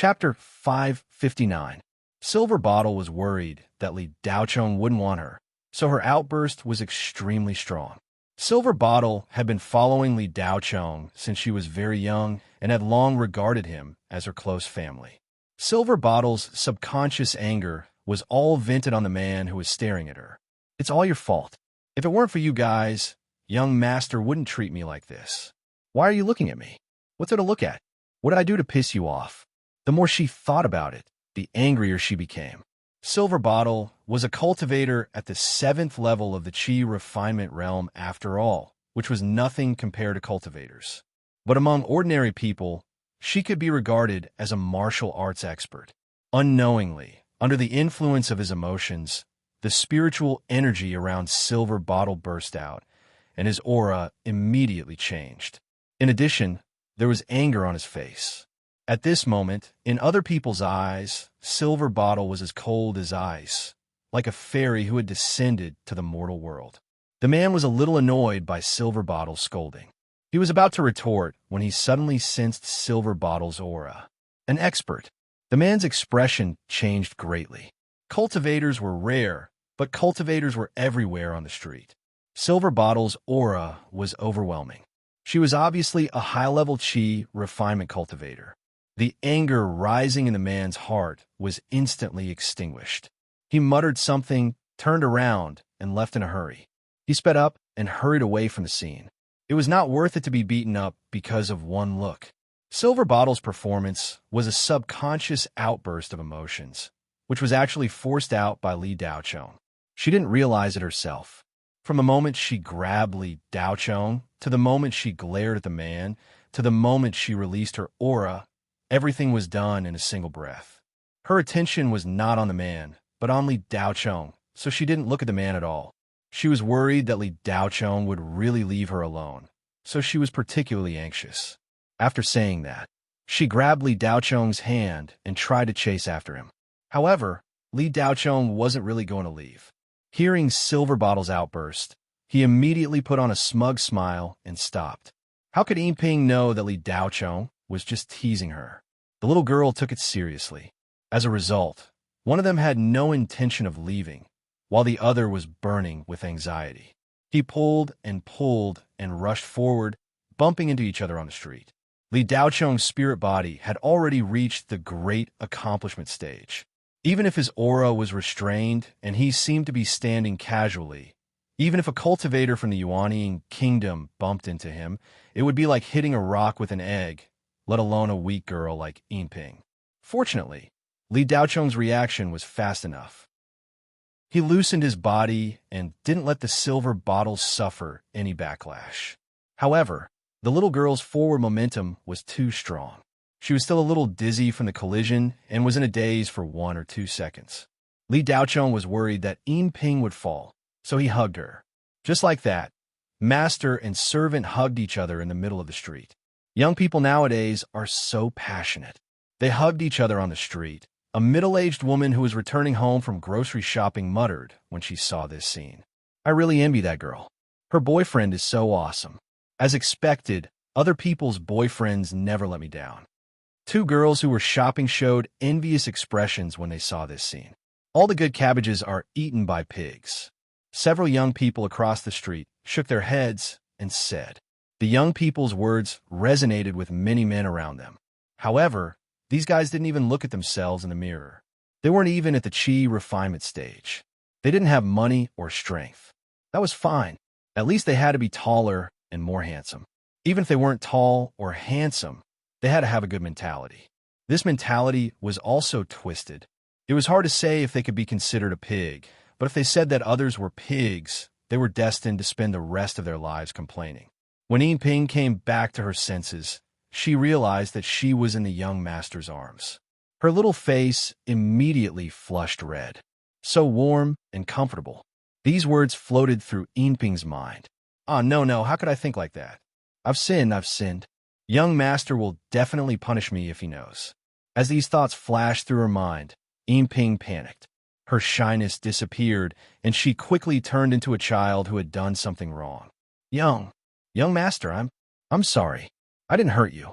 Chapter 559. Silver Bottle was worried that Li Daocheng wouldn't want her, so her outburst was extremely strong. Silver Bottle had been following Li Daocheng since she was very young and had long regarded him as her close family. Silver Bottle's subconscious anger was all vented on the man who was staring at her. "It's all your fault. If it weren't for you guys, young master wouldn't treat me like this. Why are you looking at me? What's there to look at? What did I do to piss you off?" The more she thought about it, the angrier she became. Silver Bottle was a cultivator at the 7th level of the Qi refinement realm after all, which was nothing compared to cultivators. But among ordinary people, she could be regarded as a martial arts expert. Unknowingly, under the influence of his emotions, the spiritual energy around Silver Bottle burst out, and his aura immediately changed. In addition, there was anger on his face. At this moment, in other people's eyes, Silver Bottle was as cold as ice, like a fairy who had descended to the mortal world. The man was a little annoyed by Silver Bottle's scolding. He was about to retort when he suddenly sensed Silver Bottle's aura. An expert. The man's expression changed greatly. Cultivators were rare, but cultivators were everywhere on the street. Silver Bottle's aura was overwhelming. She was obviously a high-level Qi refinement cultivator. The anger rising in the man's heart was instantly extinguished. He muttered something, turned around, and left in a hurry. He sped up and hurried away from the scene. It was not worth it to be beaten up because of one look. Silver Bottle's performance was a subconscious outburst of emotions, which was actually forced out by Li Daocheng. She didn't realize it herself. From the moment she grabbed Li Daocheng, to the moment she glared at the man, to the moment she released her aura, everything was done in a single breath. Her attention was not on the man, but on Li Daocheng, so she didn't look at the man at all. She was worried that Li Daocheng would really leave her alone, so she was particularly anxious. After saying that, she grabbed Li Daocheng's hand and tried to chase after him. However, Li Daocheng wasn't really going to leave. Hearing Silver Bottle's outburst, he immediately put on a smug smile and stopped. How could Yinping know that Li Daocheng was just teasing her? The little girl took it seriously. As a result, one of them had no intention of leaving, while the other was burning with anxiety. He pulled and rushed forward, bumping into each other on the street. Li Daocheng's spirit body had already reached the great accomplishment stage. Even if his aura was restrained and he seemed to be standing casually, even if a cultivator from the Yuanying kingdom bumped into him, it would be like hitting a rock with an egg, let alone a weak girl like Yinping. Fortunately, Li Daocheng's reaction was fast enough. He loosened his body and didn't let the Silver Bottle suffer any backlash. However, the little girl's forward momentum was too strong. She was still a little dizzy from the collision and was in a daze for 1 or 2 seconds. Li Daocheng was worried that Yinping would fall, so he hugged her. Just like that, master and servant hugged each other in the middle of the street. Young people nowadays are so passionate. They hugged each other on the street. A middle-aged woman who was returning home from grocery shopping muttered when she saw this scene. "I really envy that girl. Her boyfriend is so awesome." As expected, other people's boyfriends never let me down. 2 girls who were shopping showed envious expressions when they saw this scene. All the good cabbages are eaten by pigs. Several young people across the street shook their heads and said. The young people's words resonated with many men around them. However, these guys didn't even look at themselves in the mirror. They weren't even at the Qi refinement stage. They didn't have money or strength. That was fine. At least they had to be taller and more handsome. Even if they weren't tall or handsome, they had to have a good mentality. This mentality was also twisted. It was hard to say if they could be considered a pig, but if they said that others were pigs, they were destined to spend the rest of their lives complaining. When Yinping came back to her senses, she realized that she was in the young master's arms. Her little face immediately flushed red. So warm and comfortable. These words floated through Yinping's mind. "Ah, no, how could I think like that? I've sinned. Young master will definitely punish me if he knows." As these thoughts flashed through her mind, Yinping panicked. Her shyness disappeared, and she quickly turned into a child who had done something wrong. Young master, I'm sorry. I didn't hurt you."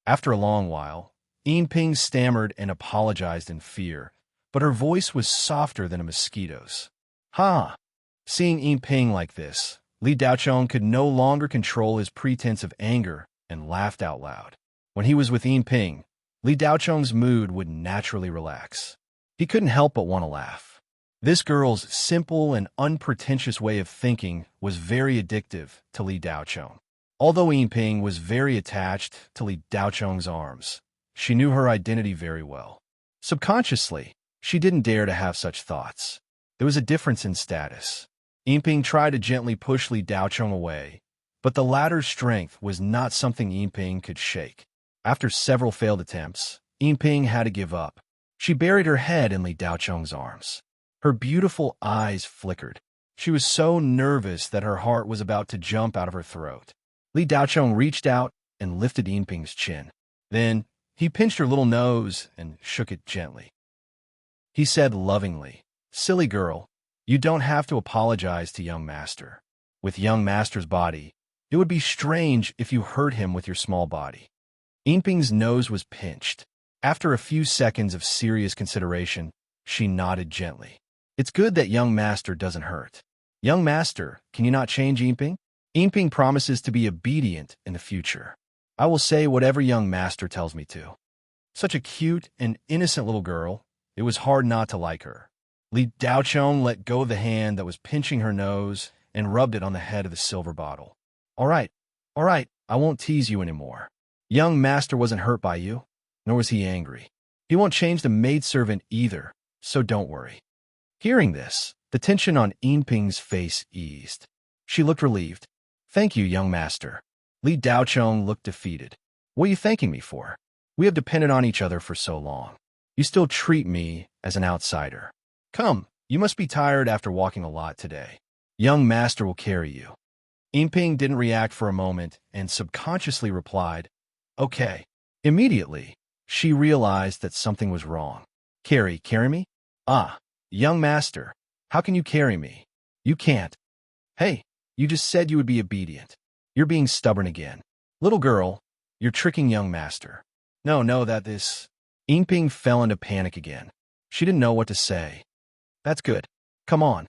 After a long while, Ping stammered and apologized in fear, but her voice was softer than a mosquito's. Ha! Seeing Ping like this, Li Daochong could no longer control his pretense of anger and laughed out loud. When he was with Ping, Li Daochong's mood would naturally relax. He couldn't help but want to laugh. This girl's simple and unpretentious way of thinking was very addictive to Li Daochong. Although Ping was very attached to Li Daochong's arms, she knew her identity very well. Subconsciously, she didn't dare to have such thoughts. There was a difference in status. Ping tried to gently push Li Daochong away, but the latter's strength was not something Ping could shake. After several failed attempts, Ping had to give up. She buried her head in Li Daochong's arms. Her beautiful eyes flickered. She was so nervous that her heart was about to jump out of her throat. Li Daochong reached out and lifted Ping's chin. Then, he pinched her little nose and shook it gently. He said lovingly, "Silly girl, you don't have to apologize to young master. With young master's body, it would be strange if you hurt him with your small body." Ping's nose was pinched. After a few seconds of serious consideration, she nodded gently. "It's good that young master doesn't hurt. Young master, can you not change Ping? Ping promises to be obedient in the future. I will say whatever young master tells me to." Such a cute and innocent little girl, it was hard not to like her. Li Daochong let go of the hand that was pinching her nose and rubbed it on the head of the silver bottle. All right, I won't tease you anymore. Young master wasn't hurt by you, nor was he angry. He won't change the maidservant either, so don't worry." Hearing this, the tension on Ping's face eased. She looked relieved. "Thank you, young master." Li Daochong looked defeated. "What are you thanking me for? We have depended on each other for so long. You still treat me as an outsider. Come, you must be tired after walking a lot today. Young master will carry you." Ping didn't react for a moment and subconsciously replied, "Okay." Immediately, she realized that something was wrong. Carry me? Ah, young master, how can you carry me? You can't. Hey, you just said you would be obedient. You're being stubborn again. Little girl, you're tricking young master. No, that this... Ping fell into panic again. She didn't know what to say. "That's good. Come on."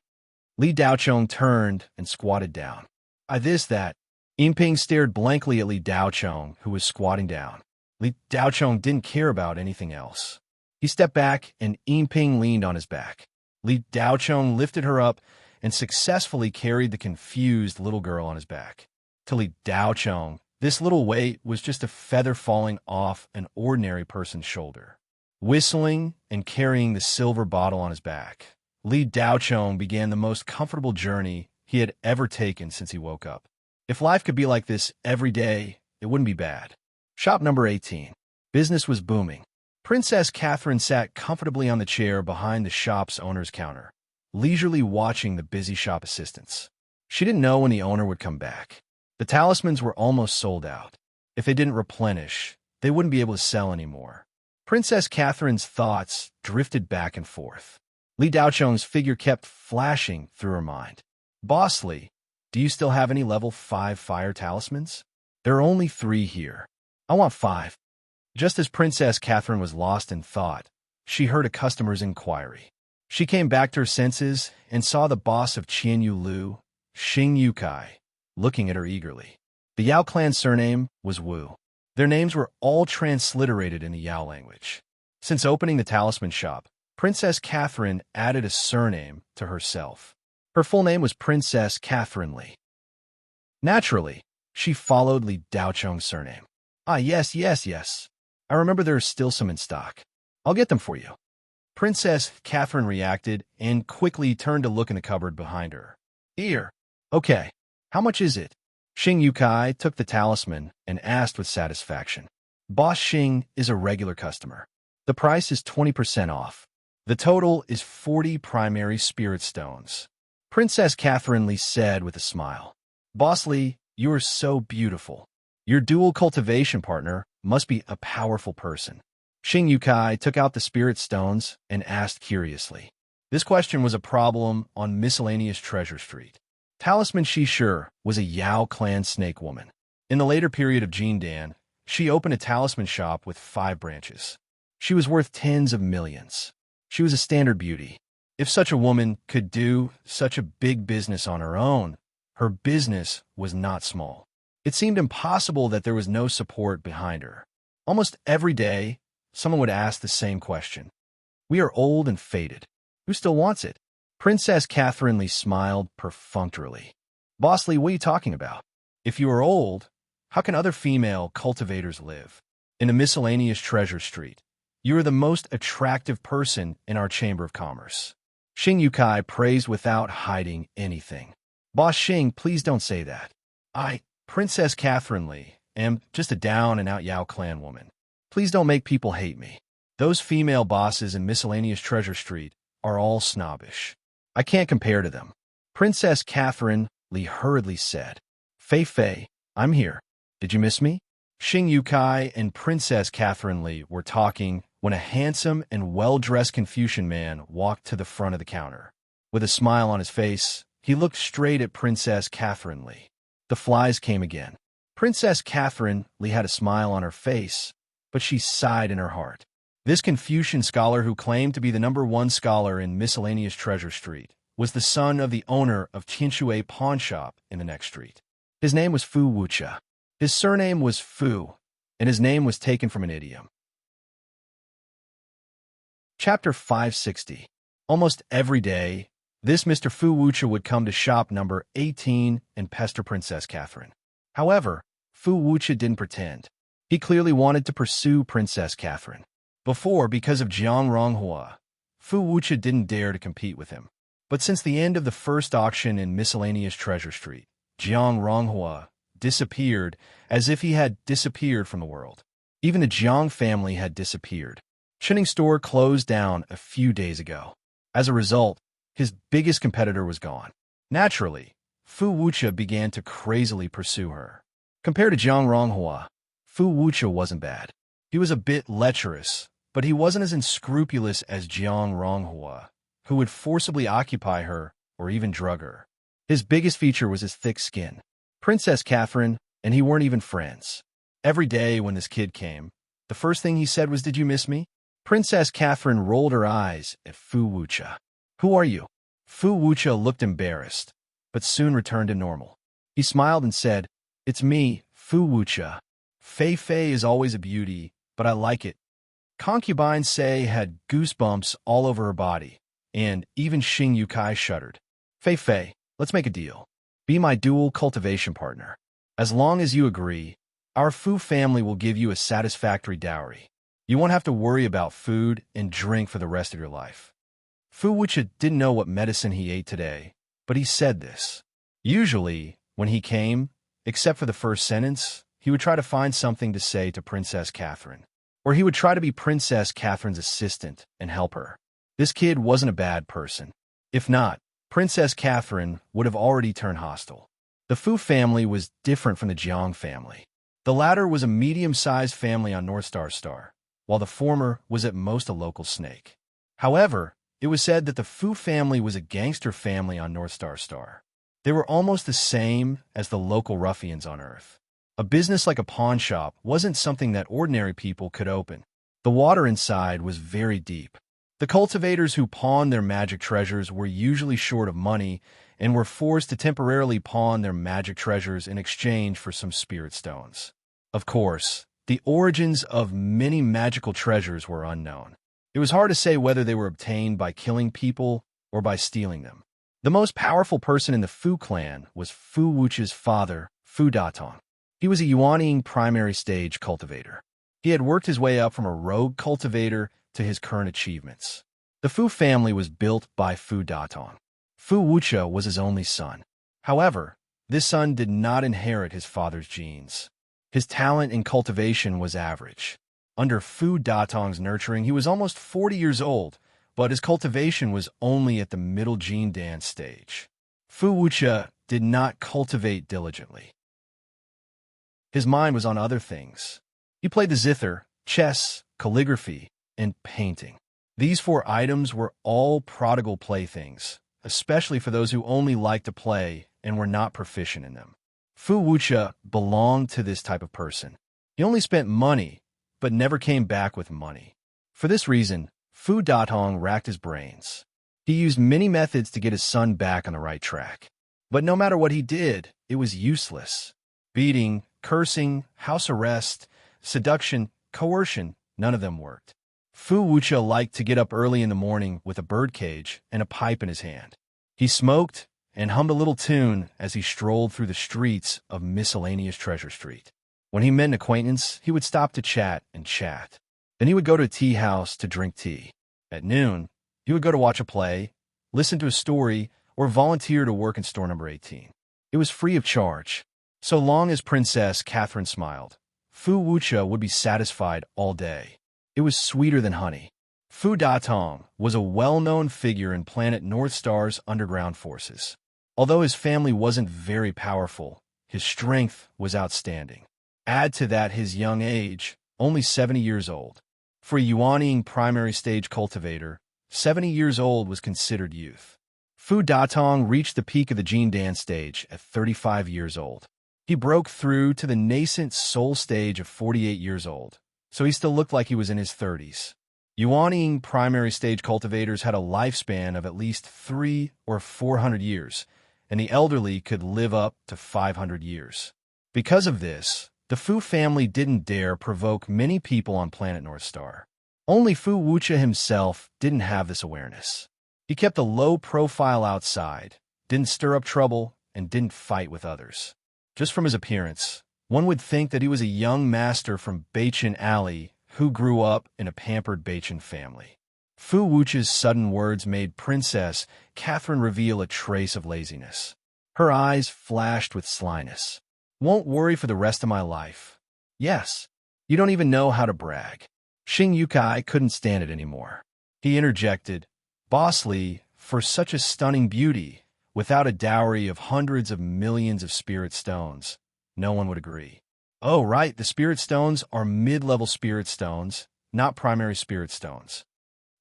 Li Daochong turned and squatted down. That. Ping stared blankly at Li Daochong, who was squatting down. Li Daochong didn't care about anything else. He stepped back, and Ping leaned on his back. Li Daochong lifted her up and successfully carried the confused little girl on his back. To Li Daochong, this little weight was just a feather falling off an ordinary person's shoulder. Whistling and carrying the silver bottle on his back, Li Daochong began the most comfortable journey he had ever taken since he woke up. If life could be like this every day, it wouldn't be bad. Shop number 18. Business was booming. Princess Catherine sat comfortably on the chair behind the shop's owner's counter, leisurely watching the busy shop assistants. She didn't know when the owner would come back. The talismans were almost sold out. If they didn't replenish, they wouldn't be able to sell anymore. Princess Catherine's thoughts drifted back and forth. Li Daochong's figure kept flashing through her mind. "Boss Li, do you still have any level 5 fire talismans? There are only 3 here. I want 5. Just as Princess Catherine was lost in thought, she heard a customer's inquiry. She came back to her senses and saw the boss of Qianyu Lu, Xing Yukai, looking at her eagerly. The Yao clan's surname was Wu. Their names were all transliterated in the Yao language. Since opening the talisman shop, Princess Catherine added a surname to herself. Her full name was Princess Catherine Li. Naturally, she followed Li Daochong's surname. Yes. I remember there are still some in stock. I'll get them for you." Princess Catherine reacted and quickly turned to look in the cupboard behind her. "Here. Okay. How much is it?" Xing Yukai took the talisman and asked with satisfaction. "Boss Xing is a regular customer. The price is 20% off. The total is 40 primary spirit stones." Princess Catherine Li said with a smile. "Boss Li, you are so beautiful. Your dual cultivation partner must be a powerful person." Xing Yukai took out the spirit stones and asked curiously. This question was a problem on miscellaneous Treasure Street. Talisman Shishir was a Yao clan snake woman. In the later period of Jindan, She opened a talisman shop with 5 branches. She was worth tens of millions. She was a standard beauty. If such a woman could do such a big business on her own, her business was not small. It seemed impossible that there was no support behind her. Almost every day, someone would ask the same question. We are old and faded. Who still wants it? Princess Catherine Lee smiled perfunctorily. Boss Lee, what are you talking about? If you are old, how can other female cultivators live? In a miscellaneous treasure street, you are the most attractive person in our Chamber of Commerce. Xing Yukai praised without hiding anything. Boss Xing, please don't say that. Princess Catherine Lee, am just a down-and-out Yao clan woman. Please don't make people hate me. Those female bosses in miscellaneous treasure street are all snobbish. I can't compare to them. Princess Catherine Lee hurriedly said. Fei, I'm here. Did you miss me? Xing Yukai and Princess Catherine Lee were talking when a handsome and well-dressed Confucian man walked to the front of the counter. With a smile on his face, he looked straight at Princess Catherine Lee. The flies came again. Princess Catherine Lee had a smile on her face, but she sighed in her heart. This Confucian scholar who claimed to be the #1 scholar in miscellaneous treasure street was the son of the owner of Tianshui pawn shop in the next street. His name was Fu Wucha. His surname was Fu, and his name was taken from an idiom. Chapter 560. Almost every day, this Mr. Fu Wucha would come to shop number 18 and pester Princess Catherine. However, Fu Wucha didn't pretend. He clearly wanted to pursue Princess Catherine. Before, because of Jiang Ronghua, Fu Wucha didn't dare to compete with him. But since the end of the first auction in miscellaneous treasure street, Jiang Ronghua disappeared as if he had disappeared from the world. Even the Jiang family had disappeared. Chening's store closed down a few days ago. As a result, his biggest competitor was gone. Naturally, Fu Wucha began to crazily pursue her. Compared to Jiang Ronghua, Fu Wucha wasn't bad. He was a bit lecherous, but he wasn't as unscrupulous as Jiang Ronghua, who would forcibly occupy her or even drug her. His biggest feature was his thick skin. Princess Catherine and he weren't even friends. Every day when this kid came, the first thing he said was, "Did you miss me?" Princess Catherine rolled her eyes at Fu Wucha. "Who are you?" Fu Wucha looked embarrassed, but soon returned to normal. He smiled and said, "It's me, Fu Wucha. Fei is always a beauty, but I like it." Concubine Sei had goosebumps all over her body, and even Xing Yukai shuddered. Fei, let's make a deal. Be my dual cultivation partner. As long as you agree, our Fu family will give you a satisfactory dowry. You won't have to worry about food and drink for the rest of your life. Fu Wucha didn't know what medicine he ate today, but he said this. Usually, when he came, except for the first sentence, he would try to find something to say to Princess Catherine, or he would try to be Princess Catherine's assistant and help her. This kid wasn't a bad person. If not, Princess Catherine would have already turned hostile. The Fu family was different from the Jiang family. The latter was a medium-sized family on North Star, while the former was at most a local snake. However, it was said that the Fu family was a gangster family on North Star. They were almost the same as the local ruffians on Earth. A business like a pawn shop wasn't something that ordinary people could open. The water inside was very deep. The cultivators who pawned their magic treasures were usually short of money and were forced to temporarily pawn their magic treasures in exchange for some spirit stones. Of course, the origins of many magical treasures were unknown. It was hard to say whether they were obtained by killing people or by stealing them. The most powerful person in the Fu clan was Fu Wucha's father, Fu Datong. He was a Yuanying primary stage cultivator. He had worked his way up from a rogue cultivator to his current achievements. The Fu family was built by Fu Datong. Fu Wucha was his only son. However, this son did not inherit his father's genes. His talent in cultivation was average. Under Fu Datong's nurturing, he was almost 40 years old, but his cultivation was only at the middle gene dance stage. Fu Wucha did not cultivate diligently. His mind was on other things. He played the zither, chess, calligraphy, and painting. These 4 items were all prodigal playthings, especially for those who only liked to play and were not proficient in them. Fu Wucha belonged to this type of person. He only spent money, but never came back with money. For this reason, Fu Datong racked his brains. He used many methods to get his son back on the right track. But no matter what he did, it was useless. Beating, cursing, house arrest, seduction, coercion, none of them worked. Fu Wucha liked to get up early in the morning with a birdcage and a pipe in his hand. He smoked and hummed a little tune as he strolled through the streets of miscellaneous Treasure Street. When he met an acquaintance, he would stop to chat and chat. Then he would go to a tea house to drink tea. At noon, he would go to watch a play, listen to a story, or volunteer to work in store number 18. It was free of charge. So long as Princess Catherine smiled, Fu Wucha would be satisfied all day. It was sweeter than honey. Fu Datong was a well-known figure in Planet Northstar's underground forces. Although his family wasn't very powerful, his strength was outstanding. Add to that his young age, only 70 years old. For a Yuanying primary stage cultivator, 70 years old was considered youth. Fu Datong reached the peak of the Jin dance stage at 35 years old. He broke through to the nascent soul stage of 48 years old, so he still looked like he was in his 30s. Yuanying primary stage cultivators had a lifespan of at least 300 or 400 years, and the elderly could live up to 500 years. Because of this, the Fu family didn't dare provoke many people on Planet Northstar. Only Fu Wucha himself didn't have this awareness. He kept a low profile outside, didn't stir up trouble, and didn't fight with others. Just from his appearance, one would think that he was a young master from Beichin Alley who grew up in a pampered Beichin family. Fu Wucha's sudden words made Princess Catherine reveal a trace of laziness. Her eyes flashed with slyness. Won't worry for the rest of my life. Yes, you don't even know how to brag. Xing Yukai couldn't stand it anymore. He interjected, Boss Li, for such a stunning beauty, without a dowry of hundreds of millions of spirit stones, no one would agree. Oh, right, the spirit stones are mid-level spirit stones, not primary spirit stones.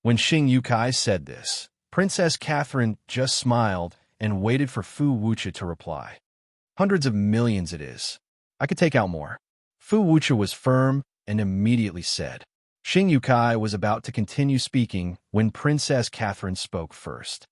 When Xing Yukai said this, Princess Catherine just smiled and waited for Fu Wucha to reply. Hundreds of millions it is. I could take out more. Fu Wucha was firm and immediately said. Xing Yukai was about to continue speaking when Princess Catherine spoke first.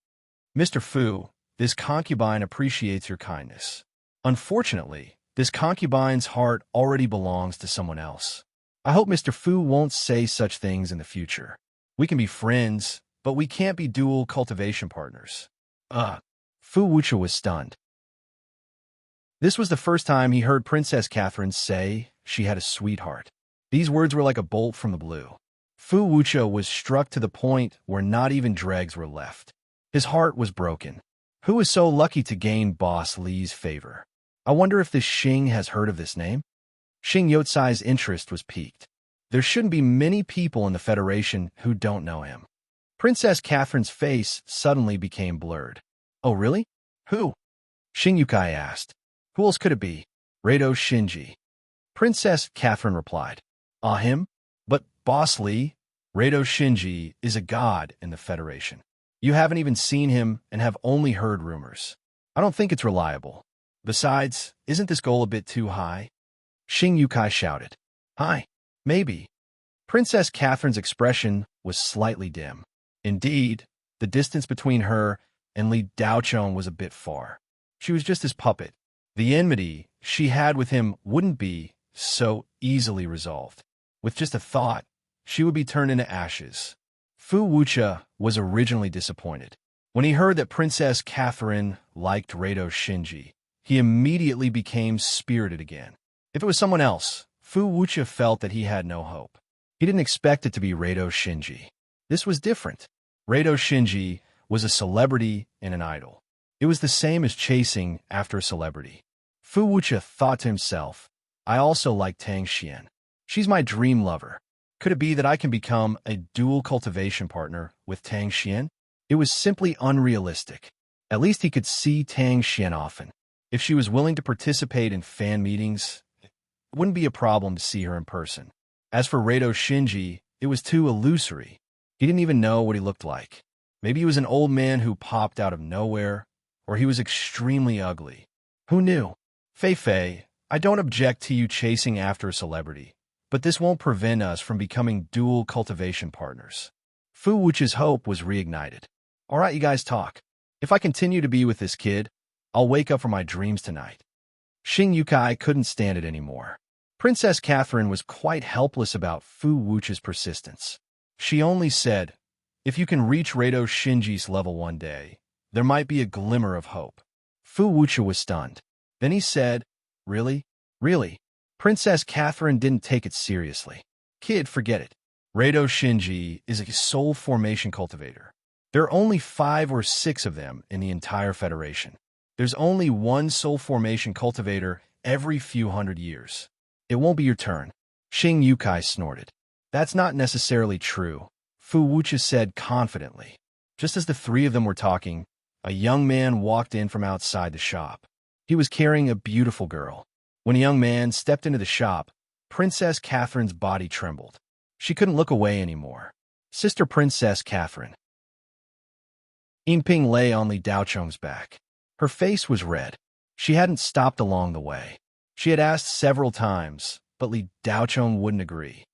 Mr. Fu, this concubine appreciates your kindness. Unfortunately, this concubine's heart already belongs to someone else. I hope Mr. Fu won't say such things in the future. We can be friends, but we can't be dual cultivation partners. Fu Wucha was stunned. This was the first time he heard Princess Catherine say she had a sweetheart. These words were like a bolt from the blue. Fu Wucha was struck to the point where not even dregs were left. His heart was broken. Who is so lucky to gain Boss Li's favor? I wonder if this Xing has heard of this name? Xing Yotsai's interest was piqued. There shouldn't be many people in the Federation who don't know him. Princess Catherine's face suddenly became blurred. Oh, really? Who? Xing Yukai asked. Who else could it be? Rado Shinji. Princess Catherine replied. Him? But Boss Li, Rado Shinji is a god in the Federation. You haven't even seen him and have only heard rumors. I don't think it's reliable. Besides, isn't this goal a bit too high? Xing Yukai shouted. Hi. Maybe. Princess Catherine's expression was slightly dim. Indeed, the distance between her and Li Daochong was a bit far. She was just his puppet. The enmity she had with him wouldn't be so easily resolved. With just a thought, she would be turned into ashes. Fu Wucha was originally disappointed. When he heard that Princess Catherine liked Rado Shinji, he immediately became spirited again. If it was someone else, Fu Wucha felt that he had no hope. He didn't expect it to be Rado Shinji. This was different. Rado Shinji was a celebrity and an idol. It was the same as chasing after a celebrity. Fu Wucha thought to himself, I also like Tang Xian. She's my dream lover. Could it be that I can become a dual cultivation partner with Tang Xian? It was simply unrealistic. At least he could see Tang Xian often. If she was willing to participate in fan meetings, it wouldn't be a problem to see her in person. As for Rado Shinji, it was too illusory. He didn't even know what he looked like. Maybe he was an old man who popped out of nowhere, or he was extremely ugly. Who knew? Fei Fei, I don't object to you chasing after a celebrity, but this won't prevent us from becoming dual cultivation partners. Fu Wuche's hope was reignited. All right, you guys talk. If I continue to be with this kid, I'll wake up from my dreams tonight. Xing Yukai couldn't stand it anymore. Princess Catherine was quite helpless about Fu Wuche's persistence. She only said, if you can reach Rado Shinji's level one day, there might be a glimmer of hope. Fu Wuche was stunned. Then he said, really? Really? Princess Catherine didn't take it seriously. Kid, forget it. Rado Shinji is a soul formation cultivator. There are only 5 or 6 of them in the entire Federation. There's only one soul formation cultivator every few hundred years. It won't be your turn. Xing Yukai snorted. That's not necessarily true, Fu Wuche said confidently. Just as the 3 of them were talking, a young man walked in from outside the shop. He was carrying a beautiful girl. When a young man stepped into the shop, Princess Catherine's body trembled. She couldn't look away anymore. Sister Princess Catherine. Yinping lay on Li Daocheng's back. Her face was red. She hadn't stopped along the way. She had asked several times, but Li Daocheng wouldn't agree.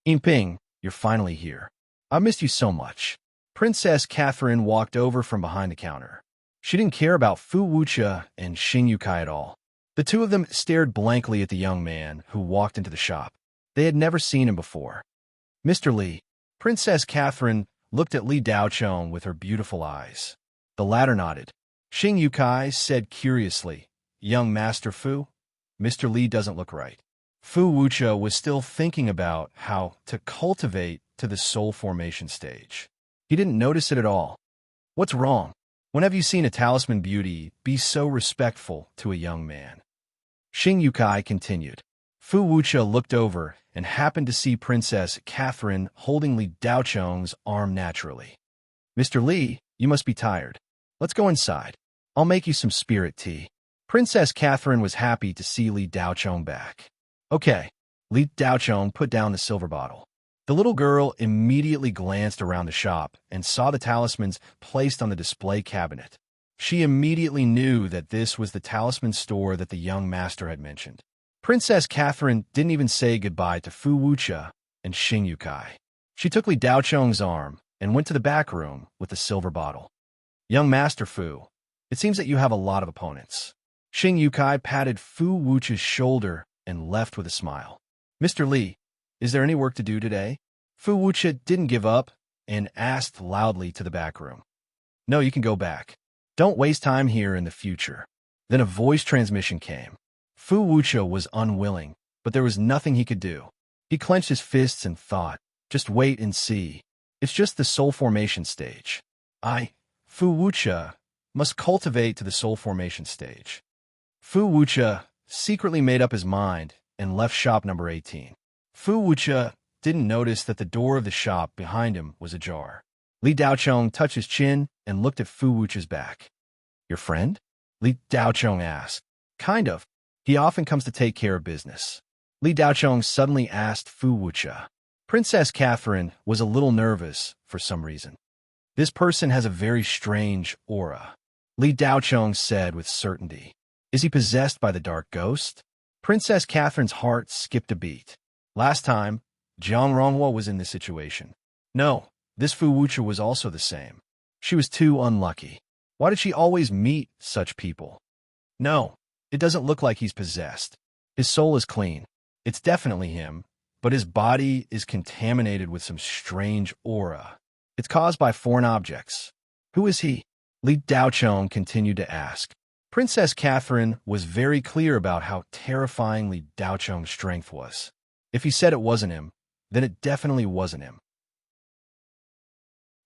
Yinping, you're finally here. I missed you so much. Princess Catherine walked over from behind the counter. She didn't care about Fu Wuche and Xing Yukai at all. The 2 of them stared blankly at the young man who walked into the shop. They had never seen him before. Mr. Li. Princess Catherine looked at Li Daocheng with her beautiful eyes. The latter nodded. Xing Yukai said curiously, young Master Fu? Mr. Li doesn't look right. Fu Wuche was still thinking about how to cultivate to the soul formation stage. He didn't notice it at all. What's wrong? When have you seen a talisman beauty be so respectful to a young man? Xing Yukai continued. Fu Wuche looked over and happened to see Princess Catherine holding Li Daocheng's arm naturally. Mr. Li, you must be tired. Let's go inside. I'll make you some spirit tea. Princess Catherine was happy to see Li Daocheng back. Okay. Li Daocheng put down the silver bottle. The little girl immediately glanced around the shop and saw the talismans placed on the display cabinet. She immediately knew that this was the talisman store that the young master had mentioned. Princess Catherine didn't even say goodbye to Fu Wuche and Xing Yukai. She took Li Daocheng's arm and went to the back room with the silver bottle. Young Master Fu, it seems that you have a lot of opponents. Xing Yukai patted Fu Wuche's shoulder and left with a smile. Mr. Li, is there any work to do today? Fu Wuche didn't give up and asked loudly to the back room. No, you can go back. Don't waste time here in the future. Then a voice transmission came. Fu Wuche was unwilling, but there was nothing he could do. He clenched his fists and thought, just wait and see. It's just the soul formation stage. Fu Wuche, must cultivate to the soul formation stage. Fu Wuche secretly made up his mind and left shop number 18. Fu Wuche didn't notice that the door of the shop behind him was ajar. Li Daocheng touched his chin and looked at Fu Wuche's back. Your friend? Li Daocheng asked. Kind of. He often comes to take care of business. Li Daocheng suddenly asked Fu Wuche. Princess Catherine was a little nervous for some reason. This person has a very strange aura, Li Daocheng said with certainty. Is he possessed by the dark ghost? Princess Catherine's heart skipped a beat. Last time, Jiang Ronghua was in this situation. No, this Fu Wuche was also the same. She was too unlucky. Why did she always meet such people? No, it doesn't look like he's possessed. His soul is clean. It's definitely him, but his body is contaminated with some strange aura. It's caused by foreign objects. Who is he? Li Daocheng continued to ask. Princess Catherine was very clear about how terrifying Li Daocheng's strength was. If he said it wasn't him, then it definitely wasn't him.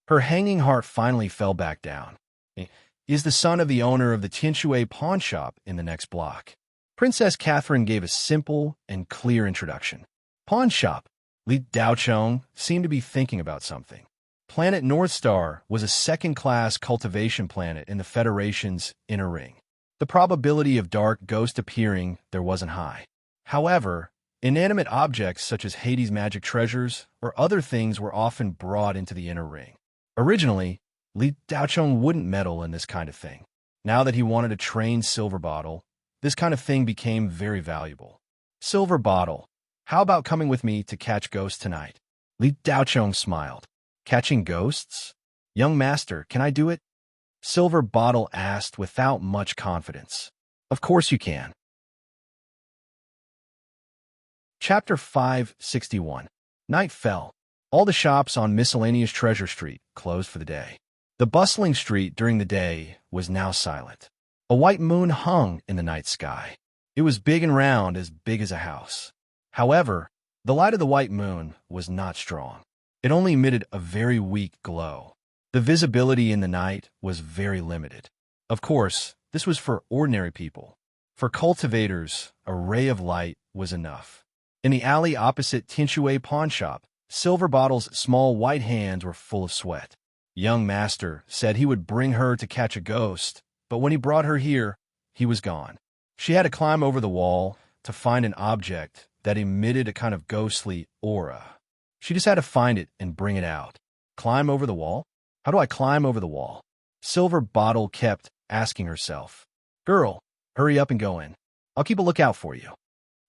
Her hanging heart finally fell back down. He is the son of the owner of the Tianshui pawn shop in the next block. Princess Catherine gave a simple and clear introduction. Pawn shop. Li Daocheng seemed to be thinking about something. Planet Northstar was a second-class cultivation planet in the Federation's inner ring. The probability of dark ghost appearing there wasn't high. However, inanimate objects such as Hades' magic treasures or other things were often brought into the inner ring. Originally, Li Daocheng wouldn't meddle in this kind of thing. Now that he wanted a trained silver bottle, this kind of thing became very valuable. Silver bottle. How about coming with me to catch ghosts tonight? Li Daochong smiled. Catching ghosts? Young master, can I do it? Silver Bottle asked without much confidence. Of course you can. Chapter 561. Night fell. All the shops on miscellaneous Treasure Street closed for the day. The bustling street during the day was now silent. A white moon hung in the night sky. It was big and round, as big as a house. However, the light of the white moon was not strong. It only emitted a very weak glow. The visibility in the night was very limited. Of course, this was for ordinary people. For cultivators, a ray of light was enough. In the alley opposite Tinshui pawn shop, Silver Bottle's small white hands were full of sweat. Young master said he would bring her to catch a ghost, but when he brought her here, he was gone. She had to climb over the wall to find an object that emitted a kind of ghostly aura. She just had to find it and bring it out. Climb over the wall? How do I climb over the wall? Silver Bottle kept asking herself. Girl, hurry up and go in. I'll keep a lookout for you.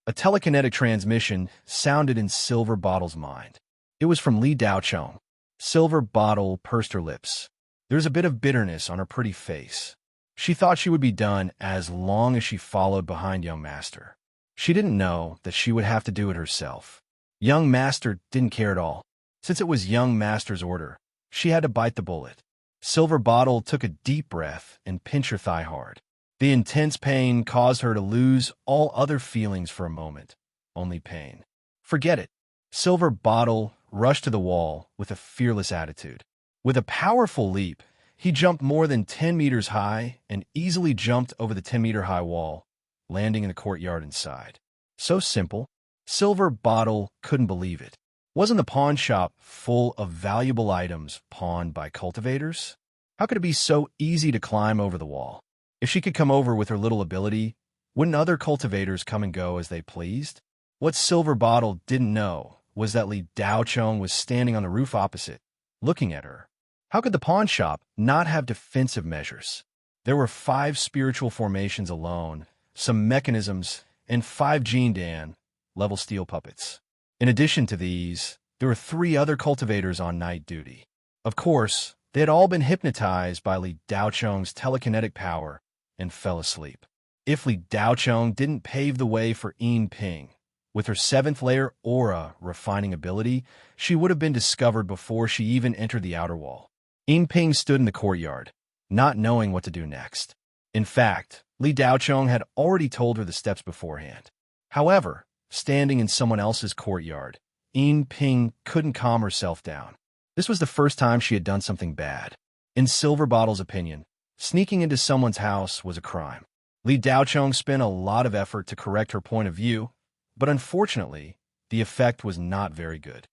A telekinetic transmission sounded in Silver Bottle's mind. It was from Li Daochong. Silver Bottle pursed her lips. There was a bit of bitterness on her pretty face. She thought she would be done as long as she followed behind Young Master. She didn't know that she would have to do it herself. Young Master didn't care at all. Since it was Young Master's order, she had to bite the bullet. Silver Bottle took a deep breath and pinched her thigh hard. The intense pain caused her to lose all other feelings for a moment. Only pain. Forget it. Silver Bottle rushed to the wall with a fearless attitude. With a powerful leap, he jumped more than 10 meters high and easily jumped over the 10-meter-high wall, landing in the courtyard inside. So simple. Silver Bottle couldn't believe it. Wasn't the pawn shop full of valuable items pawned by cultivators? How could it be so easy to climb over the wall? If she could come over with her little ability, wouldn't other cultivators come and go as they pleased? What Silver Bottle didn't know was that Li Daochong was standing on the roof opposite, looking at her. How could the pawn shop not have defensive measures? There were 5 spiritual formations alone, some mechanisms, and 5 Jindan, level steel puppets. In addition to these, there were 3 other cultivators on night duty. Of course, they had all been hypnotized by Li Daochong's telekinetic power and fell asleep. If Li Daochong didn't pave the way for Yin Ping, with her 7th layer aura refining ability, she would have been discovered before she even entered the outer wall. Yin Ping stood in the courtyard, not knowing what to do next. In fact, Li Daochong had already told her the steps beforehand. However, standing in someone else's courtyard, Yin Ping couldn't calm herself down. This was the first time she had done something bad. In Silver Bottle's opinion, sneaking into someone's house was a crime. Li Daochong spent a lot of effort to correct her point of view, but unfortunately, the effect was not very good.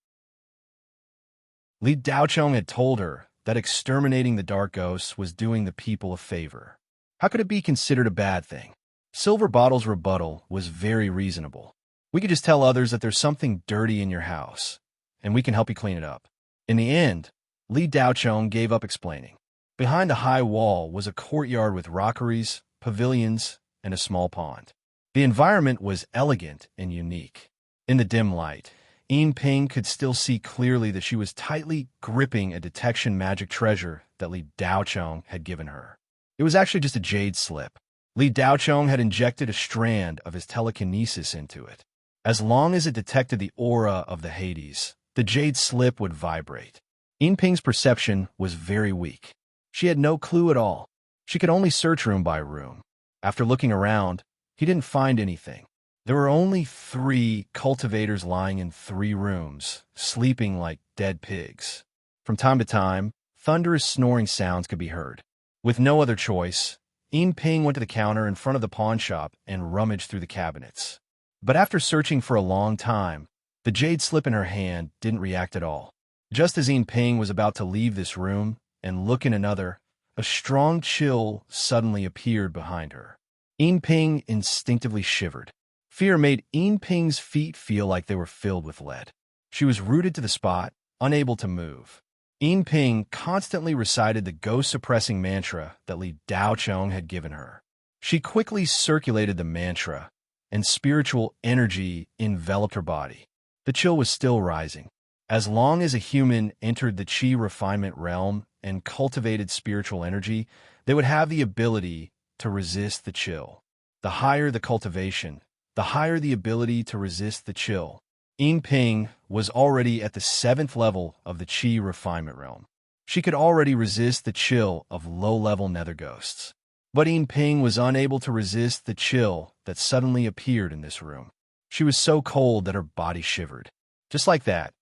Li Daochong had told her that exterminating the dark ghosts was doing the people a favor. How could it be considered a bad thing? Silver Bottle's rebuttal was very reasonable. We could just tell others that there's something dirty in your house, and we can help you clean it up. In the end, Li Daochong gave up explaining. Behind a high wall was a courtyard with rockeries, pavilions, and a small pond. The environment was elegant and unique. In the dim light, Yin Ping could still see clearly that she was tightly gripping a detection magic treasure that Li Daochong had given her. It was actually just a jade slip. Li Daochong had injected a strand of his telekinesis into it. As long as it detected the aura of the Hades, the jade slip would vibrate. Yin Ping's perception was very weak. She had no clue at all. She could only search room by room. After looking around, he didn't find anything. There were only 3 cultivators lying in 3 rooms, sleeping like dead pigs. From time to time, thunderous snoring sounds could be heard. With no other choice, Yin Ping went to the counter in front of the pawn shop and rummaged through the cabinets. But after searching for a long time, the jade slip in her hand didn't react at all. Just as Yin Ping was about to leave this room and look in another, a strong chill suddenly appeared behind her. Yin Ping instinctively shivered. Fear made Yin Ping's feet feel like they were filled with lead. She was rooted to the spot, unable to move. Yin Ping constantly recited the ghost-suppressing mantra that Li Daochong had given her. She quickly circulated the mantra, and spiritual energy enveloped her body. The chill was still rising. As long as a human entered the chi refinement realm and cultivated spiritual energy, they would have the ability to resist the chill. The higher the cultivation, the higher the ability to resist the chill. Ping was already at the 7th level of the chi refinement realm. She could already resist the chill of low-level nether ghosts. But Ping was unable to resist the chill that suddenly appeared in this room. She was so cold that her body shivered. Just like that,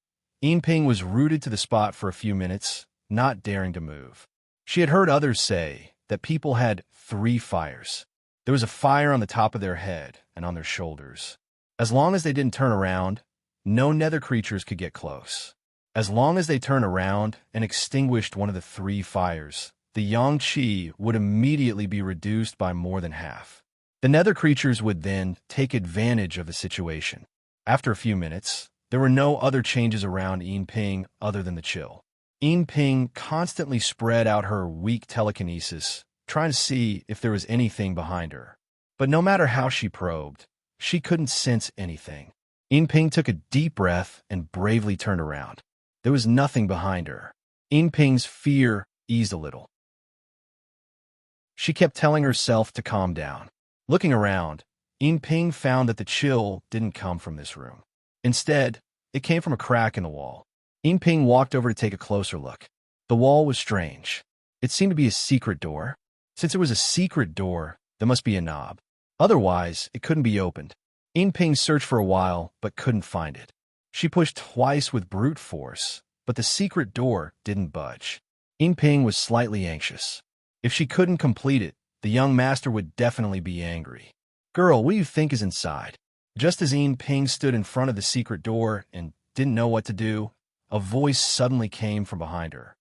Ping was rooted to the spot for a few minutes, not daring to move. She had heard others say that people had 3 fires. There was a fire on the top of their head and on their shoulders. As long as they didn't turn around, no nether creatures could get close. As long as they turned around and extinguished one of the 3 fires, the yang qi would immediately be reduced by more than half. The nether creatures would then take advantage of the situation. After a few minutes, there were no other changes around Ping other than the chill. Ping constantly spread out her weak telekinesis, trying to see if there was anything behind her. But no matter how she probed, she couldn't sense anything. Ping took a deep breath and bravely turned around. There was nothing behind her. Ping's fear eased a little. She kept telling herself to calm down. Looking around, Ping found that the chill didn't come from this room. Instead, it came from a crack in the wall. Ping walked over to take a closer look. The wall was strange. It seemed to be a secret door. Since it was a secret door, there must be a knob. Otherwise, it couldn't be opened. Ping searched for a while, but couldn't find it. She pushed twice with brute force, but the secret door didn't budge. Ping was slightly anxious. If she couldn't complete it, the young master would definitely be angry. "Girl, what do you think is inside?" Just as Ping stood in front of the secret door and didn't know what to do, a voice suddenly came from behind her.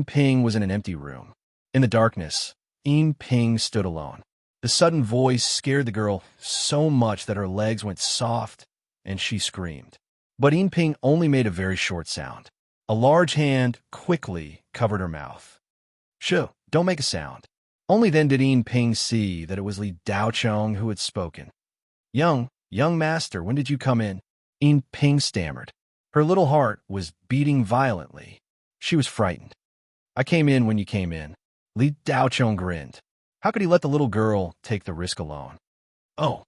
Ping was in an empty room. In the darkness, Ping stood alone. The sudden voice scared the girl so much that her legs went soft and she screamed. But Ping only made a very short sound. A large hand quickly covered her mouth. "Shoo, don't make a sound." Only then did Ping see that it was Li Daochong who had spoken. Young master, when did you come in?" Ping stammered. Her little heart was beating violently. She was frightened. "I came in when you came in." Li Daochong grinned. How could he let the little girl take the risk alone? "Oh,"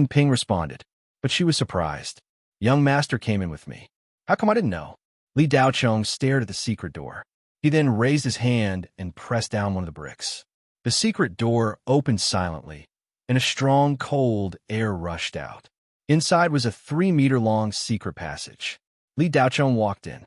Ping responded, but she was surprised. "Young master came in with me. How come I didn't know?" Li Daochong stared at the secret door. He then raised his hand and pressed down one of the bricks. The secret door opened silently, and a strong, cold air rushed out. Inside was a 3-meter-long secret passage. Li Daochong walked in.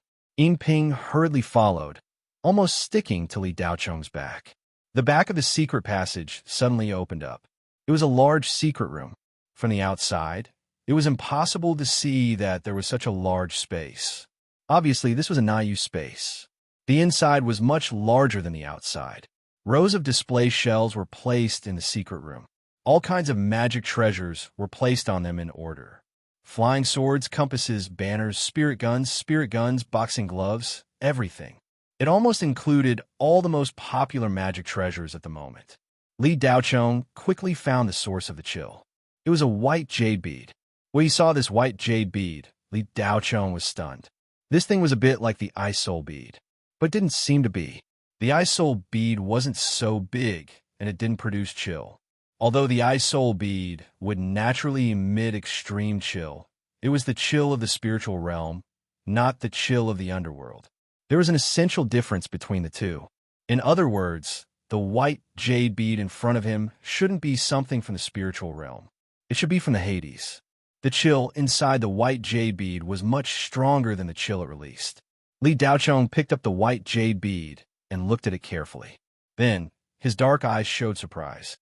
Ping hurriedly followed, almost sticking to Li Daochong's back. The back of the secret passage suddenly opened up. It was a large secret room. From the outside, it was impossible to see that there was such a large space. Obviously, this was a Nayu space. The inside was much larger than the outside. Rows of display shells were placed in the secret room. All kinds of magic treasures were placed on them in order. Flying swords, compasses, banners, spirit guns, boxing gloves, everything. It almost included all the most popular magic treasures at the moment. Li Daochong quickly found the source of the chill. It was a white jade bead. When he saw this white jade bead, Li Daochong was stunned. This thing was a bit like the ice soul bead, but didn't seem to be. The ice soul bead wasn't so big, and it didn't produce chill. Although the ice soul bead would naturally emit extreme chill, it was the chill of the spiritual realm, not the chill of the underworld. There was an essential difference between the two. In other words, the white jade bead in front of him shouldn't be something from the spiritual realm. It should be from the Hades. The chill inside the white jade bead was much stronger than the chill it released. Li Daochong picked up the white jade bead and looked at it carefully. Then, his dark eyes showed surprise.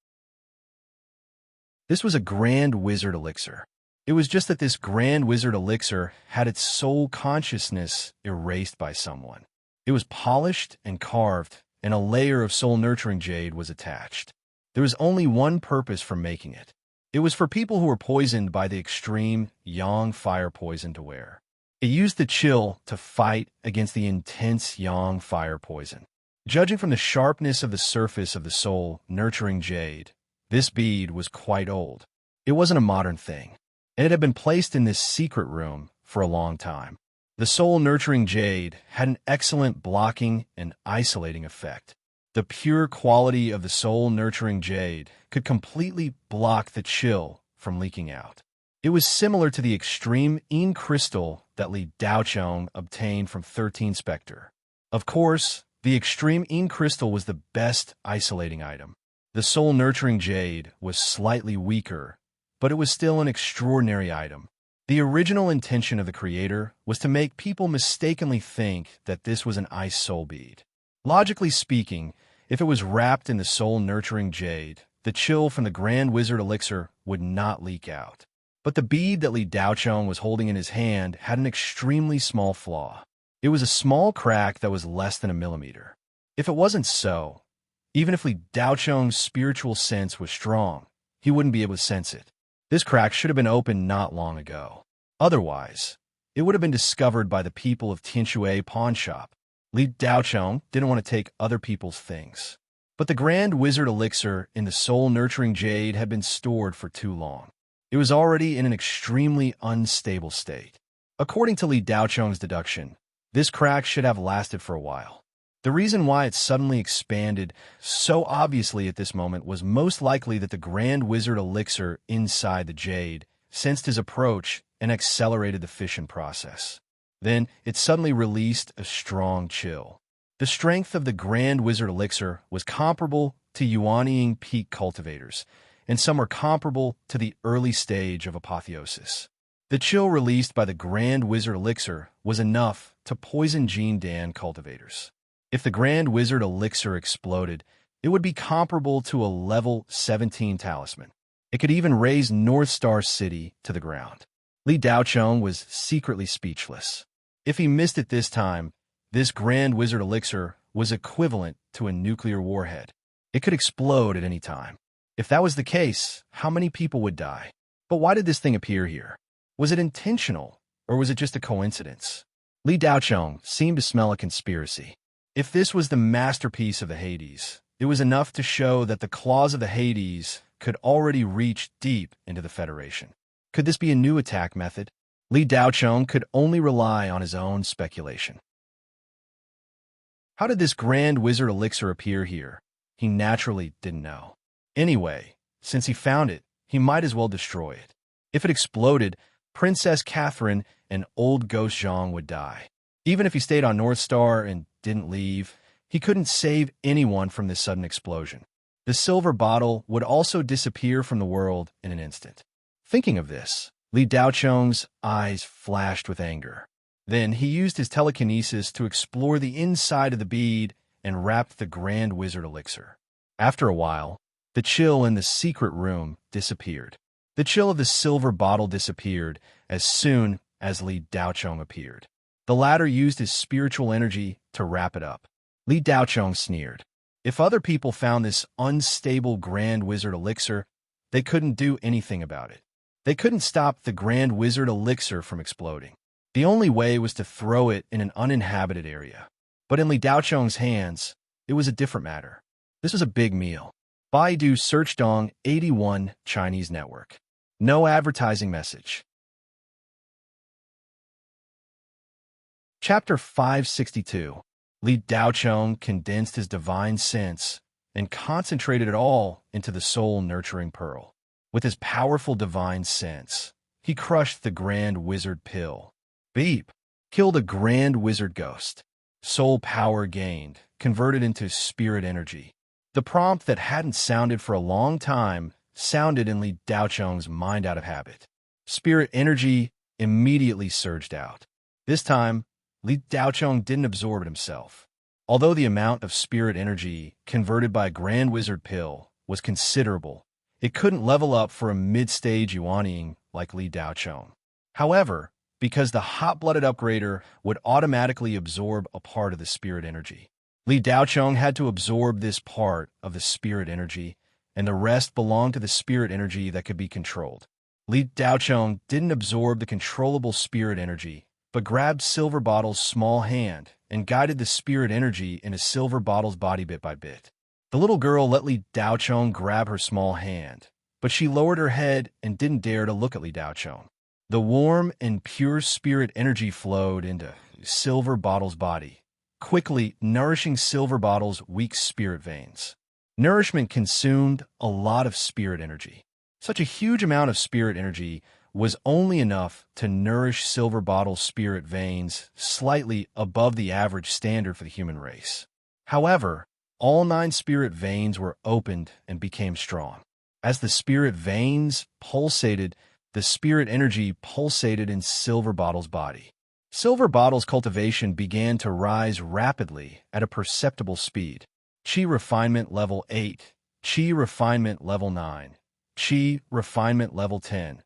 This was a Grand Wizard elixir. It was just that this Grand Wizard elixir had its soul consciousness erased by someone. It was polished and carved, and a layer of soul-nurturing jade was attached. There was only one purpose for making it. It was for people who were poisoned by the extreme yang fire poison to wear. It used the chill to fight against the intense yang fire poison. Judging from the sharpness of the surface of the soul-nurturing jade, this bead was quite old. It wasn't a modern thing, and it had been placed in this secret room for a long time. The soul-nurturing jade had an excellent blocking and isolating effect. The pure quality of the soul-nurturing jade could completely block the chill from leaking out. It was similar to the extreme crystal that Li Daochong obtained from 13 Spectre. Of course, the extreme crystal was the best isolating item. The soul-nurturing jade was slightly weaker, but it was still an extraordinary item. The original intention of the creator was to make people mistakenly think that this was an ice soul bead. Logically speaking, if it was wrapped in the soul-nurturing jade, the chill from the Grand Wizard elixir would not leak out. But the bead that Li Daochong was holding in his hand had an extremely small flaw. It was a small crack that was less than a millimeter. If it wasn't so, even if Li Daochong's spiritual sense was strong, he wouldn't be able to sense it. This crack should have been opened not long ago. Otherwise, it would have been discovered by the people of Tianshui pawn shop. Li Daochong didn't want to take other people's things. But the Grand Wizard elixir in the soul-nurturing jade had been stored for too long. It was already in an extremely unstable state. According to Li Daochong's deduction, this crack should have lasted for a while. The reason why it suddenly expanded so obviously at this moment was most likely that the Grand Wizard elixir inside the jade sensed his approach and accelerated the fission process. Then it suddenly released a strong chill. The strength of the Grand Wizard elixir was comparable to Yuanying peak cultivators, and some were comparable to the early stage of apotheosis. The chill released by the Grand Wizard elixir was enough to poison Jin Dan cultivators. If the Grand Wizard elixir exploded, it would be comparable to a level 17 talisman. It could even raise North Star City to the ground. Li Daochong was secretly speechless. If he missed it this time, this Grand Wizard elixir was equivalent to a nuclear warhead. It could explode at any time. If that was the case, how many people would die? But why did this thing appear here? Was it intentional, or was it just a coincidence? Li Daochong seemed to smell a conspiracy. If this was the masterpiece of the Hades, it was enough to show that the claws of the Hades could already reach deep into the Federation. Could this be a new attack method? Li Daochong could only rely on his own speculation. How did this Grand Wizard elixir appear here? He naturally didn't know. Anyway, since he found it, he might as well destroy it. If it exploded, Princess Catherine and Old Ghost Zhang would die. Even if he stayed on North Star and didn't leave, he couldn't save anyone from this sudden explosion. The silver bottle would also disappear from the world in an instant. Thinking of this, Li Daochong's eyes flashed with anger. Then he used his telekinesis to explore the inside of the bead and wrapped the Grand Wizard elixir. After a while, the chill in the secret room disappeared. The chill of the silver bottle disappeared as soon as Li Daochong appeared. The latter used his spiritual energy to wrap it up. Li Daochong sneered. If other people found this unstable Grand Wizard elixir, they couldn't do anything about it. They couldn't stop the Grand Wizard elixir from exploding. The only way was to throw it in an uninhabited area. But in Li Daochong's hands, it was a different matter. This was a big meal. Baidu Search Dong 81 Chinese Network. No advertising message. Chapter 562. Li Daochong condensed his divine sense and concentrated it all into the soul-nurturing pearl. With his powerful divine sense, he crushed the Grand Wizard pill. Beep! Killed a Grand Wizard ghost. Soul power gained, converted into spirit energy. The prompt that hadn't sounded for a long time sounded in Li Daochong's mind out of habit. Spirit energy immediately surged out. This time, Li Daochong didn't absorb it himself. Although the amount of spirit energy converted by a Grand Wizard pill was considerable, it couldn't level up for a mid-stage Yuanying like Li Daochong. However, because the hot-blooded upgrader would automatically absorb a part of the spirit energy, Li Daochong had to absorb this part of the spirit energy, and the rest belonged to the spirit energy that could be controlled. Li Daochong didn't absorb the controllable spirit energy, but grabbed Silver Bottle's small hand and guided the spirit energy into Silver Bottle's body bit by bit. The little girl let Li Daochong grab her small hand, but she lowered her head and didn't dare to look at Li Daochong. The warm and pure spirit energy flowed into Silver Bottle's body, quickly nourishing Silver Bottle's weak spirit veins. Nourishment consumed a lot of spirit energy. Such a huge amount of spirit energy was only enough to nourish Silver Bottle's spirit veins slightly above the average standard for the human race. However, all 9 spirit veins were opened and became strong. As the spirit veins pulsated, the spirit energy pulsated in Silver Bottle's body. Silver Bottle's cultivation began to rise rapidly at a perceptible speed. Chi refinement level 8, Chi refinement level 9, Chi refinement level 10.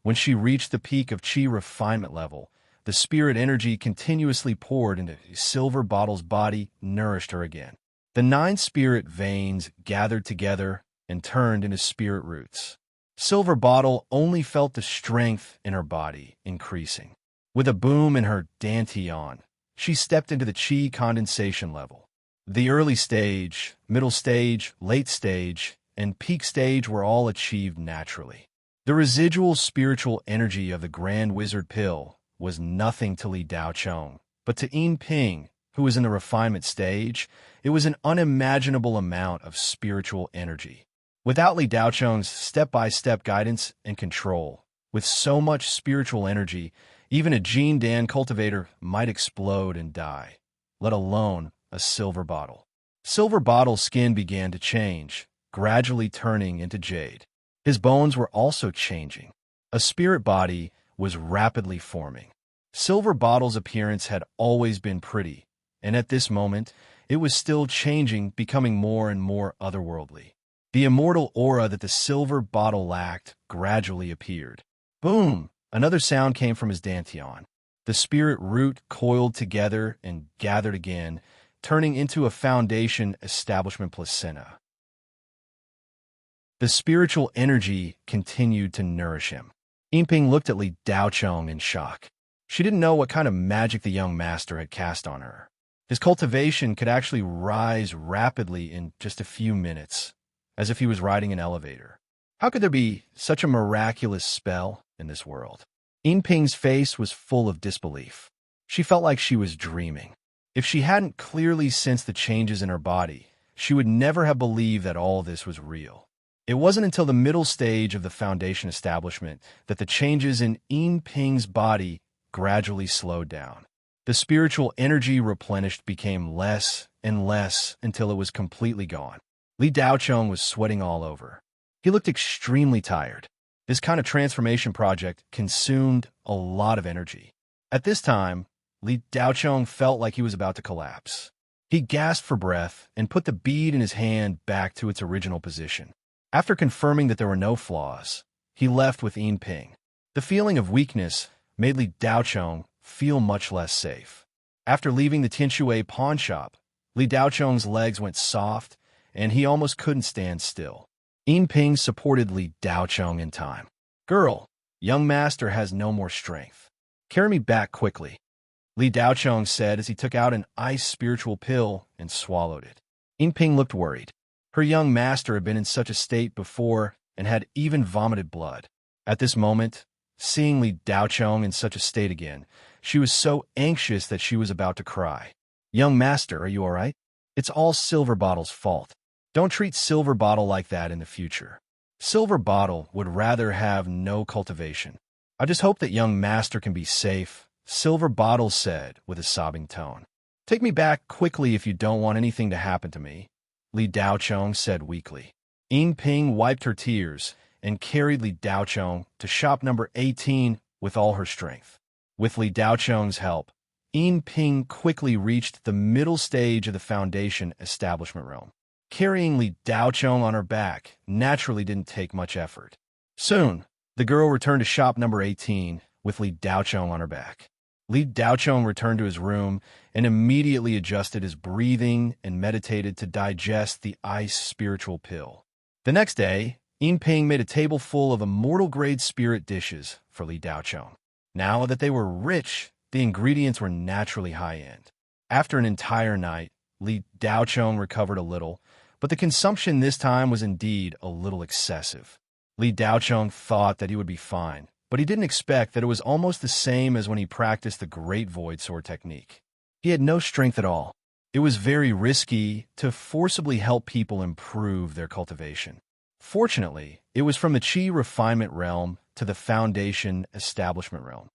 When she reached the peak of Chi refinement level, the spirit energy continuously poured into Silver Bottle's body, nourished her again. The 9 spirit veins gathered together and turned into spirit roots. Silver Bottle only felt the strength in her body increasing. With a boom in her dantian, she stepped into the Chi condensation level. The early stage, middle stage, late stage, and peak stage were all achieved naturally. The residual spiritual energy of the Grand Wizard Pill was nothing to Li Daochong, but to Yin Ping, who was in the refinement stage, it was an unimaginable amount of spiritual energy. Without Li Daochong's step-by-step guidance and control, with so much spiritual energy, even a Jin Dan cultivator might explode and die, let alone a Silver Bottle. Silver Bottle's skin began to change, gradually turning into jade. His bones were also changing. A spirit body was rapidly forming. Silver Bottle's appearance had always been pretty, and at this moment, it was still changing, becoming more and more otherworldly. The immortal aura that the Silver Bottle lacked gradually appeared. Boom! Another sound came from his dantian. The spirit root coiled together and gathered again, turning into a foundation establishment placenta. The spiritual energy continued to nourish him. Yinping looked at Li Daochong in shock. She didn't know what kind of magic the young master had cast on her. His cultivation could actually rise rapidly in just a few minutes, as if he was riding an elevator. How could there be such a miraculous spell in this world? Yinping's face was full of disbelief. She felt like she was dreaming. If she hadn't clearly sensed the changes in her body, she would never have believed that all this was real. It wasn't until the middle stage of the foundation establishment that the changes in Yinping's body gradually slowed down. The spiritual energy replenished became less and less until it was completely gone. Li Daochong was sweating all over. He looked extremely tired. This kind of transformation project consumed a lot of energy. At this time, Li Daochong felt like he was about to collapse. He gasped for breath and put the bead in his hand back to its original position. After confirming that there were no flaws, he left with Yinping. The feeling of weakness made Li Daochong feel much less safe. After leaving the Tianshui pawn shop, Li Daochong's legs went soft, and he almost couldn't stand still. Yinping supported Li Daochong in time. "Girl, young master has no more strength. Carry me back quickly," Li Daochong said as he took out an ice spiritual pill and swallowed it. Yinping looked worried. Her young master had been in such a state before and had even vomited blood. At this moment, seeing Li Daochong in such a state again, she was so anxious that she was about to cry. "Young master, are you all right? It's all Silver Bottle's fault. Don't treat Silver Bottle like that in the future. Silver Bottle would rather have no cultivation. I just hope that young master can be safe," Silver Bottle said with a sobbing tone. "Take me back quickly if you don't want anything to happen to me," Li Daochong said weakly. Yinping wiped her tears and carried Li Daochong to shop number 18 with all her strength. With Li Daochong's help, Yinping quickly reached the middle stage of the foundation establishment realm. Carrying Li Daochong on her back naturally didn't take much effort. Soon, the girl returned to shop number 18 with Li Daochong on her back. Li Daochong returned to his room and immediately adjusted his breathing and meditated to digest the ice spiritual pill. The next day, Yinping made a table full of immortal-grade spirit dishes for Li Daochong. Now that they were rich, the ingredients were naturally high-end. After an entire night, Li Daochong recovered a little, but the consumption this time was indeed a little excessive. Li Daocheng thought that he would be fine, but he didn't expect that it was almost the same as when he practiced the Great Void Sword technique. He had no strength at all. It was very risky to forcibly help people improve their cultivation. Fortunately, it was from the Qi refinement realm to the foundation establishment realm.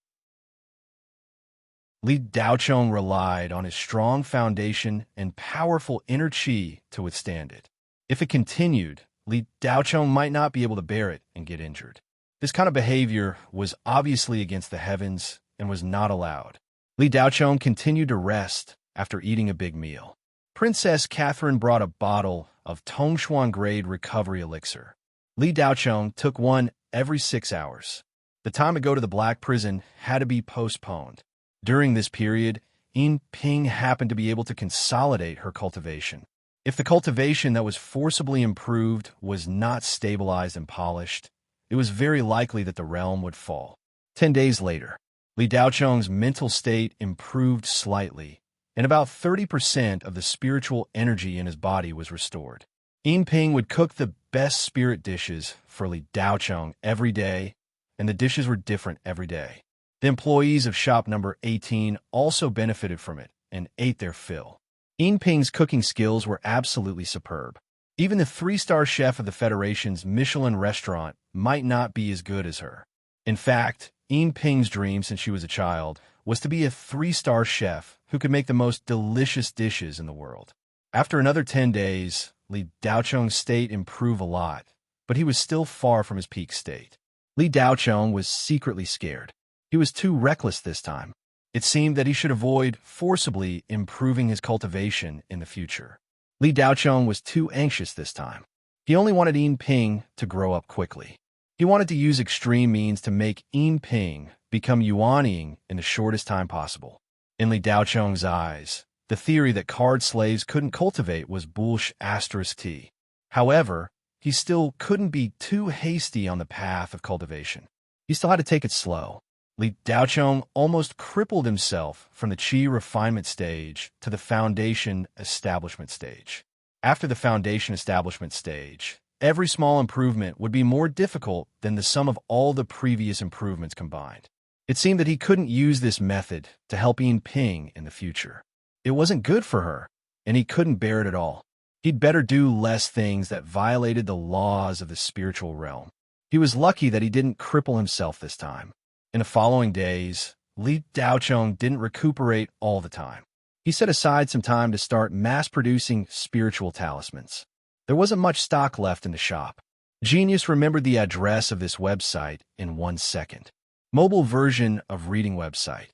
Li Daocheng relied on his strong foundation and powerful inner Qi to withstand it. If it continued, Li Daocheng might not be able to bear it and get injured. This kind of behavior was obviously against the heavens and was not allowed. Li Daocheng continued to rest after eating a big meal. Princess Catherine brought a bottle of Tongshuan grade recovery elixir. Li Daocheng took one every 6 hours. The time to go to the Black Prison had to be postponed. During this period, Yin Ping happened to be able to consolidate her cultivation. If the cultivation that was forcibly improved was not stabilized and polished, it was very likely that the realm would fall. 10 days later, Li Daocheng's mental state improved slightly, and about 30% of the spiritual energy in his body was restored. Yin Ping would cook the best spirit dishes for Li Daocheng every day, and the dishes were different every day. The employees of shop number 18 also benefited from it and ate their fill. Yin Ping's cooking skills were absolutely superb. Even the 3-star chef of the Federation's Michelin restaurant might not be as good as her. In fact, Yin Ping's dream since she was a child was to be a 3-star chef who could make the most delicious dishes in the world. After another 10 days, Li Daocheng's state improved a lot, but he was still far from his peak state. Li Daocheng was secretly scared. He was too reckless this time. It seemed that he should avoid forcibly improving his cultivation in the future. Li Daocheng was too anxious this time. He only wanted Yin Ping to grow up quickly. He wanted to use extreme means to make Yin Ping become yuanying in the shortest time possible. In Li Daocheng's eyes, the theory that card slaves couldn't cultivate was bullsh*t. However, he still couldn't be too hasty on the path of cultivation. He still had to take it slow. Li Daocheng almost crippled himself from the Qi refinement stage to the foundation establishment stage. After the foundation establishment stage, every small improvement would be more difficult than the sum of all the previous improvements combined. It seemed that he couldn't use this method to help Yin Ping in the future. It wasn't good for her, and he couldn't bear it at all. He'd better do less things that violated the laws of the spiritual realm. He was lucky that he didn't cripple himself this time. In the following days, Li Daocheng didn't recuperate all the time. He set aside some time to start mass-producing spiritual talismans. There wasn't much stock left in the shop. Genius remembered the address of this website in 1 second. Mobile version of reading website.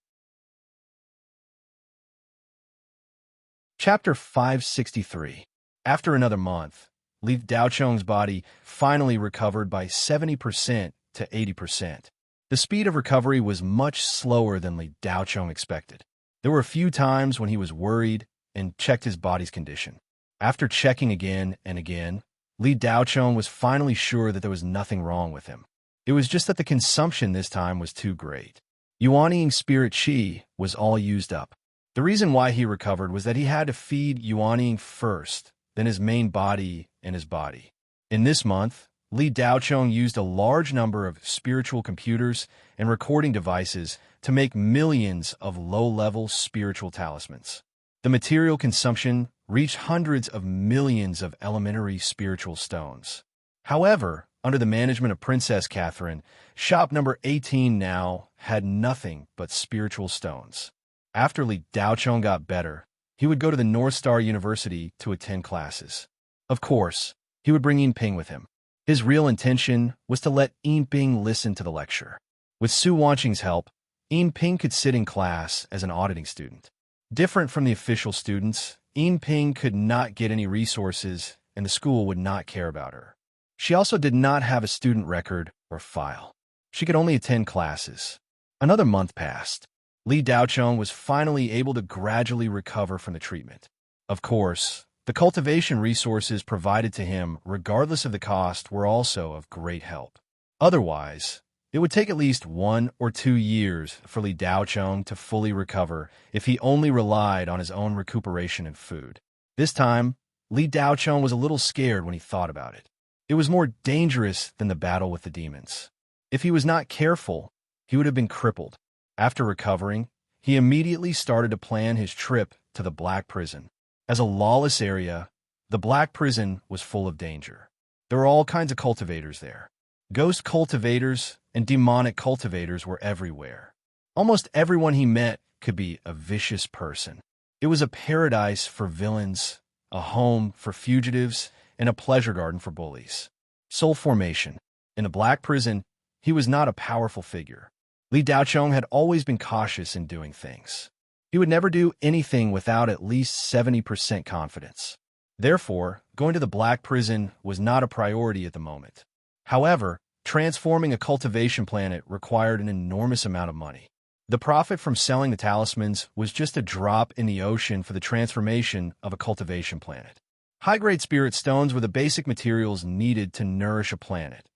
Chapter 563. After another month, Li Daocheng's body finally recovered by 70% to 80%. The speed of recovery was much slower than Li Daocheng expected. There were a few times when he was worried and checked his body's condition. After checking again and again, Li Daocheng was finally sure that there was nothing wrong with him. It was just that the consumption this time was too great. Yuanying spirit Qi was all used up. The reason why he recovered was that he had to feed Yuanying first, then his main body and his body. In this month, Li Daocheng used a large number of spiritual computers and recording devices to make millions of low-level spiritual talismans. The material consumption reached hundreds of millions of elementary spiritual stones. However, under the management of Princess Catherine, shop number 18 now had nothing but spiritual stones. After Li Daocheng got better, he would go to the North Star University to attend classes. Of course, he would bring Yin Ping with him. His real intention was to let Yin Ping listen to the lecture. With Su Wanqing's help, Yin Ping could sit in class as an auditing student. Different from the official students, Yin Ping could not get any resources, and the school would not care about her. She also did not have a student record or file. She could only attend classes. Another month passed. Li Daocheng was finally able to gradually recover from the treatment. Of course, the cultivation resources provided to him, regardless of the cost, were also of great help. Otherwise, it would take at least 1 or 2 years for Li Daocheng to fully recover if he only relied on his own recuperation and food. This time, Li Daocheng was a little scared when he thought about it. It was more dangerous than the battle with the demons. If he was not careful, he would have been crippled. After recovering, he immediately started to plan his trip to the Black Prison. As a lawless area, the Black Prison was full of danger. There were all kinds of cultivators there. Ghost cultivators and demonic cultivators were everywhere. Almost everyone he met could be a vicious person. It was a paradise for villains, a home for fugitives, and a pleasure garden for bullies. Soul formation. In the Black Prison, he was not a powerful figure. Li Daochong had always been cautious in doing things. He would never do anything without at least 70% confidence. Therefore, going to the Black Prison was not a priority at the moment. However, transforming a cultivation planet required an enormous amount of money. The profit from selling the talismans was just a drop in the ocean for the transformation of a cultivation planet. High-grade spirit stones were the basic materials needed to nourish a planet.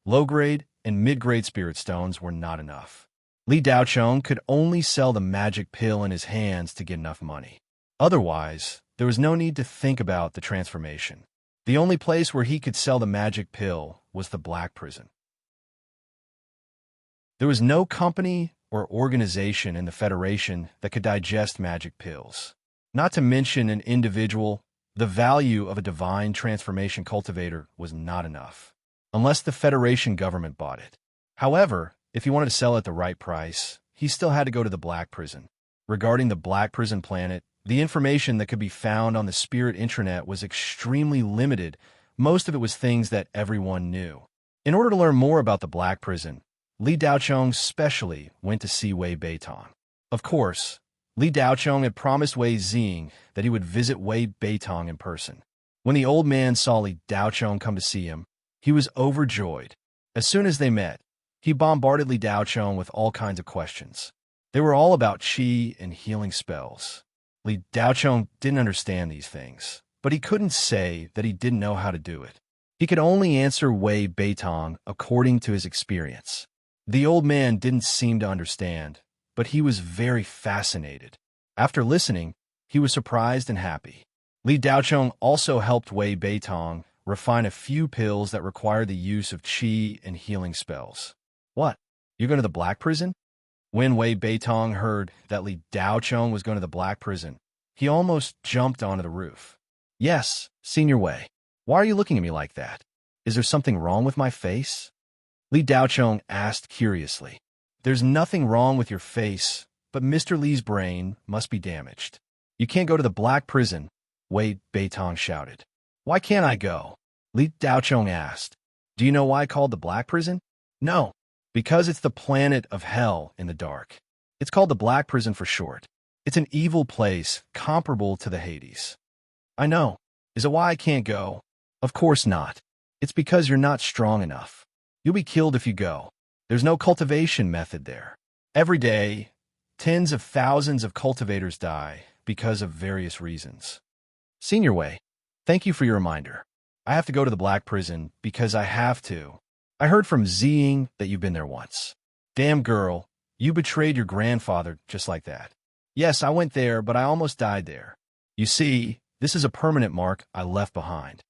Low-grade and mid-grade spirit stones were not enough. Li Daochong could only sell the magic pill in his hands to get enough money. Otherwise, there was no need to think about the transformation. The only place where he could sell the magic pill was the Black Prison. There was no company or organization in the Federation that could digest magic pills. Not to mention an individual, the value of a divine transformation cultivator was not enough, unless the Federation government bought it. However, if he wanted to sell at the right price, he still had to go to the Black Prison. Regarding the Black Prison planet, the information that could be found on the Spirit intranet was extremely limited. Most of it was things that everyone knew. In order to learn more about the Black Prison, Li Daochong specially went to see Wei Beitong. Of course, Li Daochong had promised Wei Xing that he would visit Wei Beitong in person. When the old man saw Li Daochong come to see him, he was overjoyed. As soon as they met, he bombarded Li Daochong with all kinds of questions. They were all about qi and healing spells. Li Daochong didn't understand these things, but he couldn't say that he didn't know how to do it. He could only answer Wei Beitong according to his experience. The old man didn't seem to understand, but he was very fascinated. After listening, he was surprised and happy. Li Daochong also helped Wei Beitong refine a few pills that required the use of qi and healing spells. What? You're going to the Black Prison? When Wei Beitong heard that Li Daochong was going to the Black Prison, he almost jumped onto the roof. Yes, Senior Wei. Why are you looking at me like that? Is there something wrong with my face? Li Daochong asked curiously. There's nothing wrong with your face, but Mr. Li's brain must be damaged. You can't go to the Black Prison, Wei Beitong shouted. Why can't I go? Li Daochong asked. Do you know why called the Black Prison? No, because it's the planet of hell in the dark. It's called the Black Prison for short. It's an evil place comparable to the Hades. I know. Is it why I can't go? Of course not. It's because you're not strong enough. You'll be killed if you go. There's no cultivation method there. Every day, tens of thousands of cultivators die because of various reasons. Senior Wei, thank you for your reminder. I have to go to the Black Prison because I have to. I heard from Xing that you've been there once. Damn girl, you betrayed your grandfather just like that. Yes, I went there, but I almost died there. You see, this is a permanent mark I left behind.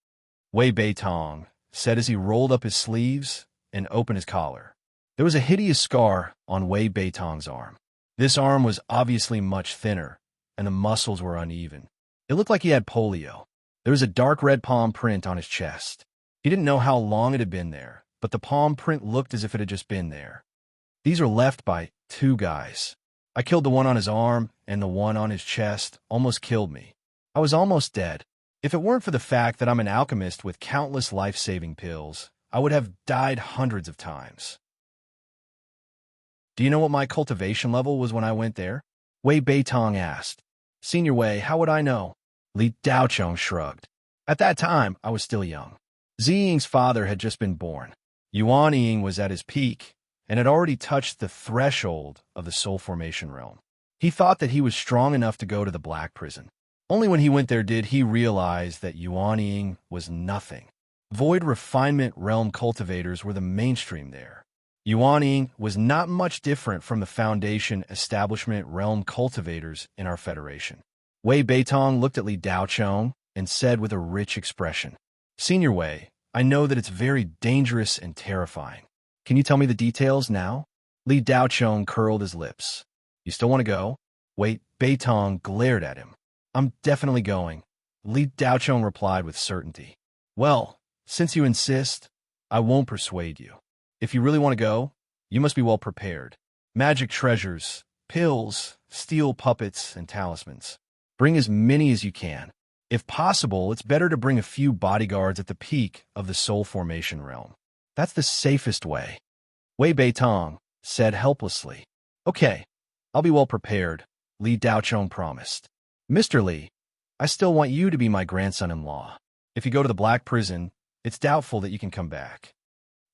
Wei Beitong said as he rolled up his sleeves and opened his collar. There was a hideous scar on Wei Beitong's arm. This arm was obviously much thinner, and the muscles were uneven. It looked like he had polio. There was a dark red palm print on his chest. He didn't know how long it had been there, but the palm print looked as if it had just been there. These are left by two guys. I killed the one on his arm, and the one on his chest almost killed me. I was almost dead. If it weren't for the fact that I'm an alchemist with countless life-saving pills, I would have died hundreds of times. Do you know what my cultivation level was when I went there? Wei Beitong asked. Senior Wei, how would I know? Li Daochong shrugged. At that time, I was still young. Xiying's father had just been born. Yuan Ying was at his peak and had already touched the threshold of the soul formation realm. He thought that he was strong enough to go to the Black Prison. Only when he went there did he realize that Yuan Ying was nothing. Void refinement realm cultivators were the mainstream there. Yuan Ying was not much different from the Foundation establishment realm cultivators in our Federation. Wei Beitong looked at Li Daochong and said with a rich expression, Senior Wei, I know that it's very dangerous and terrifying. Can you tell me the details now? Li Daochong curled his lips. You still want to go? Wait, Beitong glared at him. I'm definitely going, Li Daochong replied with certainty. Well, since you insist, I won't persuade you. If you really want to go, you must be well prepared. Magic treasures, pills, steel puppets, and talismans. Bring as many as you can. If possible, it's better to bring a few bodyguards at the peak of the soul formation realm. That's the safest way. Wei Beitong said helplessly. Okay, I'll be well prepared, Li Daochong promised. Mr. Li, I still want you to be my grandson-in-law. If you go to the Black Prison, it's doubtful that you can come back.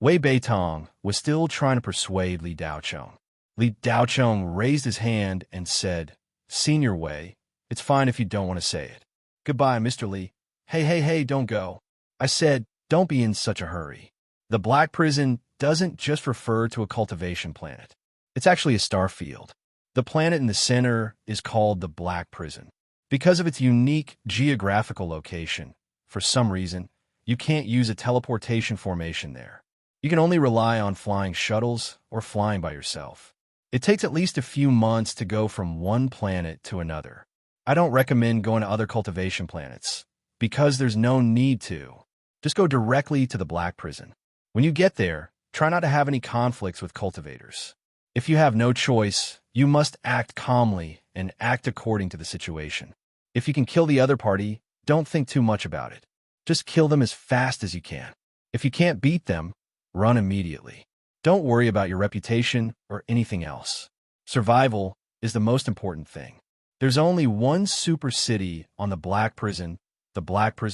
Wei Beitong was still trying to persuade Li Daochong. Li Daochong raised his hand and said, Senior Wei, it's fine if you don't want to say it. Goodbye, Mr. Li. Hey, don't go. I said, don't be in such a hurry. The Black Prison doesn't just refer to a cultivation planet. It's actually a star field. The planet in the center is called the Black Prison. Because of its unique geographical location, for some reason, you can't use a teleportation formation there. You can only rely on flying shuttles or flying by yourself. It takes at least a few months to go from one planet to another. I don't recommend going to other cultivation planets, because there's no need to. Just go directly to the Black Prison. When you get there, try not to have any conflicts with cultivators. If you have no choice, you must act calmly and act according to the situation. If you can kill the other party, don't think too much about it. Just kill them as fast as you can. If you can't beat them, run immediately. Don't worry about your reputation or anything else. Survival is the most important thing. There's only one super city on the Black Prison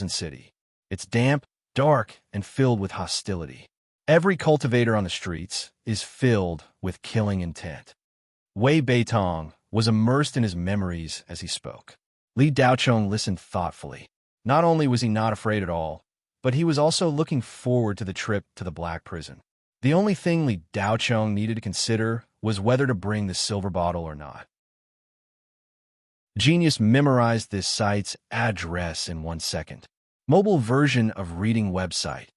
City. It's damp, dark, and filled with hostility. Every cultivator on the streets is filled with killing intent. Wei Beitong was immersed in his memories as he spoke. Li Daochong listened thoughtfully. Not only was he not afraid at all, but he was also looking forward to the trip to the Black Prison. The only thing Li Daochong needed to consider was whether to bring the silver bottle or not. Genius memorized this site's address in 1 second. Mobile version of reading website.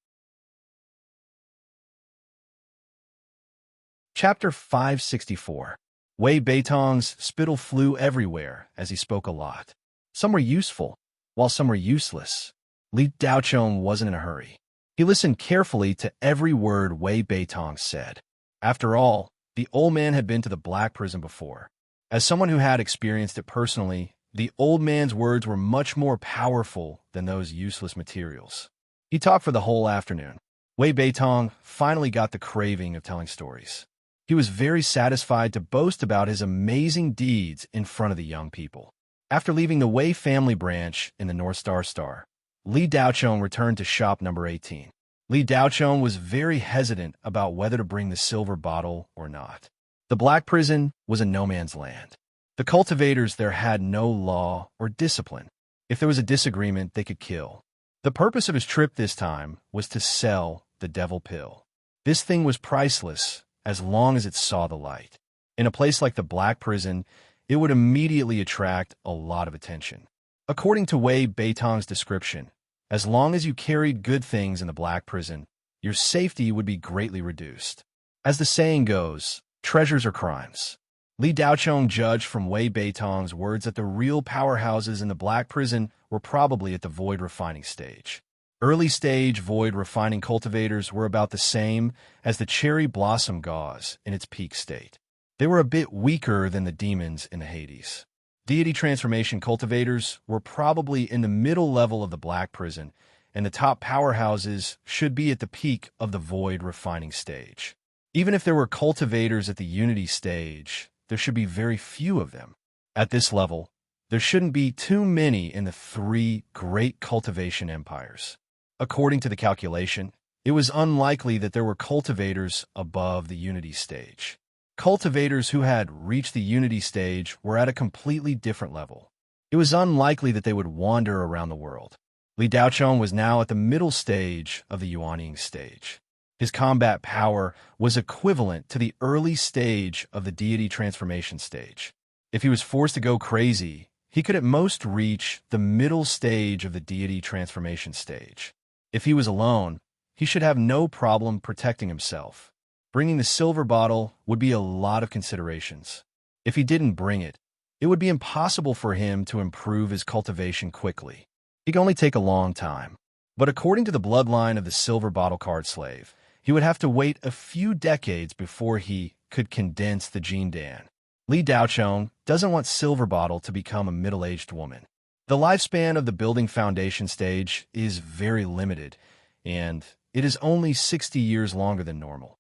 Chapter 564. Wei Beitong's spittle flew everywhere as he spoke a lot. Some were useful, while some were useless. Li Daochong wasn't in a hurry. He listened carefully to every word Wei Beitong said. After all, the old man had been to the Black Prison before. As someone who had experienced it personally, the old man's words were much more powerful than those useless materials. He talked for the whole afternoon. Wei Beitong finally got the craving of telling stories. He was very satisfied to boast about his amazing deeds in front of the young people. After leaving the Wei family branch in the North Star, Li Daochong returned to shop number 18. Li Daochong was very hesitant about whether to bring the silver bottle or not. The Black Prison was a no-man's land. The cultivators there had no law or discipline. If there was a disagreement, they could kill. The purpose of his trip this time was to sell the devil pill. This thing was priceless as long as it saw the light. In a place like the Black Prison, it would immediately attract a lot of attention. According to Wei Beitong's description, as long as you carried good things in the Black Prison, your safety would be greatly reduced. As the saying goes, treasures are crimes. Li Daochong judged from Wei Beitong's words that the real powerhouses in the Black Prison were probably at the void refining stage. Early-stage void refining cultivators were about the same as the cherry blossom gauze in its peak state. They were a bit weaker than the demons in the Hades. Deity transformation cultivators were probably in the middle level of the Black Prison, and the top powerhouses should be at the peak of the void refining stage. Even if there were cultivators at the unity stage, there should be very few of them. At this level, there shouldn't be too many in the three great cultivation empires. According to the calculation, it was unlikely that there were cultivators above the unity stage. Cultivators who had reached the unity stage were at a completely different level. It was unlikely that they would wander around the world. Li Daochong was now at the middle stage of the Yuanying stage. His combat power was equivalent to the early stage of the deity transformation stage. If he was forced to go crazy, he could at most reach the middle stage of the deity transformation stage. If he was alone, he should have no problem protecting himself. Bringing the silver bottle would be a lot of considerations. If he didn't bring it, it would be impossible for him to improve his cultivation quickly. It could only take a long time. But according to the bloodline of the silver bottle card slave, he would have to wait a few decades before he could condense the gene Dan. Li Daochong doesn't want silver bottle to become a middle-aged woman. The lifespan of the building foundation stage is very limited, and it is only 60 years longer than normal.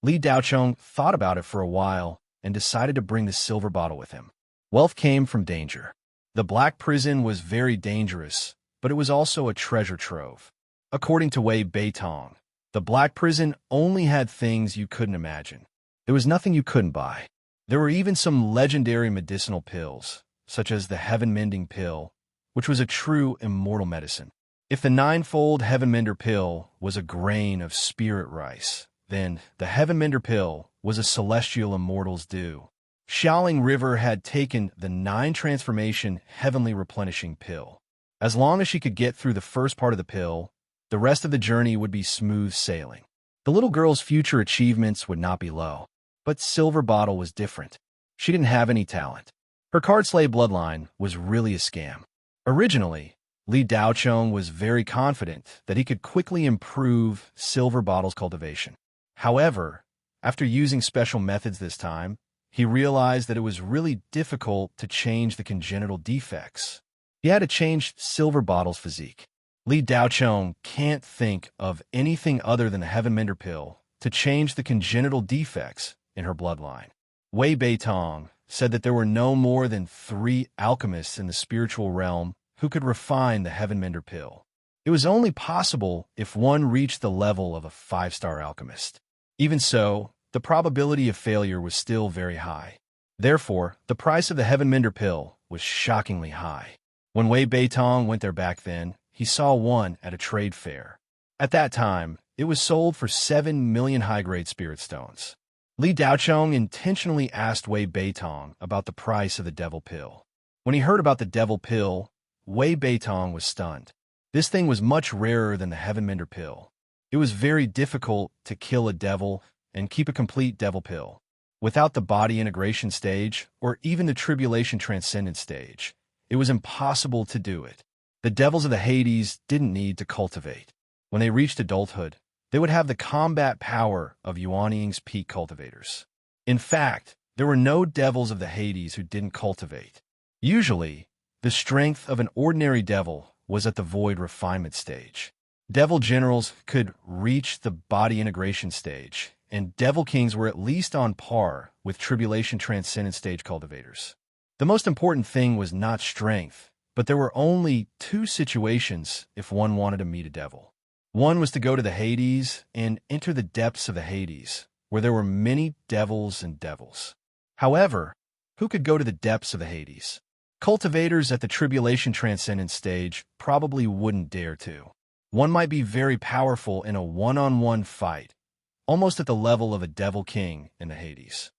Li Daochong thought about it for a while and decided to bring the silver bottle with him. Wealth came from danger. The Black Prison was very dangerous, but it was also a treasure trove. According to Wei Beitong, the Black Prison only had things you couldn't imagine. There was nothing you couldn't buy. There were even some legendary medicinal pills, such as the Heaven-Mending Pill, which was a true immortal medicine. If the ninefold Heaven-Mender Pill was a grain of spirit rice, then the Heaven-Mender Pill was a celestial immortal's dew. Xiaoling River had taken the 9-transformation heavenly replenishing pill. As long as she could get through the first part of the pill, the rest of the journey would be smooth sailing. The little girl's future achievements would not be low. But Silver Bottle was different. She didn't have any talent. Her card slave bloodline was really a scam. Originally, Li Daochong was very confident that he could quickly improve Silver Bottle's cultivation. However, after using special methods this time, he realized that it was really difficult to change the congenital defects. He had to change Silver Bottle's physique. Li Daochong can't think of anything other than the Heaven-Mender Pill to change the congenital defects in her bloodline. Wei Beitong said that there were no more than 3 alchemists in the spiritual realm who could refine the Heaven-Mender Pill. It was only possible if one reached the level of a 5-star alchemist. Even so, the probability of failure was still very high. Therefore, the price of the Heaven-Mender Pill was shockingly high. When Wei Beitong went there back then, he saw one at a trade fair. At that time, it was sold for 7 million high-grade spirit stones. Li Daochong intentionally asked Wei Beitong about the price of the Devil Pill. When he heard about the Devil Pill, Wei Beitong was stunned. This thing was much rarer than the Heaven-Mender Pill. It was very difficult to kill a devil and keep a complete Devil Pill. Without the body integration stage, or even the tribulation transcendence stage, it was impossible to do it. The devils of the Hades didn't need to cultivate. When they reached adulthood, they would have the combat power of Yuanying's peak cultivators. In fact, there were no devils of the Hades who didn't cultivate. Usually, the strength of an ordinary devil was at the void refinement stage. Devil generals could reach the body integration stage, and devil kings were at least on par with tribulation transcendence stage cultivators. The most important thing was not strength, but there were only 2 situations if one wanted to meet a devil. One was to go to the Hades and enter the depths of the Hades, where there were many devils and devils. However, who could go to the depths of the Hades? Cultivators at the tribulation transcendence stage probably wouldn't dare to. One might be very powerful in a one-on-one fight, almost at the level of a devil king in the Hades.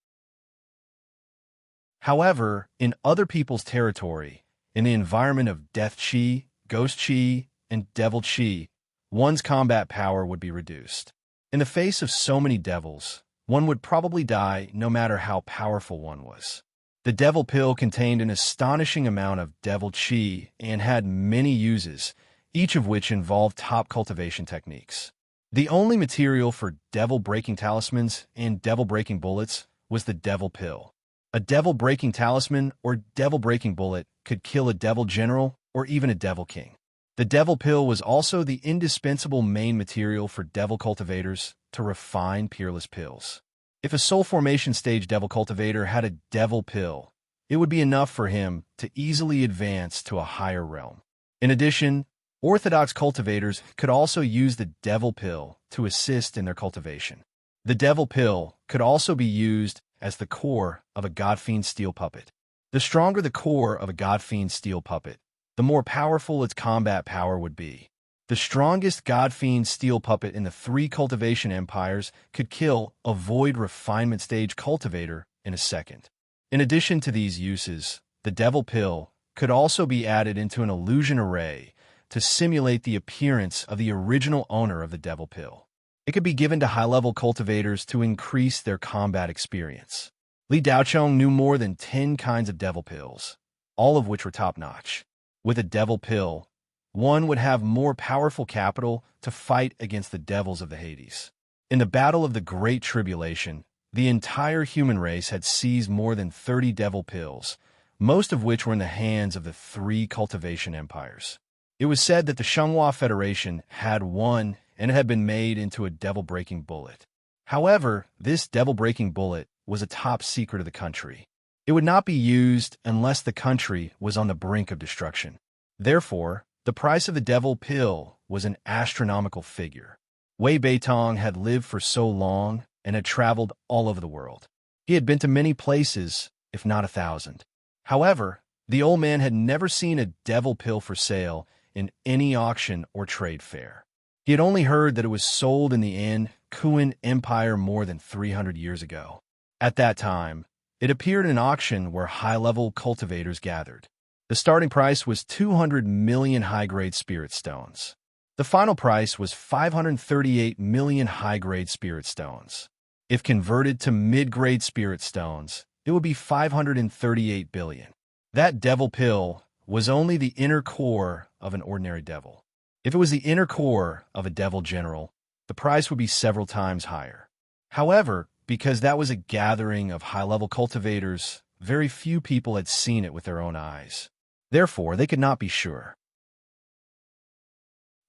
However, in other people's territory, in the environment of death chi, ghost chi, and devil chi, one's combat power would be reduced. In the face of so many devils, one would probably die no matter how powerful one was. The Devil Pill contained an astonishing amount of devil chi and had many uses, each of which involved top cultivation techniques. The only material for devil-breaking talismans and devil-breaking bullets was the Devil Pill. A devil-breaking talisman or devil-breaking bullet could kill a devil general or even a devil king. The Devil Pill was also the indispensable main material for devil cultivators to refine peerless pills. If a soul formation stage devil cultivator had a Devil Pill, it would be enough for him to easily advance to a higher realm. In addition, orthodox cultivators could also use the Devil Pill to assist in their cultivation. The Devil Pill could also be used as the core of a God-Fiend steel puppet. The stronger the core of a God-Fiend steel puppet, the more powerful its combat power would be. The strongest God-Fiend steel puppet in the 3 cultivation empires could kill a void refinement stage cultivator in a second. In addition to these uses, the Devil Pill could also be added into an illusion array to simulate the appearance of the original owner of the devil pill. It could be given to high-level cultivators to increase their combat experience. Li Daochong knew more than 10 kinds of devil pills, all of which were top-notch. With a devil pill, one would have more powerful capital to fight against the devils of the Hades. In the Battle of the Great Tribulation, the entire human race had seized more than 30 devil pills, most of which were in the hands of the 3 cultivation empires. It was said that the Shenghua Federation had one, and it had been made into a devil-breaking bullet. However, this devil-breaking bullet was a top secret of the country. It would not be used unless the country was on the brink of destruction. Therefore, the price of the devil pill was an astronomical figure. Wei Beitong had lived for so long and had traveled all over the world. He had been to many places, if not 1,000. However, the old man had never seen a devil pill for sale in any auction or trade fair. He had only heard that it was sold in the Kuan Empire more than 300 years ago. At that time, it appeared in an auction where high-level cultivators gathered. The starting price was 200 million high-grade spirit stones. The final price was 538 million high-grade spirit stones. If converted to mid-grade spirit stones, it would be 538 billion. That devil pill was only the inner core of an ordinary devil. If it was the inner core of a devil general, the price would be several times higher. However, because that was a gathering of high-level cultivators, very few people had seen it with their own eyes. Therefore, they could not be sure.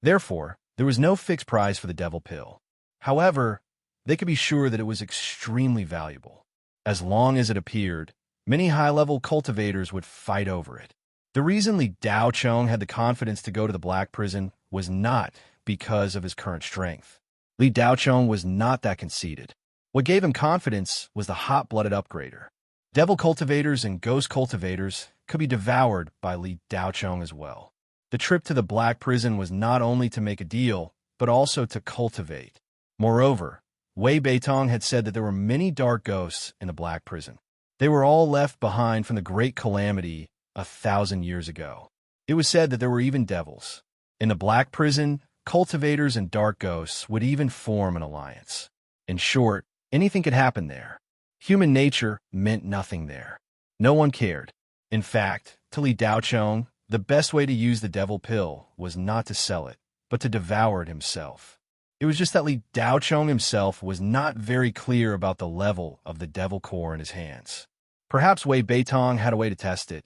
Therefore, there was no fixed price for the devil pill. However, they could be sure that it was extremely valuable. As long as it appeared, many high-level cultivators would fight over it. The reason Li Daochong had the confidence to go to the Black Prison was not because of his current strength. Li Daochong was not that conceited. What gave him confidence was the hot-blooded upgrader. Devil cultivators and ghost cultivators could be devoured by Li Daochong as well. The trip to the Black Prison was not only to make a deal, but also to cultivate. Moreover, Wei Beitong had said that there were many dark ghosts in the Black Prison. They were all left behind from the Great Calamity 1,000 years ago. It was said that there were even devils. In the Black Prison, cultivators and dark ghosts would even form an alliance. In short, anything could happen there. Human nature meant nothing there. No one cared. In fact, to Li Daochong, the best way to use the devil pill was not to sell it, but to devour it himself. It was just that Li Daochong himself was not very clear about the level of the devil core in his hands. Perhaps Wei Beitong had a way to test it,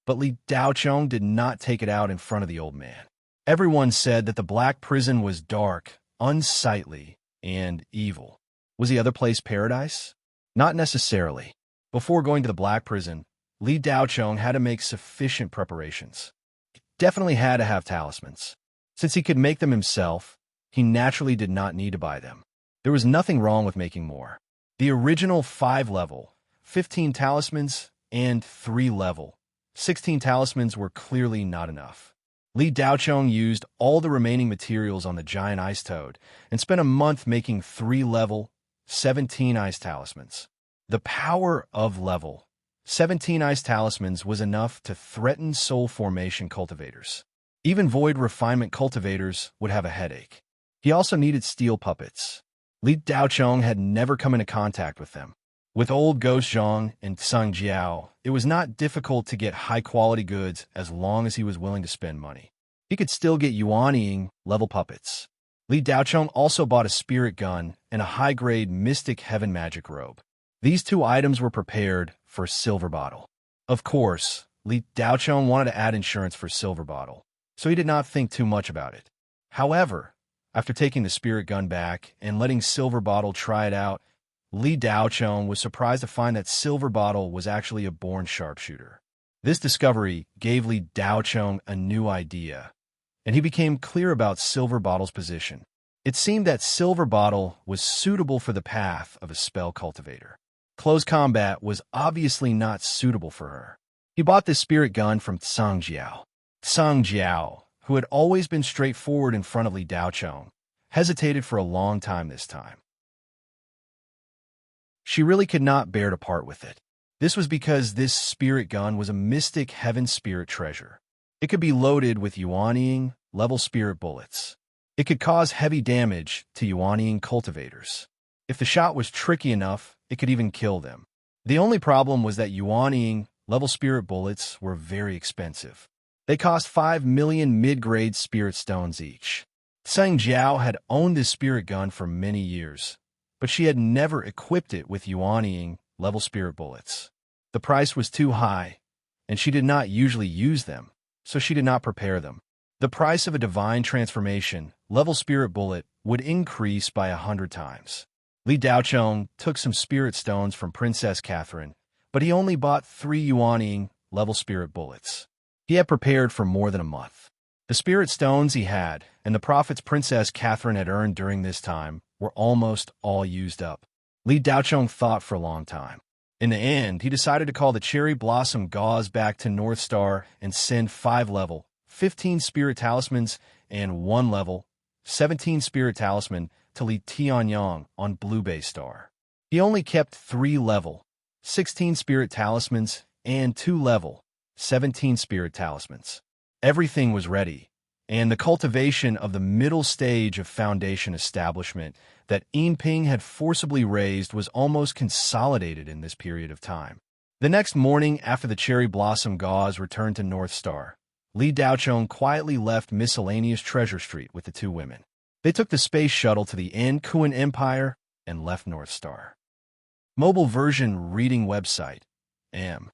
but Li Daochong did not take it out in front of the old man. Everyone said that the Black Prison was dark, unsightly, and evil. Was the other place paradise? Not necessarily. Before going to the Black Prison, Li Daochong had to make sufficient preparations. He definitely had to have talismans. Since he could make them himself, he naturally did not need to buy them. There was nothing wrong with making more. The original 5-level, 15 talismans, and 3-level, 16 talismans were clearly not enough. Li Daochong used all the remaining materials on the giant ice toad and spent a month making 3-level, 17 ice talismans. The power of level 17 ice talismans was enough to threaten soul formation cultivators. Even void refinement cultivators would have a headache. He also needed steel puppets. Li Daochong had never come into contact with them. With old Ghost Zhang and Sung Jiao, it was not difficult to get high-quality goods as long as he was willing to spend money. He could still get yuanying level puppets. Li Daochong also bought a spirit gun and a high-grade mystic heaven magic robe. These 2 items were prepared for Silver Bottle. Of course, Li Daochong wanted to add insurance for Silver Bottle, so he did not think too much about it. However, after taking the spirit gun back and letting Silver Bottle try it out, Li Daochong was surprised to find that Silver Bottle was actually a born sharpshooter. This discovery gave Li Daochong a new idea, and he became clear about Silver Bottle's position. It seemed that Silver Bottle was suitable for the path of a spell cultivator. Close combat was obviously not suitable for her. He bought this spirit gun from Sung Jiao. Sung Jiao, who had always been straightforward in front of Li Daochong, hesitated for a long time this time. She really could not bear to part with it. This was because this spirit gun was a mystic heaven spirit treasure. It could be loaded with Yuanying level spirit bullets. It could cause heavy damage to Yuanying cultivators. If the shot was tricky enough, it could even kill them. The only problem was that Yuanying level spirit bullets were very expensive. They cost 5 million mid-grade spirit stones each. Sang Jiao had owned this spirit gun for many years, but she had never equipped it with Yuanying level spirit bullets. The price was too high, and she did not usually use them, so she did not prepare them. The price of a divine transformation level spirit bullet would increase by 100 times. Li Daochong took some spirit stones from Princess Catherine, but he only bought 3 Yuanying level spirit bullets. He had prepared for more than a month. The spirit stones he had, and the profits Princess Catherine had earned during this time, were almost all used up. Li Daochong thought for a long time. In the end, he decided to call the Cherry Blossom Gauze back to North Star and send 5 level, 15 spirit talismans, and 1 level, 17 spirit talisman to Li Tianyang on Blue Bay Star. He only kept 3 level, 16 spirit talismans, and 2 level, 17 spirit talismans. Everything was ready, and the cultivation of the middle stage of foundation establishment that Yinping had forcibly raised was almost consolidated in this period of time. The next morning, after the Cherry Blossom Gauze returned to North Star, Li Daochong quietly left Miscellaneous Treasure Street with the 2 women. They took the space shuttle to the Kuan Empire and left North Star. Mobile version reading website, M.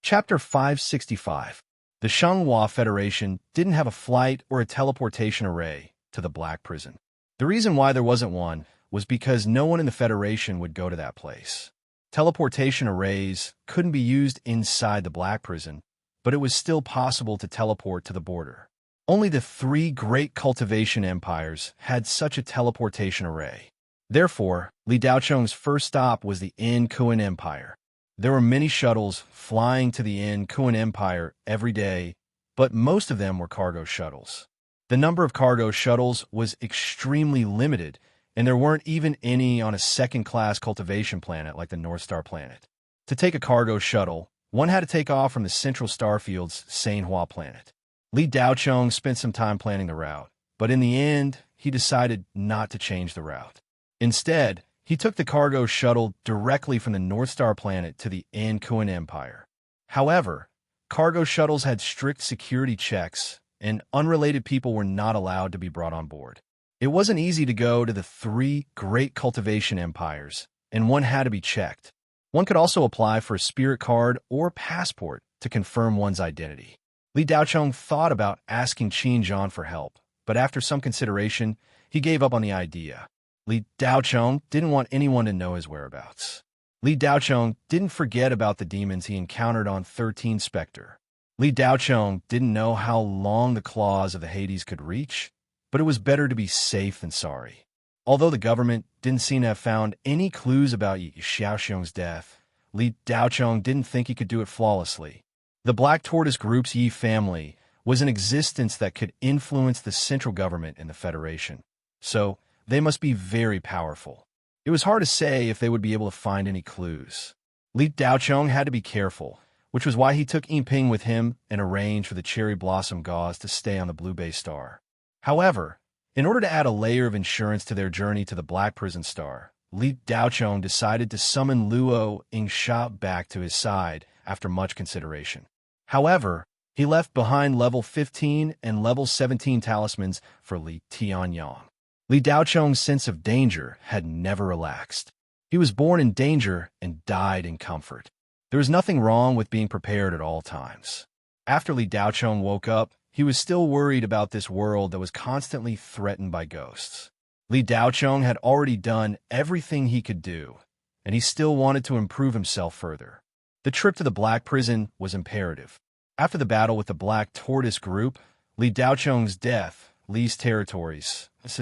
Chapter 565. The Shenghua Federation didn't have a flight or a teleportation array to the Black Prison. The reason why there wasn't one was because no one in the Federation would go to that place. Teleportation arrays couldn't be used inside the Black Prison, but it was still possible to teleport to the border. Only the 3 great cultivation empires had such a teleportation array. Therefore, Li Daochong's first stop was the Kuan Empire. There were many shuttles flying to the Kuan Empire every day, but most of them were cargo shuttles. The number of cargo shuttles was extremely limited, and there weren't even any on a second-class cultivation planet like the North Star planet. To take a cargo shuttle, one had to take off from the Central Starfield's Sanhua planet. Li Daochong spent some time planning the route, but in the end, he decided not to change the route. Instead, he took the cargo shuttle directly from the North Star planet to the Kuan Empire. However, cargo shuttles had strict security checks, and unrelated people were not allowed to be brought on board. It wasn't easy to go to the 3 great cultivation empires, and one had to be checked. One could also apply for a spirit card or passport to confirm one's identity. Li Daochong thought about asking Qin Zhan for help, but after some consideration, he gave up on the idea. Li Daochong didn't want anyone to know his whereabouts. Li Daochong didn't forget about the demons he encountered on 13 Spectre. Li Daochong didn't know how long the claws of the Hades could reach, but it was better to be safe than sorry. Although the government didn't seem to have found any clues about Yi Xiaoxiong's death, Li Daochong didn't think he could do it flawlessly. The Black Tortoise Group's Yi family was an existence that could influence the central government in the Federation, so they must be very powerful. It was hard to say if they would be able to find any clues. Li Daochong had to be careful, which was why he took Yinping with him and arranged for the Cherry Blossom Gauze to stay on the Blue Bay Star. However, in order to add a layer of insurance to their journey to the Black Prison Star, Li Daochong decided to summon Luo Yingsha back to his side after much consideration. However, he left behind level 15 and level 17 talismans for Li Tianyang. Li Daochong's sense of danger had never relaxed. He was born in danger and died in comfort. There was nothing wrong with being prepared at all times. After Li Daochong woke up, he was still worried about this world that was constantly threatened by ghosts. Li Daochong had already done everything he could do, and he still wanted to improve himself further. The trip to the Black Prison was imperative. After the battle with the Black Tortoise Group, Li Daochong's death, Li's territories, S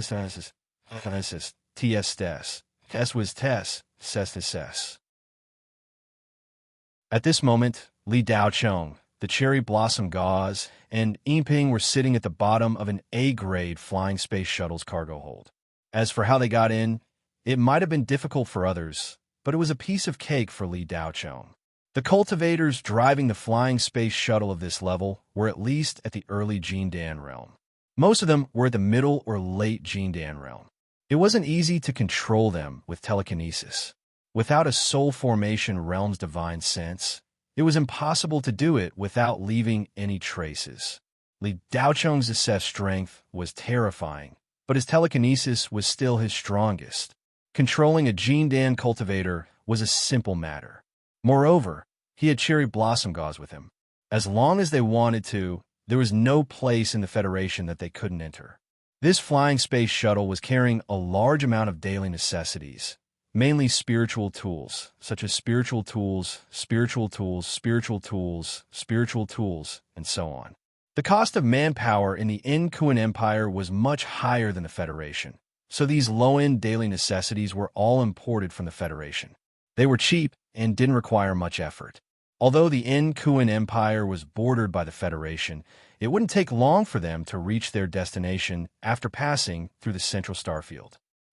was Tess, Ses. At this moment, Li Daochong, the Cherry Blossom Gauze, and Yinping were sitting at the bottom of an A-grade flying space shuttle's cargo hold. As for how they got in, it might have been difficult for others, but it was a piece of cake for Li Daochong. The cultivators driving the flying space shuttle of this level were at least at the early Jindan realm. Most of them were at the middle or late Jindan realm. It wasn't easy to control them with telekinesis. Without a soul formation realm's divine sense, it was impossible to do it without leaving any traces. Li Daocheng's assessed strength was terrifying, but his telekinesis was still his strongest. Controlling a Jindan cultivator was a simple matter. Moreover, he had cherry blossom gauze with him. As long as they wanted to, there was no place in the Federation that they couldn't enter. This flying space shuttle was carrying a large amount of daily necessities, mainly spiritual tools, such as spiritual tools, spiritual tools, spiritual tools, spiritual tools, and so on. The cost of manpower in the Kuan Empire was much higher than the Federation, so these low-end daily necessities were all imported from the Federation. They were cheap and didn't require much effort. Although the Kuan Empire was bordered by the Federation, it wouldn't take long for them to reach their destination after passing through the Central Starfield.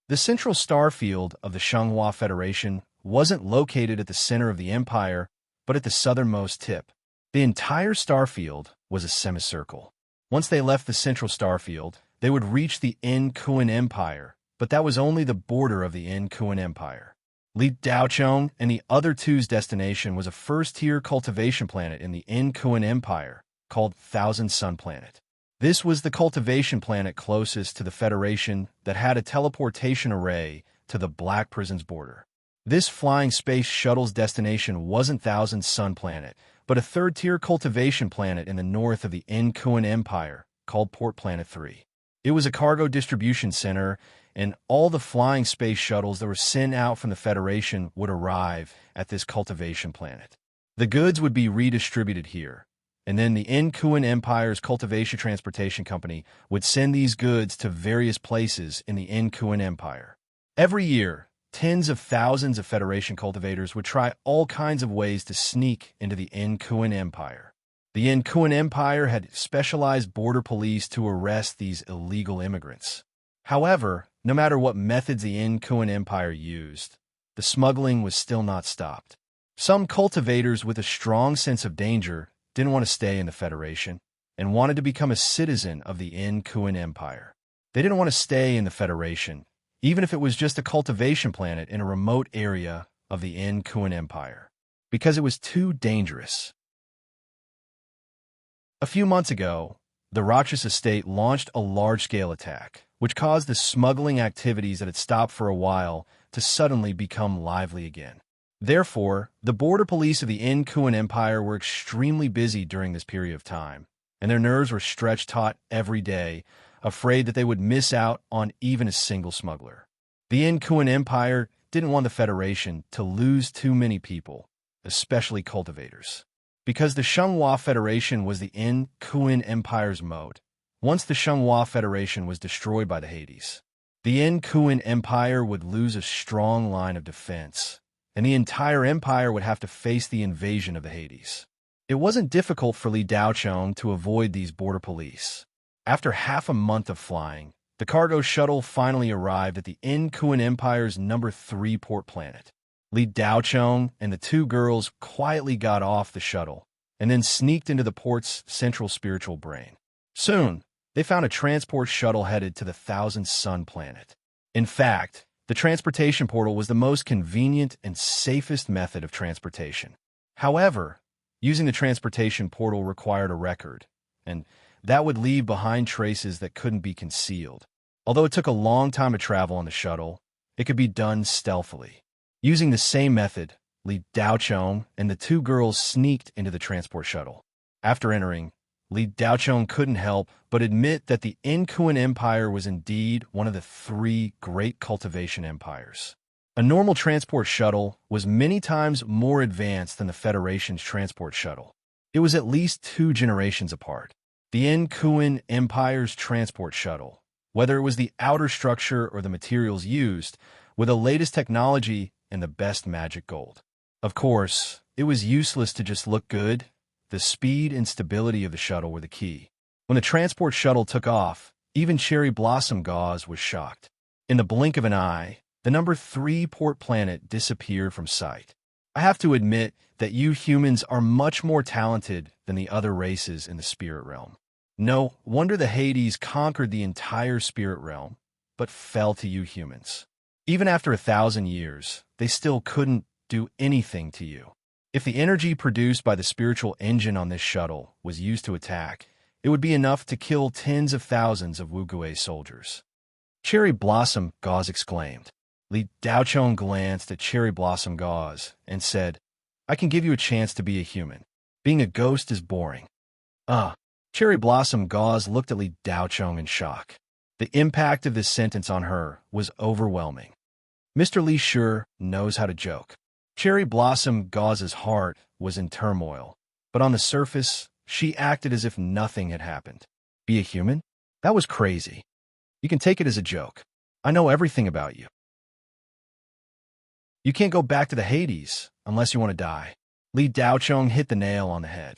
The Central Starfield of the Shenghua Federation wasn't located at the center of the empire, but at the southernmost tip. The entire starfield was a semicircle. Once they left the Central Starfield, they would reach the Kuan Empire, but that was only the border of the Kuan Empire. Li Daocheng and the other two's destination was a first-tier cultivation planet in the Kuan Empire, called Thousand Sun Planet. This was the cultivation planet closest to the Federation that had a teleportation array to the Black Prison's border. This flying space shuttle's destination wasn't Thousand Sun Planet, but a third-tier cultivation planet in the north of the Kuan Empire, called Port Planet 3. It was a cargo distribution center, and all the flying space shuttles that were sent out from the Federation would arrive at this cultivation planet. The goods would be redistributed here, and then the Kuan Empire's Cultivation Transportation Company would send these goods to various places in the Kuan Empire. Every year, tens of thousands of Federation cultivators would try all kinds of ways to sneak into the Kuan Empire. The Kuan Empire had specialized border police to arrest these illegal immigrants. However, no matter what methods the Kuan Empire used, the smuggling was still not stopped. Some cultivators with a strong sense of danger didn't want to stay in the Federation and wanted to become a citizen of the Kuan Empire. They didn't want to stay in the Federation, even if it was just a cultivation planet in a remote area of the Kuan Empire, because it was too dangerous. A few months ago, the Rakshasa state launched a large-scale attack, which caused the smuggling activities that had stopped for a while to suddenly become lively again. Therefore, the border police of the Kuan Empire were extremely busy during this period of time, and their nerves were stretched taut every day, afraid that they would miss out on even a single smuggler. The Kuan Empire didn't want the Federation to lose too many people, especially cultivators. Because the Shenghua Federation was the Kuan Empire's moat, once the Shenghua Federation was destroyed by the Hades, the Kuan Empire would lose a strong line of defense, and the entire empire would have to face the invasion of the Hades. It wasn't difficult for Li Daocheng to avoid these border police. After half a month of flying, the cargo shuttle finally arrived at the Kuan Empire's number 3 port planet. Li Daocheng and the two girls quietly got off the shuttle and then sneaked into the port's central spiritual brain. Soon, they found a transport shuttle headed to the Thousand Sun Planet. In fact, the transportation portal was the most convenient and safest method of transportation. However, using the transportation portal required a record, and that would leave behind traces that couldn't be concealed. Although it took a long time to travel on the shuttle, it could be done stealthily. Using the same method, Li Daocheng and the two girls sneaked into the transport shuttle. After entering, Li Daocheng couldn't help but admit that the Kuan Empire was indeed one of the 3 great cultivation empires. A normal transport shuttle was many times more advanced than the Federation's transport shuttle. It was at least 2 generations apart. The Kuan Empire's transport shuttle, whether it was the outer structure or the materials used, with the latest technology and the best magic gold. Of course, it was useless to just look good. The speed and stability of the shuttle were the key. When the transport shuttle took off, even Cherry Blossom Gauze was shocked. In the blink of an eye, the number 3 port planet disappeared from sight. I have to admit that you humans are much more talented than the other races in the spirit realm. No wonder the Hades conquered the entire spirit realm, but fell to you humans. Even after 1,000 years, they still couldn't do anything to you. If the energy produced by the spiritual engine on this shuttle was used to attack, it would be enough to kill tens of thousands of Wugue's soldiers. Cherry Blossom Gauze exclaimed. Li Daochong glanced at Cherry Blossom Gauze and said, I can give you a chance to be a human. Being a ghost is boring. Cherry Blossom Gauze looked at Li Daochong in shock. The impact of this sentence on her was overwhelming. Mr. Li sure knows how to joke. Cherry Blossom Gauze's heart was in turmoil, but on the surface, she acted as if nothing had happened. Be a human? That was crazy. You can take it as a joke. I know everything about you. You can't go back to the Hades unless you want to die. Li Daochong hit the nail on the head.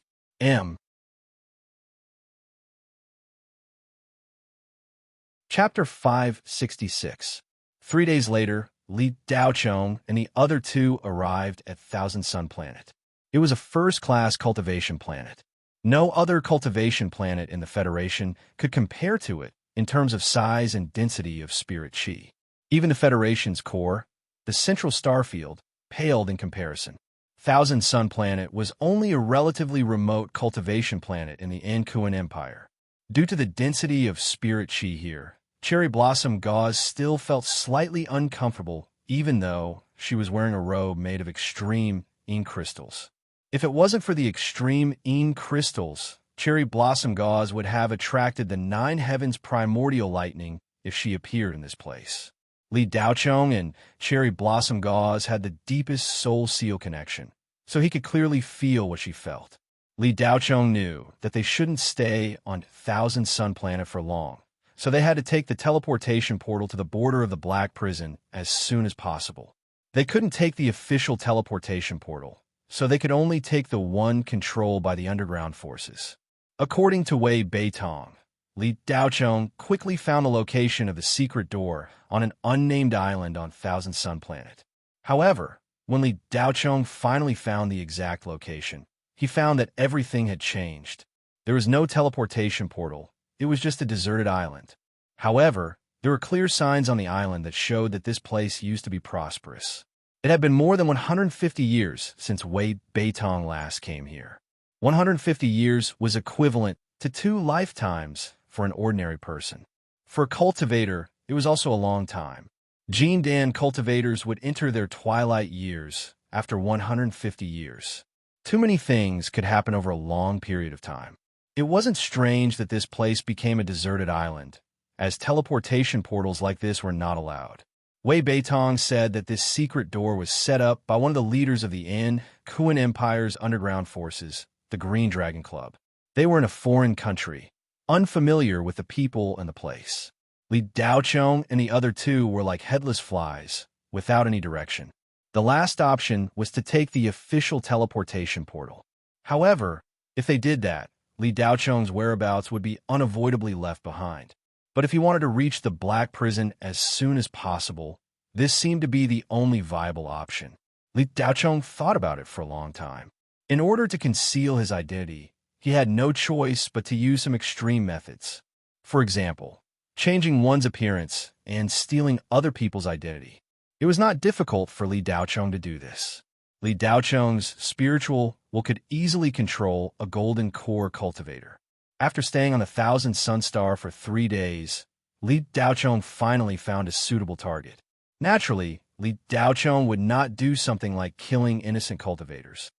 Chapter 566. 3 days later, Li Daochong and the other two arrived at Thousand Sun Planet. It was a first-class cultivation planet. No other cultivation planet in the Federation could compare to it in terms of size and density of spirit chi. Even the Federation's core, the central star field, paled in comparison. Thousand Sun Planet was only a relatively remote cultivation planet in the Ankuan Empire. Due to the density of spirit chi here, Cherry Blossom Gauze still felt slightly uncomfortable, even though she was wearing a robe made of extreme Yin crystals. If it wasn't for the extreme Yin crystals, Cherry Blossom Gauze would have attracted the Nine Heavens primordial lightning if she appeared in this place. Li Daochong and Cherry Blossom Gauze had the deepest soul seal connection, so he could clearly feel what she felt. Li Daochong knew that they shouldn't stay on Thousand Sun Planet for long, so they had to take the teleportation portal to the border of the Black Prison as soon as possible. They couldn't take the official teleportation portal, so they could only take the one controlled by the underground forces. According to Wei Beitong, Li Daochong quickly found the location of the secret door on an unnamed island on Thousand Sun Planet. However, when Li Daochong finally found the exact location, he found that everything had changed. There was no teleportation portal. It was just a deserted island. However, there were clear signs on the island that showed that this place used to be prosperous. It had been more than 150 years since Wei Beitong last came here. 150 years was equivalent to 2 lifetimes for an ordinary person. For a cultivator, it was also a long time. Jin Dan cultivators would enter their twilight years after 150 years. Too many things could happen over a long period of time. It wasn't strange that this place became a deserted island, as teleportation portals like this were not allowed. Wei Beitong said that this secret door was set up by one of the leaders of the Ankuan Empire's underground forces, the Green Dragon Club. They were in a foreign country, unfamiliar with the people and the place. Li Daochong and the other two were like headless flies, without any direction. The last option was to take the official teleportation portal. However, if they did that, Li Daochong's whereabouts would be unavoidably left behind. But if he wanted to reach the Black Prison as soon as possible, this seemed to be the only viable option. Li Daochong thought about it for a long time. In order to conceal his identity, he had no choice but to use some extreme methods. For example, changing one's appearance and stealing other people's identity. It was not difficult for Li Daochong to do this. Li Daochong's spiritual will could easily control a golden core cultivator. After staying on the Thousand Sun Star for 3 days, Li Daochong finally found a suitable target. Naturally, Li Daochong would not do something like killing innocent cultivators.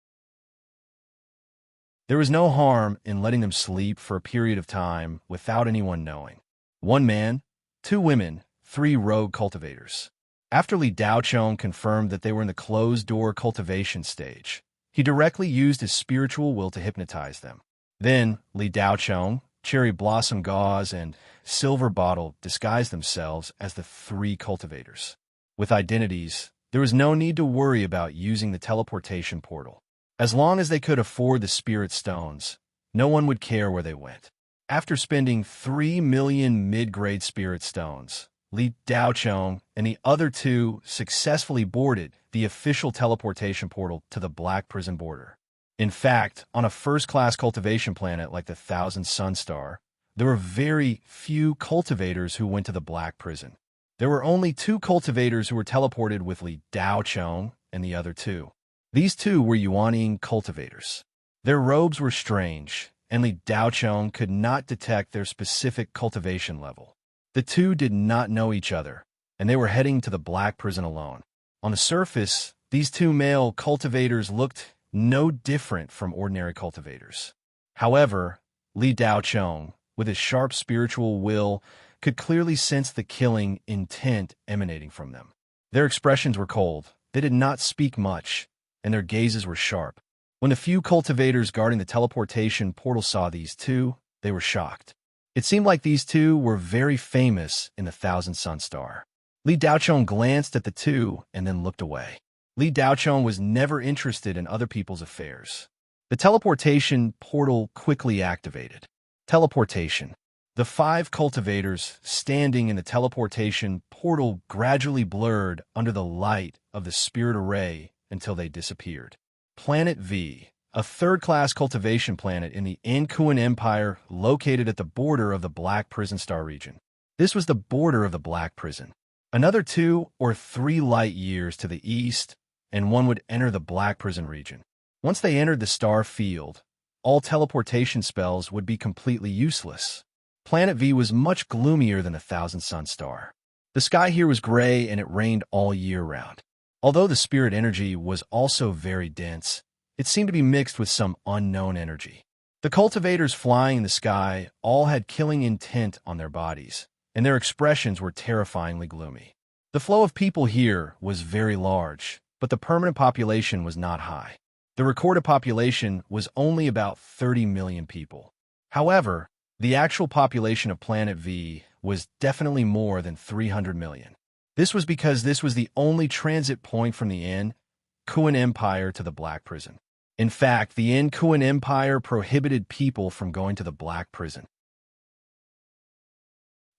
There was no harm in letting them sleep for a period of time without anyone knowing. 1 man, 2 women, 3 rogue cultivators. After Li Daochong confirmed that they were in the closed-door cultivation stage, he directly used his spiritual will to hypnotize them. Then, Li Daochong, Cherry Blossom Gauze, and Silver Bottle disguised themselves as the 3 cultivators. With identities, there was no need to worry about using the teleportation portal. As long as they could afford the spirit stones, no one would care where they went. After spending 3 million mid-grade spirit stones, Li Daochong and the other 2 successfully boarded the official teleportation portal to the Black Prison border. In fact, on a first-class cultivation planet like the Thousand Sun Star, there were very few cultivators who went to the Black Prison. There were only 2 cultivators who were teleported with Li Daochong and the other 2. These 2 were Yuanian cultivators. Their robes were strange, and Li Daochong could not detect their specific cultivation level. The 2 did not know each other, and they were heading to the Black Prison alone. On the surface, these 2 male cultivators looked no different from ordinary cultivators. However, Li Daochong, with his sharp spiritual will, could clearly sense the killing intent emanating from them. Their expressions were cold, they did not speak much, and their gazes were sharp. When the few cultivators guarding the teleportation portal saw these 2, they were shocked. It seemed like these 2 were very famous in the Thousand Sun Star. Li Daochong glanced at the 2 and then looked away. Li Daochong was never interested in other people's affairs. The teleportation portal quickly activated. Teleportation. The 5 cultivators standing in the teleportation portal gradually blurred under the light of the spirit array until they disappeared. Planet V, a third-class cultivation planet in the Ankuan Empire located at the border of the Black Prison Star region. This was the border of the Black Prison. Another 2 or 3 light years to the east, and one would enter the Black Prison region. Once they entered the star field, all teleportation spells would be completely useless. Planet V was much gloomier than the Thousand Sun Star. The sky here was gray and it rained all year round. Although the spirit energy was also very dense, it seemed to be mixed with some unknown energy. The cultivators flying in the sky all had killing intent on their bodies, and their expressions were terrifyingly gloomy. The flow of people here was very large, but the permanent population was not high. The recorded population was only about 30 million people. However, the actual population of Planet V was definitely more than 300 million. This was because this was the only transit point from the Ankuan Empire to the Black Prison. In fact, the Ankuan Empire prohibited people from going to the Black Prison.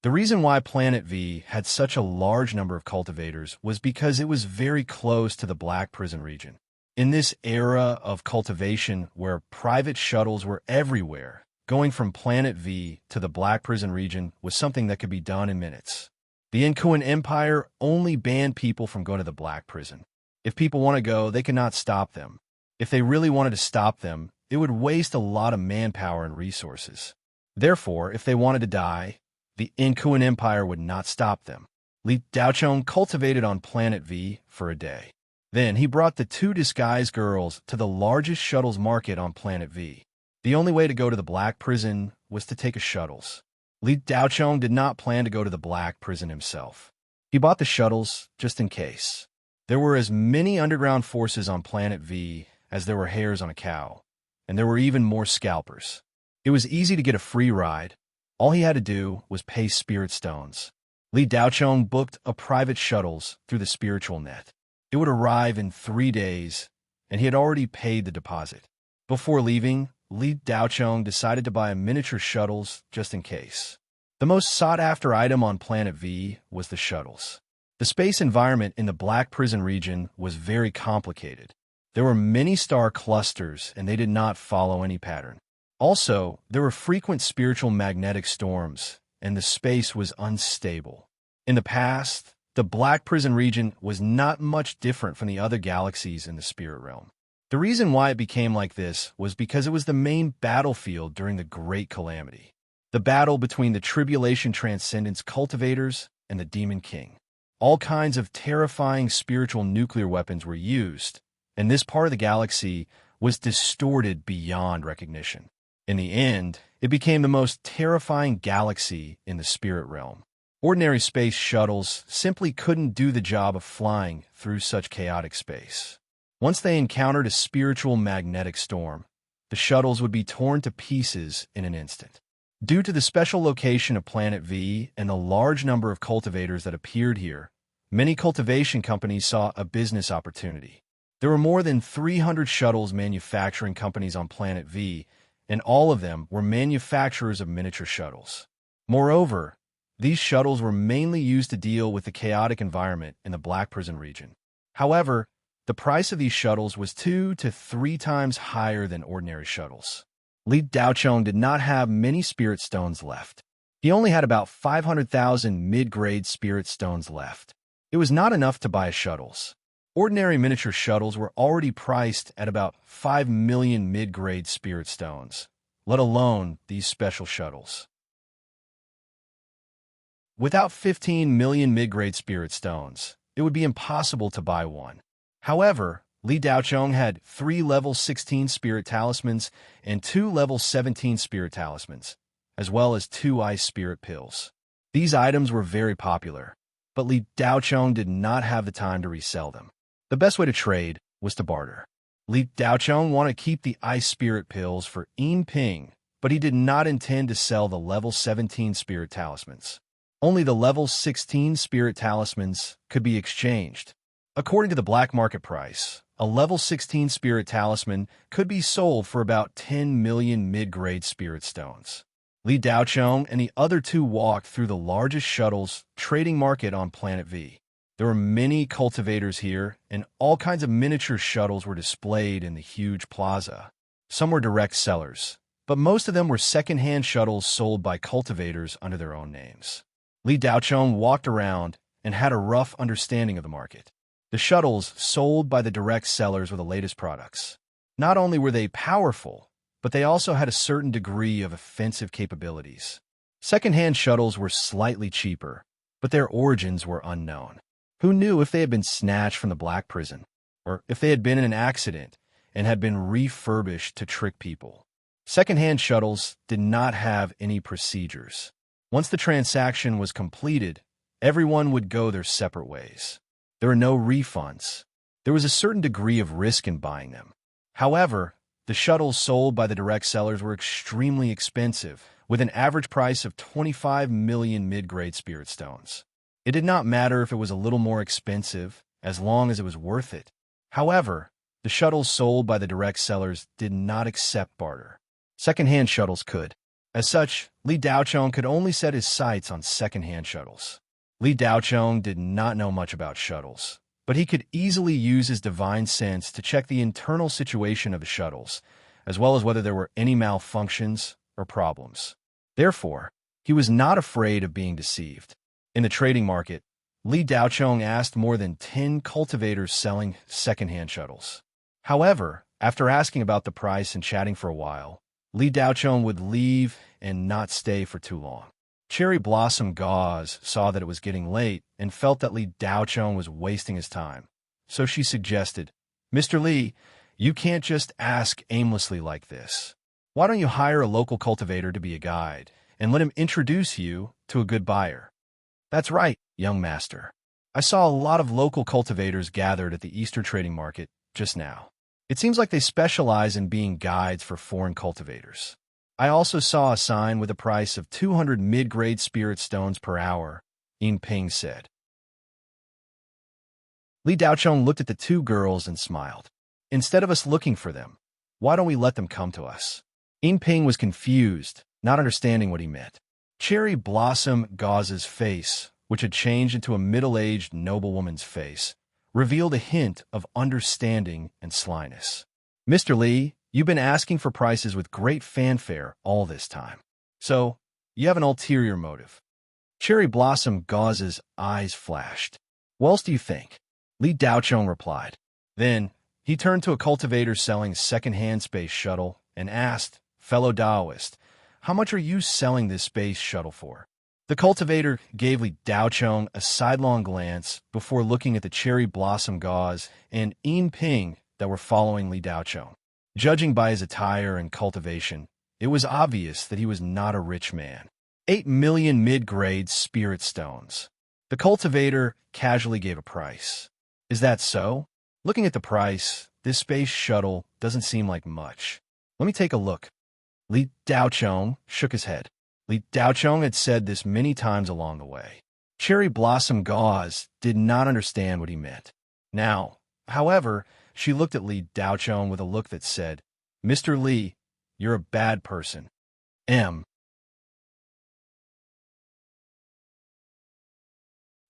The reason why Planet V had such a large number of cultivators was because it was very close to the Black Prison region. In this era of cultivation where private shuttles were everywhere, going from Planet V to the Black Prison region was something that could be done in minutes. The Ankuan Empire only banned people from going to the Black Prison. If people want to go, they cannot stop them. If they really wanted to stop them, it would waste a lot of manpower and resources. Therefore, if they wanted to die, the Ankuan Empire would not stop them. Li Daochong cultivated on Planet V for a day. Then he brought the 2 disguised girls to the largest shuttles market on Planet V. The only way to go to the Black Prison was to take a shuttles. Li Daochong did not plan to go to the Black Prison himself. He bought the shuttles just in case. There were as many underground forces on Planet V as there were hairs on a cow, and there were even more scalpers. It was easy to get a free ride. All he had to do was pay spirit stones. Li Daochong booked a private shuttles through the spiritual net. It would arrive in 3 days, and he had already paid the deposit. Before leaving, Li Daochong decided to buy a miniature shuttles just in case. The most sought-after item on Planet V was the shuttles. The space environment in the Black Prison region was very complicated. There were many star clusters, and they did not follow any pattern. Also, there were frequent spiritual magnetic storms, and the space was unstable. In the past, the Black Prison region was not much different from the other galaxies in the spirit realm. The reason why it became like this was because it was the main battlefield during the Great Calamity. The battle between the Tribulation Transcendence cultivators and the Demon King. All kinds of terrifying spiritual nuclear weapons were used, and this part of the galaxy was distorted beyond recognition. In the end, it became the most terrifying galaxy in the spirit realm. Ordinary space shuttles simply couldn't do the job of flying through such chaotic space. Once they encountered a spiritual magnetic storm, the shuttles would be torn to pieces in an instant. Due to the special location of Planet V and the large number of cultivators that appeared here, many cultivation companies saw a business opportunity. There were more than 300 shuttles manufacturing companies on Planet V, and all of them were manufacturers of miniature shuttles. Moreover, these shuttles were mainly used to deal with the chaotic environment in the Black Prison region. However, The price of these shuttles was 2 to 3 times higher than ordinary shuttles. Li Daochong did not have many spirit stones left. He only had about 500,000 mid-grade spirit stones left. It was not enough to buy shuttles. Ordinary miniature shuttles were already priced at about 5 million mid-grade spirit stones, let alone these special shuttles. Without 15 million mid-grade spirit stones, it would be impossible to buy one. However, Li Daochong had 3 level 16 spirit talismans and 2 level 17 spirit talismans, as well as 2 ice spirit pills. These items were very popular, but Li Daochong did not have the time to resell them. The best way to trade was to barter. Li Daochong wanted to keep the ice spirit pills for Yin Ping, but he did not intend to sell the level 17 spirit talismans. Only the level 16 spirit talismans could be exchanged. According to the black market price, a level 16 spirit talisman could be sold for about 10 million mid-grade spirit stones. Li Daochong and the other two walked through the largest shuttles trading market on Planet V. There were many cultivators here, and all kinds of miniature shuttles were displayed in the huge plaza. Some were direct sellers, but most of them were second-hand shuttles sold by cultivators under their own names. Li Daochong walked around and had a rough understanding of the market. The shuttles sold by the direct sellers were the latest products. Not only were they powerful, but they also had a certain degree of offensive capabilities. Second-hand shuttles were slightly cheaper, but their origins were unknown. Who knew if they had been snatched from the black prison, or if they had been in an accident and had been refurbished to trick people? Second-hand shuttles did not have any procedures. Once the transaction was completed, everyone would go their separate ways. There were no refunds. There was a certain degree of risk in buying them. However, the shuttles sold by the direct sellers were extremely expensive, with an average price of 25 million mid-grade spirit stones. It did not matter if it was a little more expensive, as long as it was worth it. However, the shuttles sold by the direct sellers did not accept barter. Second-hand shuttles could. As such, Li Daochong could only set his sights on second-hand shuttles. Li Daochong did not know much about shuttles, but he could easily use his divine sense to check the internal situation of the shuttles, as well as whether there were any malfunctions or problems. Therefore, he was not afraid of being deceived. In the trading market, Li Daochong asked more than 10 cultivators selling second-hand shuttles. However, after asking about the price and chatting for a while, Li Daochong would leave and not stay for too long. Cherry Blossom Gauze saw that it was getting late and felt that Li Daochong was wasting his time. So she suggested, "Mr. Li, you can't just ask aimlessly like this. Why don't you hire a local cultivator to be a guide and let him introduce you to a good buyer?" "That's right, young master. I saw a lot of local cultivators gathered at the Easter trading market just now. It seems like they specialize in being guides for foreign cultivators. I also saw a sign with a price of 200 mid-grade spirit stones per hour," Yin Ping said. Li Daochong looked at the two girls and smiled. "Instead of us looking for them, why don't we let them come to us?" Yin Ping was confused, not understanding what he meant. Cherry Blossom Gauze's face, which had changed into a middle-aged noblewoman's face, revealed a hint of understanding and slyness. "Mr. Li, you've been asking for prices with great fanfare all this time. So, you have an ulterior motive." Cherry Blossom Gauze's eyes flashed. "What else do you think?" Li Daochong replied. Then, he turned to a cultivator selling a second-hand space shuttle and asked, "Fellow Taoist, how much are you selling this space shuttle for?" The cultivator gave Li Daochong a sidelong glance before looking at the Cherry Blossom Gauze and Yin Ping that were following Li Daochong. Judging by his attire and cultivation, it was obvious that he was not a rich man. 8 million mid-grade spirit stones. The cultivator casually gave a price. "Is that so? Looking at the price, this space shuttle doesn't seem like much. Let me take a look." Li Daochong shook his head. Li Daochong had said this many times along the way. Cherry Blossom Gauze did not understand what he meant. Now, however, she looked at Li Daochong with a look that said, "Mr. Li, you're a bad person."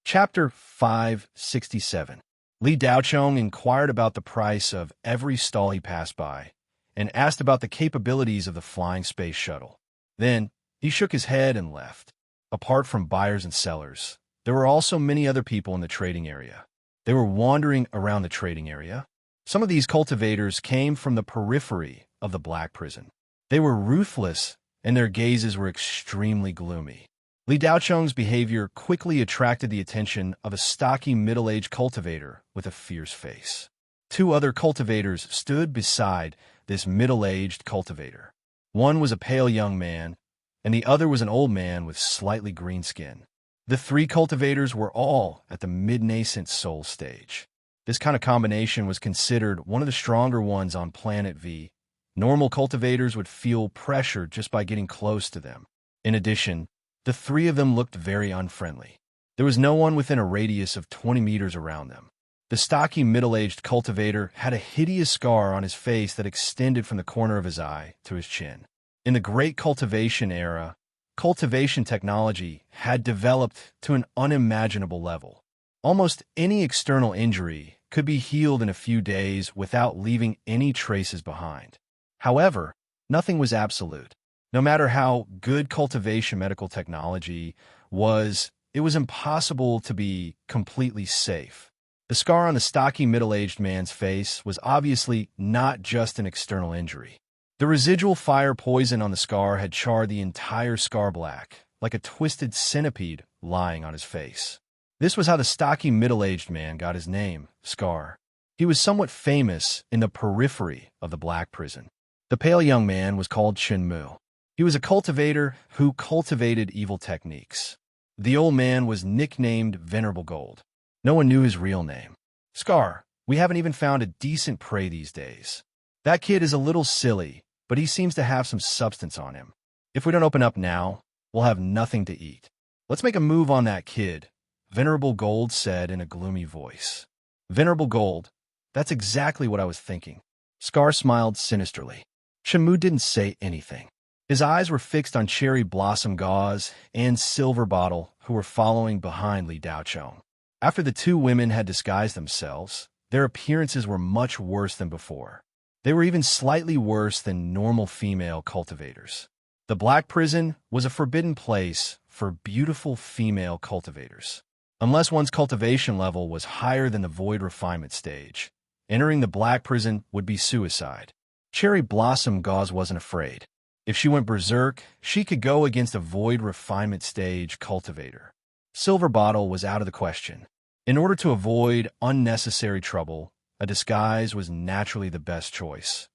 Chapter 567. Li Daochong inquired about the price of every stall he passed by and asked about the capabilities of the flying space shuttle. Then, he shook his head and left. Apart from buyers and sellers, there were also many other people in the trading area. They were wandering around the trading area. Some of these cultivators came from the periphery of the Black Prison. They were ruthless, and their gazes were extremely gloomy. Li Daochong's behavior quickly attracted the attention of a stocky middle-aged cultivator with a fierce face. Two other cultivators stood beside this middle-aged cultivator. One was a pale young man, and the other was an old man with slightly green skin. The three cultivators were all at the mid-nascent soul stage. This kind of combination was considered one of the stronger ones on Planet V. Normal cultivators would feel pressure just by getting close to them. In addition, the three of them looked very unfriendly. There was no one within a radius of 20 meters around them. The stocky middle-aged cultivator had a hideous scar on his face that extended from the corner of his eye to his chin. In the Great Cultivation era, cultivation technology had developed to an unimaginable level. Almost any external injury could be healed in a few days without leaving any traces behind. However, nothing was absolute. No matter how good cultivation medical technology was, it was impossible to be completely safe. The scar on the stocky middle-aged man's face was obviously not just an external injury. The residual fire poison on the scar had charred the entire scar black, like a twisted centipede lying on his face. This was how the stocky middle-aged man got his name, Scar. He was somewhat famous in the periphery of the Black Prison. The pale young man was called Chenmu. He was a cultivator who cultivated evil techniques. The old man was nicknamed Venerable Gold. No one knew his real name. Scar, we haven't even found a decent prey these days. That kid is a little silly, but he seems to have some substance on him. If we don't open up now, we'll have nothing to eat. Let's make a move on that kid, Venerable Gold said in a gloomy voice. Venerable Gold, that's exactly what I was thinking. Scar smiled sinisterly. Chenmu didn't say anything. His eyes were fixed on Cherry Blossom Gauze and Silver Bottle, who were following behind Li Daochong. After the two women had disguised themselves, their appearances were much worse than before. They were even slightly worse than normal female cultivators. The Black Prison was a forbidden place for beautiful female cultivators. Unless one's cultivation level was higher than the Void Refinement stage, entering the Black Prison would be suicide. Cherry Blossom Gauze wasn't afraid. If she went berserk, she could go against a Void Refinement stage cultivator. Silver Bottle was out of the question. In order to avoid unnecessary trouble, a disguise was naturally the best choice.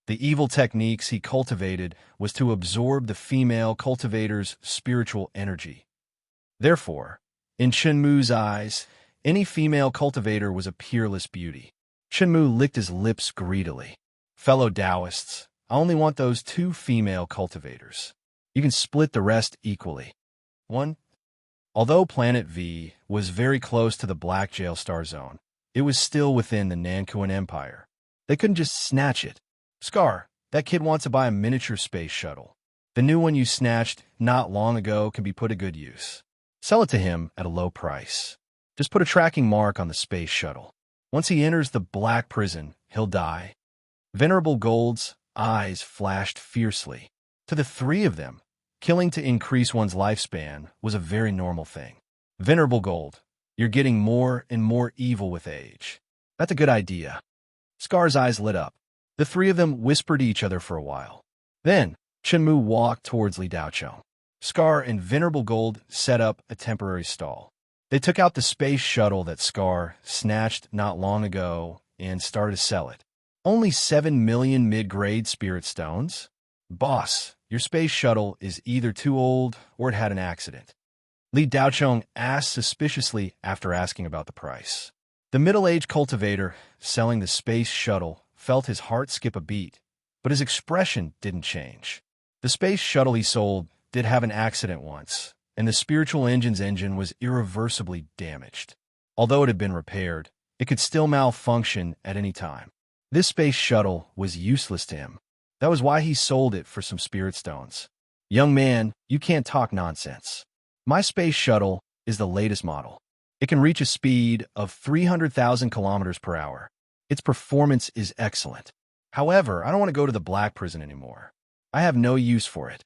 The evil techniques he cultivated was to absorb the female cultivator's spiritual energy. Therefore, in Chenmu's eyes, any female cultivator was a peerless beauty. Chenmu licked his lips greedily. Fellow Taoists, I only want those two female cultivators. You can split the rest equally. 1. Although Planet V was very close to the Black Jail Star Zone, it was still within the Nankuan Empire. They couldn't just snatch it. Scar, that kid wants to buy a miniature space shuttle. The new one you snatched not long ago can be put to good use. Sell it to him at a low price. Just put a tracking mark on the space shuttle. Once he enters the Black Prison, he'll die. Venerable Gold's eyes flashed fiercely. To the three of them, killing to increase one's lifespan was a very normal thing. Venerable Gold, you're getting more and more evil with age. That's a good idea. Scar's eyes lit up. The three of them whispered to each other for a while. Then, Chenmu walked towards Li Daochong. Scar and Venerable Gold set up a temporary stall. They took out the space shuttle that Scar snatched not long ago and started to sell it. Only 7 million mid-grade spirit stones? Boss, your space shuttle is either too old or it had an accident. Li Daochong asked suspiciously after asking about the price. The middle-aged cultivator selling the space shuttle felt his heart skip a beat, but his expression didn't change. The space shuttle he sold did have an accident once, and the spiritual engine's engine was irreversibly damaged. Although it had been repaired, it could still malfunction at any time. This space shuttle was useless to him. That was why he sold it for some spirit stones. Young man, you can't talk nonsense. My space shuttle is the latest model. It can reach a speed of 300,000 kilometers per hour. Its performance is excellent. However, I don't want to go to the black prison anymore. I have no use for it.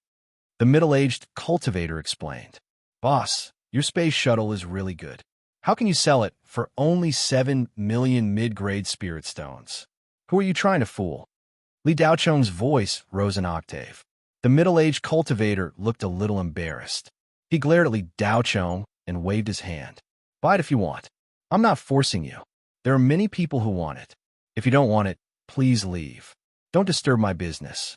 The middle-aged cultivator explained. Boss, your space shuttle is really good. How can you sell it for only 7 million mid-grade spirit stones? Who are you trying to fool? Li Daocheng's voice rose an octave. The middle-aged cultivator looked a little embarrassed. He glared at Li Daocheng and waved his hand. Buy it if you want. I'm not forcing you. There are many people who want it. If you don't want it, please leave. Don't disturb my business.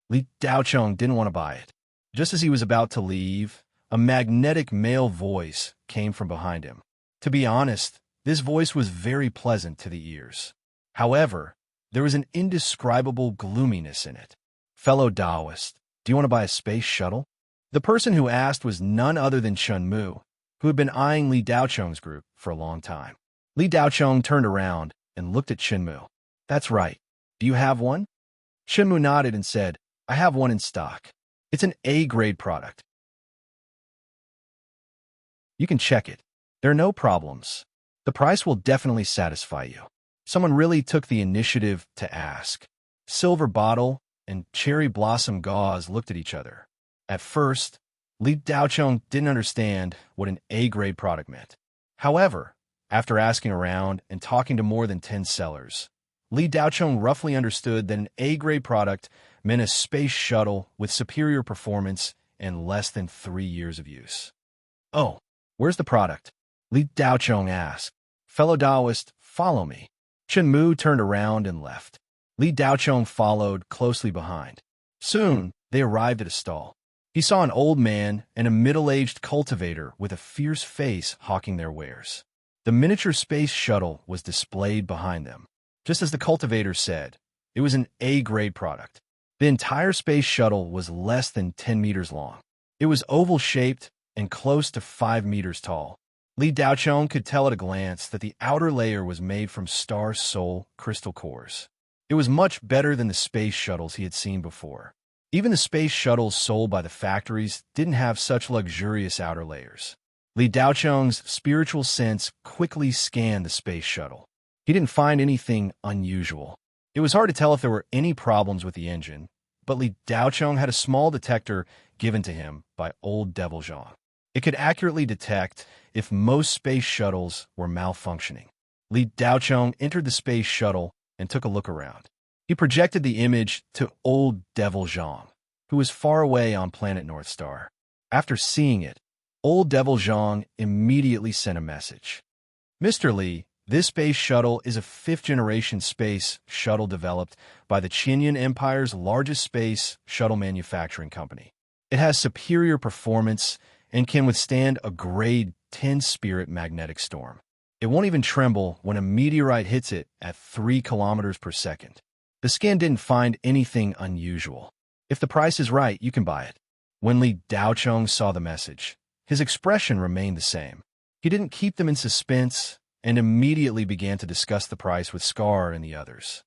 Li Daocheng didn't want to buy it. Just as he was about to leave, a magnetic male voice came from behind him. To be honest, this voice was very pleasant to the ears. However, there was an indescribable gloominess in it. Fellow Taoist, do you want to buy a space shuttle? The person who asked was none other than Chun Mu, who had been eyeing Li Daocheng's group for a long time. Li Daocheng turned around and looked at Chun Mu. That's right. Do you have one? Chun Mu nodded and said, I have one in stock. It's an A-grade product. You can check it. There are no problems. The price will definitely satisfy you. Someone really took the initiative to ask. Silver Bottle and Cherry Blossom Gauze looked at each other. At first, Li Daocheng didn't understand what an A-grade product meant. However, after asking around and talking to more than 10 sellers, Li Daocheng roughly understood that an A-grade product meant a space shuttle with superior performance and less than 3 years of use. Oh, where's the product? Li Daocheng asked. Fellow Taoist, follow me. Chun Mu turned around and left. Li Daocheng followed closely behind. Soon, they arrived at a stall. He saw an old man and a middle-aged cultivator with a fierce face hawking their wares. The miniature space shuttle was displayed behind them. Just as the cultivator said, it was an A-grade product. The entire space shuttle was less than 10 meters long. It was oval-shaped and close to 5 meters tall. Li Daocheng could tell at a glance that the outer layer was made from star soul crystal cores. It was much better than the space shuttles he had seen before. Even the space shuttles sold by the factories didn't have such luxurious outer layers. Li Daocheng's spiritual sense quickly scanned the space shuttle. He didn't find anything unusual. It was hard to tell if there were any problems with the engine, but Li Daocheng had a small detector given to him by old Devil Zhang. It could accurately detect if most space shuttles were malfunctioning. Li Daocheng entered the space shuttle and took a look around. He projected the image to old Devil Zhang, who was far away on planet North Star. After seeing it, old Devil Zhang immediately sent a message. Mr. Li, this space shuttle is a 5th-generation space shuttle developed by the Qinyan Empire's largest space shuttle manufacturing company. It has superior performance and can withstand a grade 10 spirit magnetic storm. It won't even tremble when a meteorite hits it at 3 kilometers per second. The scan didn't find anything unusual. If the price is right, you can buy it. When Li Daocheng saw the message, his expression remained the same. He didn't keep them in suspense and immediately began to discuss the price with Scar and the others.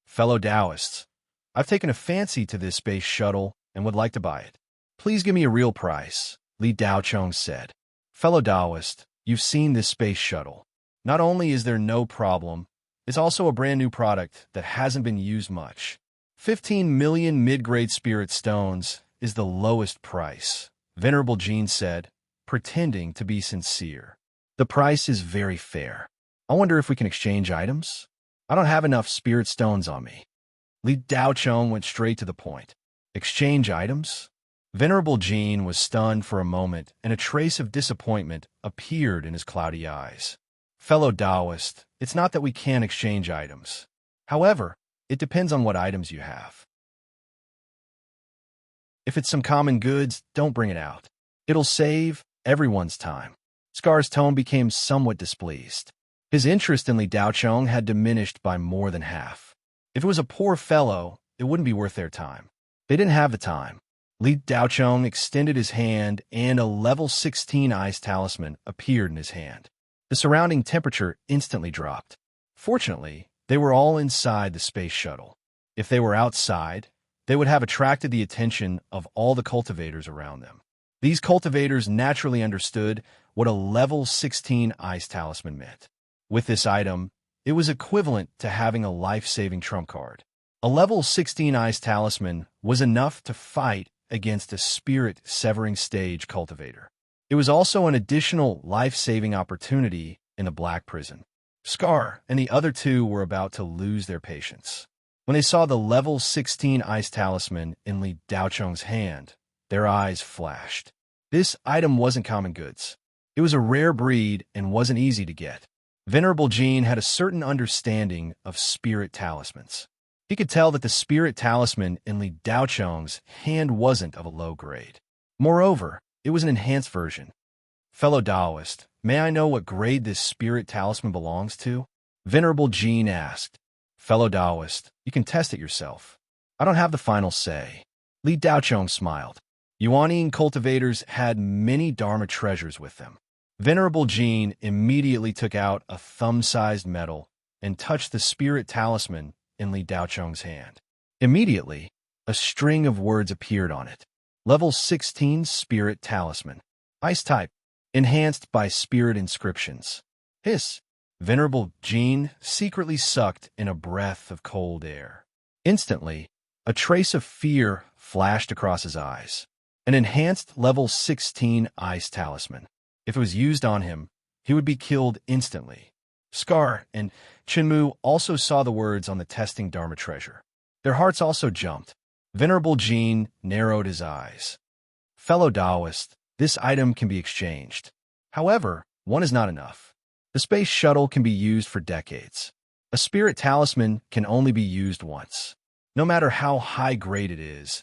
Fellow Taoists, I've taken a fancy to this space shuttle and would like to buy it. Please give me a real price, Li Daocheng said. Fellow Taoist, you've seen this space shuttle. Not only is there no problem, it's also a brand new product that hasn't been used much. 15 million mid-grade spirit stones is the lowest price, Venerable Jean said, pretending to be sincere. The price is very fair. I wonder if we can exchange items? I don't have enough spirit stones on me. Li Daocheng went straight to the point. Exchange items? Venerable Jean was stunned for a moment, and a trace of disappointment appeared in his cloudy eyes. Fellow Taoist, it's not that we can't exchange items. However, it depends on what items you have. If it's some common goods, don't bring it out. It'll save everyone's time. Scar's tone became somewhat displeased. His interest in Li Daocheng had diminished by more than half. If it was a poor fellow, it wouldn't be worth their time. They didn't have the time. Li Daocheng extended his hand, and a level 16 ice talisman appeared in his hand. The surrounding temperature instantly dropped. Fortunately, they were all inside the space shuttle. If they were outside, they would have attracted the attention of all the cultivators around them. These cultivators naturally understood what a level 16 ice talisman meant. With this item, it was equivalent to having a life-saving trump card. A level 16 ice talisman was enough to fight against a spirit-severing stage cultivator. It was also an additional life-saving opportunity in the Black Prison. Scar and the other two were about to lose their patience. When they saw the level 16 ice talisman in Li Daocheng's hand, their eyes flashed. This item wasn't common goods. It was a rare breed and wasn't easy to get. Venerable Jean had a certain understanding of spirit talismans. He could tell that the spirit talisman in Li Daocheng's hand wasn't of a low grade. Moreover, it was an enhanced version. Fellow Taoist, may I know what grade this spirit talisman belongs to? Venerable Jean asked. Fellow Taoist, you can test it yourself. I don't have the final say. Li Daocheng smiled. Yuanian cultivators had many Dharma treasures with them. Venerable Jean immediately took out a thumb-sized medal and touched the spirit talisman in Li Daocheng's hand. Immediately, a string of words appeared on it. Level 16 Spirit Talisman. Ice type. Enhanced by spirit inscriptions. Hiss. Venerable Jean secretly sucked in a breath of cold air. Instantly, a trace of fear flashed across his eyes. An enhanced level 16 ice talisman. If it was used on him, he would be killed instantly. Scar and Chinmu also saw the words on the testing Dharma treasure. Their hearts also jumped. Venerable Jean narrowed his eyes. Fellow Taoist, this item can be exchanged. However, one is not enough. The space shuttle can be used for decades. A spirit talisman can only be used once. No matter how high grade it is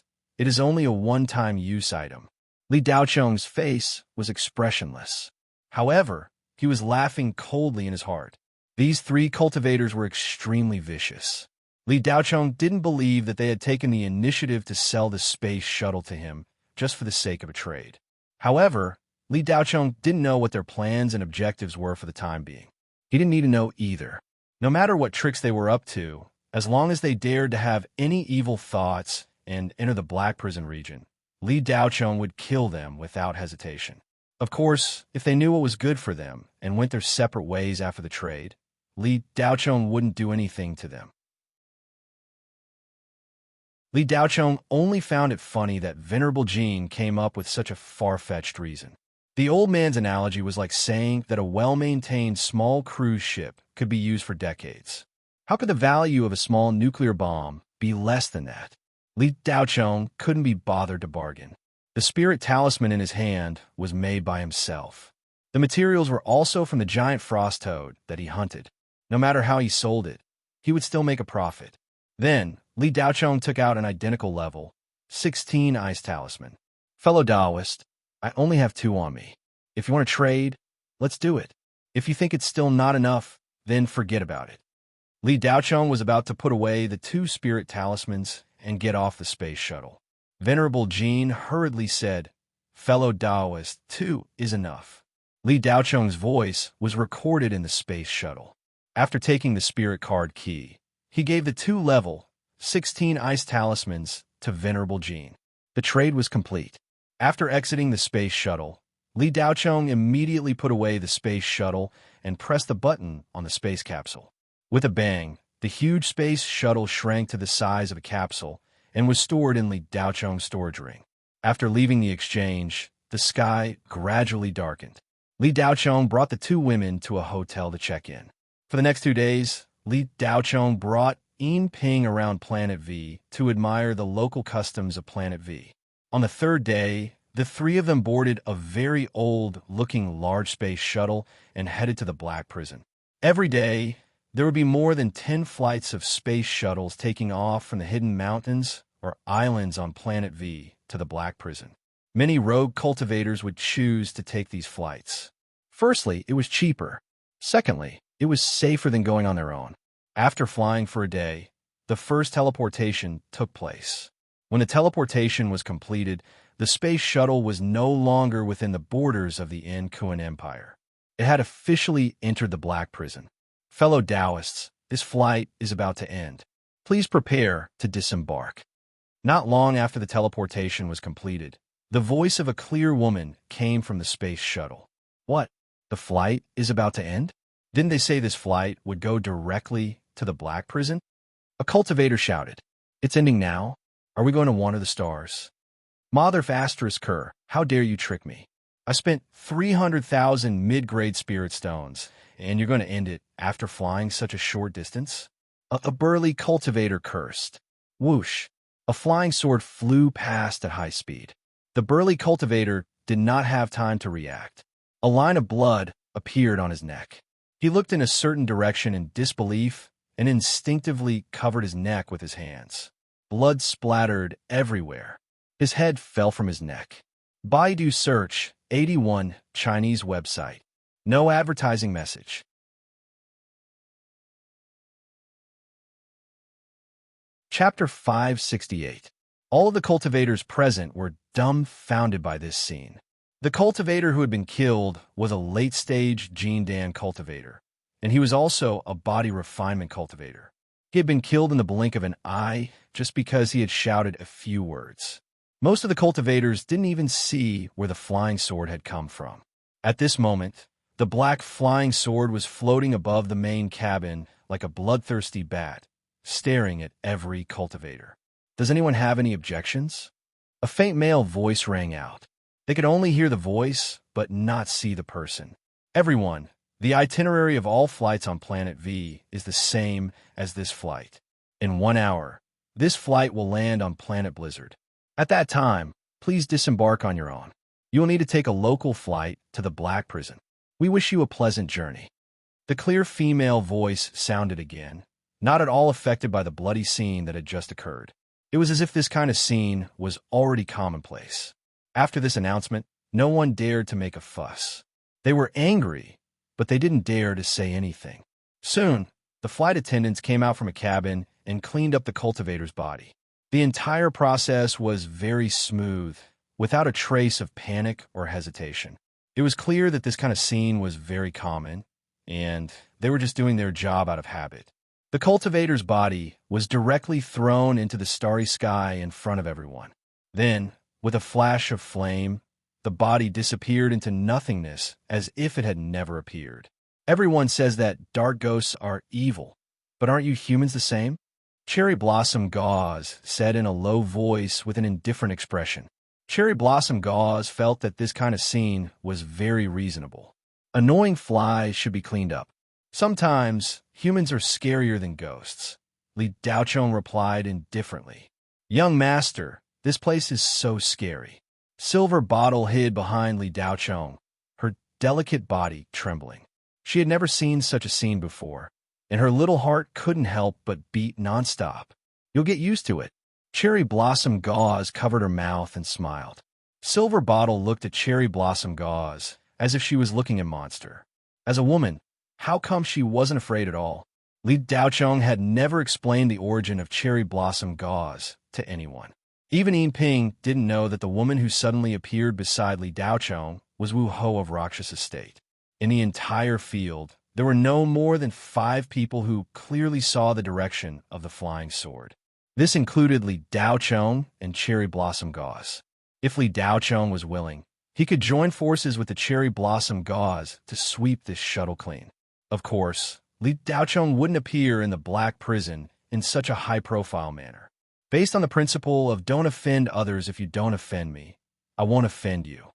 only a one-time use item. Li Daocheng's face was expressionless. However, he was laughing coldly in his heart. These three cultivators were extremely vicious. Li Daocheng didn't believe that they had taken the initiative to sell the space shuttle to him just for the sake of a trade. However, Li Daocheng didn't know what their plans and objectives were for the time being. He didn't need to know either. No matter what tricks they were up to, as long as they dared to have any evil thoughts and enter the Black Prison region, Li Daocheng would kill them without hesitation. Of course, if they knew what was good for them and went their separate ways after the trade, Li Daocheng wouldn't do anything to them. Li Daocheng only found it funny that Venerable Jean came up with such a far-fetched reason. The old man's analogy was like saying that a well-maintained small cruise ship could be used for decades. How could the value of a small nuclear bomb be less than that? Li Daocheng couldn't be bothered to bargain. The spirit talisman in his hand was made by himself. The materials were also from the giant frost toad that he hunted. No matter how he sold it, he would still make a profit. Then, Li Daocheng took out an identical level 16 ice talisman. Fellow Taoist, I only have 2 on me. If you want to trade, let's do it. If you think it's still not enough, then forget about it. Li Daocheng was about to put away the 2 spirit talismans and get off the space shuttle. Venerable Jean hurriedly said, Fellow Taoist, 2 is enough. Li Daocheng's voice was recorded in the space shuttle. After taking the spirit card key, he gave the 2 level 16 ice talismans to Venerable Jean. The trade was complete. After exiting the space shuttle, Li Daocheng immediately put away the space shuttle and pressed the button on the space capsule. With a bang, the huge space shuttle shrank to the size of a capsule and was stored in Li Daocheng's storage ring. After leaving the exchange, the sky gradually darkened. Li Daocheng brought the 2 women to a hotel to check in. For the next 2 days, Li Daocheng brought Yin Ping around Planet V to admire the local customs of Planet V. On the 3rd day, the 3 of them boarded a very old-looking large space shuttle and headed to the Black Prison. Every day, there would be more than 10 flights of space shuttles taking off from the hidden mountains or islands on Planet V to the Black Prison. Many rogue cultivators would choose to take these flights. Firstly, it was cheaper. Secondly, it was safer than going on their own. After flying for a day, the first teleportation took place. When the teleportation was completed, the space shuttle was no longer within the borders of the Kuan Empire. It had officially entered the Black Prison. Fellow Taoists, this flight is about to end. Please prepare to disembark. Not long after the teleportation was completed, the voice of a clear woman came from the space shuttle. What? The flight is about to end? Didn't they say this flight would go directly to the Black Prison? A cultivator shouted. It's ending now? Are we going to wander the stars? Mother asterisk Kerr, how dare you trick me? I spent 300,000 mid-grade spirit stones, and you're going to end it after flying such a short distance? A burly cultivator cursed. Whoosh! A flying sword flew past at high speed. The burly cultivator did not have time to react. A line of blood appeared on his neck. He looked in a certain direction in disbelief and instinctively covered his neck with his hands. Blood splattered everywhere. His head fell from his neck. Baidu search, 81, Chinese website. No advertising message. Chapter 568. All of the cultivators present were dumbfounded by this scene. The cultivator who had been killed was a late-stage Gene Dan cultivator, and he was also a body refinement cultivator. He had been killed in the blink of an eye just because he had shouted a few words. Most of the cultivators didn't even see where the flying sword had come from. At this moment, the black flying sword was floating above the main cabin like a bloodthirsty bat, staring at every cultivator. Does anyone have any objections? A faint male voice rang out. They could only hear the voice, but not see the person. Everyone, the itinerary of all flights on Planet V is the same as this flight. In 1 hour, this flight will land on Planet Blizzard. At that time, please disembark on your own. You will need to take a local flight to the Black Prison. We wish you a pleasant journey. The clear female voice sounded again, not at all affected by the bloody scene that had just occurred. It was as if this kind of scene was already commonplace. After this announcement, no one dared to make a fuss. They were angry, but they didn't dare to say anything. Soon, the flight attendants came out from a cabin and cleaned up the cultivator's body. The entire process was very smooth, without a trace of panic or hesitation. It was clear that this kind of scene was very common, and they were just doing their job out of habit. The cultivator's body was directly thrown into the starry sky in front of everyone. Then, with a flash of flame, the body disappeared into nothingness as if it had never appeared. Everyone says that dark ghosts are evil, but aren't you humans the same? Cherry Blossom Gauze said in a low voice with an indifferent expression. Cherry Blossom Gauze felt that this kind of scene was very reasonable. Annoying flies should be cleaned up. Sometimes, humans are scarier than ghosts. Li Daochong replied indifferently. Young master, this place is so scary. Silver Bottle hid behind Li Daochong, her delicate body trembling. She had never seen such a scene before, and her little heart couldn't help but beat nonstop. You'll get used to it. Cherry Blossom Gauze covered her mouth and smiled. Silver Bottle looked at Cherry Blossom Gauze as if she was looking at Monster. As a woman, how come she wasn't afraid at all? Li Daochong had never explained the origin of Cherry Blossom Gauze to anyone. Even Yin Ping didn't know that the woman who suddenly appeared beside Li Daochong was Wu Ho of Rakshas Estate. In the entire field, there were no more than 5 people who clearly saw the direction of the flying sword. This included Li Daochong and Cherry Blossom Gauze. If Li Daochong was willing, he could join forces with the Cherry Blossom Gauze to sweep this shuttle clean. Of course, Li Daochong wouldn't appear in the Black Prison in such a high-profile manner. Based on the principle of don't offend others if you don't offend me, I won't offend you.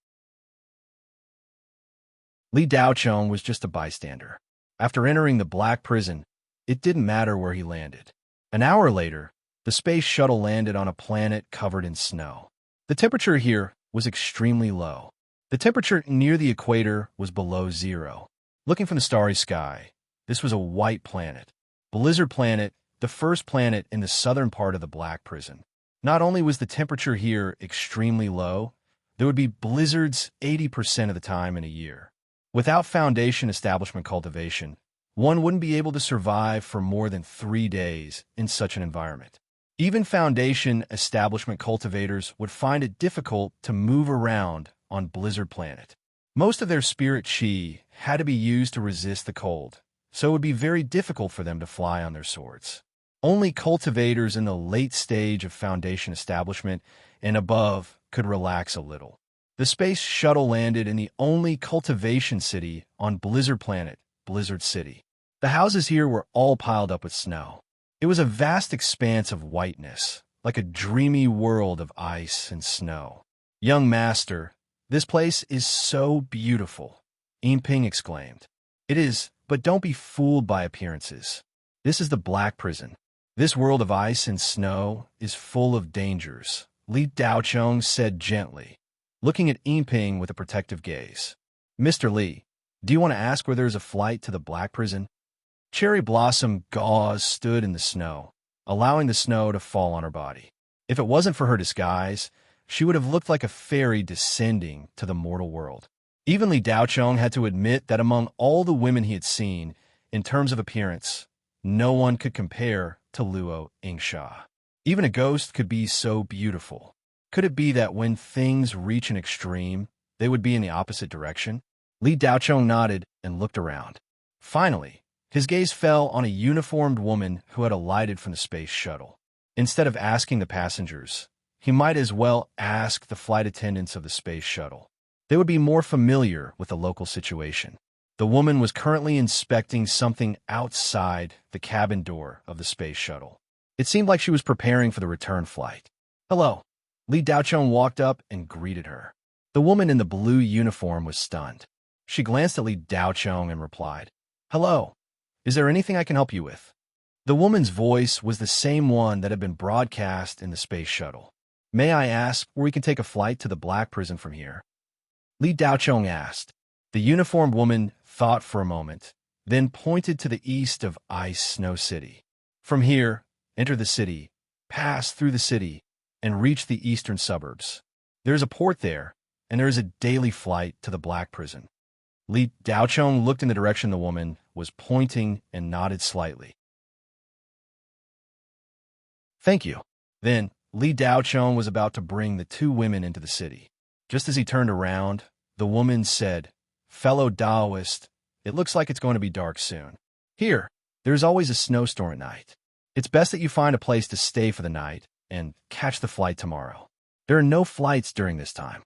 Li Daochong was just a bystander. After entering the Black Prison, it didn't matter where he landed. An hour later, the space shuttle landed on a planet covered in snow. The temperature here was extremely low. The temperature near the equator was below 0. Looking from the starry sky, this was a white planet. Blizzard Planet, the first planet in the southern part of the Black Prison. Not only was the temperature here extremely low, there would be blizzards 80% of the time in a year. Without foundation establishment cultivation, one wouldn't be able to survive for more than 3 days in such an environment. Even foundation establishment cultivators would find it difficult to move around on Blizzard Planet. Most of their spirit chi had to be used to resist the cold, so it would be very difficult for them to fly on their swords. Only cultivators in the late stage of foundation establishment and above could relax a little. The space shuttle landed in the only cultivation city on Blizzard Planet, Blizzard City. The houses here were all piled up with snow. It was a vast expanse of whiteness, like a dreamy world of ice and snow. "Young master, this place is so beautiful," Ping exclaimed. "It is, but don't be fooled by appearances. This is the Black Prison. This world of ice and snow is full of dangers," Li Daochong said gently, looking at Ping with a protective gaze. "Mr. Li, do you want to ask where there is a flight to the Black Prison?" Cherry Blossom gauze stood in the snow, allowing the snow to fall on her body. If it wasn't for her disguise, she would have looked like a fairy descending to the mortal world. Even Li Daochong had to admit that among all the women he had seen, in terms of appearance, no one could compare to Luo Yingsha. Even a ghost could be so beautiful. Could it be that when things reach an extreme, they would be in the opposite direction? Li Daochong nodded and looked around. Finally, his gaze fell on a uniformed woman who had alighted from the space shuttle. Instead of asking the passengers, he might as well ask the flight attendants of the space shuttle. They would be more familiar with the local situation. The woman was currently inspecting something outside the cabin door of the space shuttle. It seemed like she was preparing for the return flight. "Hello." Li Daochong walked up and greeted her. The woman in the blue uniform was stunned. She glanced at Li Daochong and replied, "Hello. Is there anything I can help you with?" The woman's voice was the same one that had been broadcast in the space shuttle. "May I ask where we can take a flight to the Black Prison from here?" Li Daochong asked. The uniformed woman thought for a moment, then pointed to the east of Ice Snow City. "From here, enter the city, pass through the city, and reach the eastern suburbs. There is a port there, and there is a daily flight to the Black Prison." Li Daochong looked in the direction the woman was pointing and nodded slightly. "Thank you." Then, Li Daochong was about to bring the two women into the city. Just as he turned around, the woman said, "Fellow Daoist, it looks like it's going to be dark soon. Here, there's always a snowstorm at night. It's best that you find a place to stay for the night and catch the flight tomorrow. There are no flights during this time."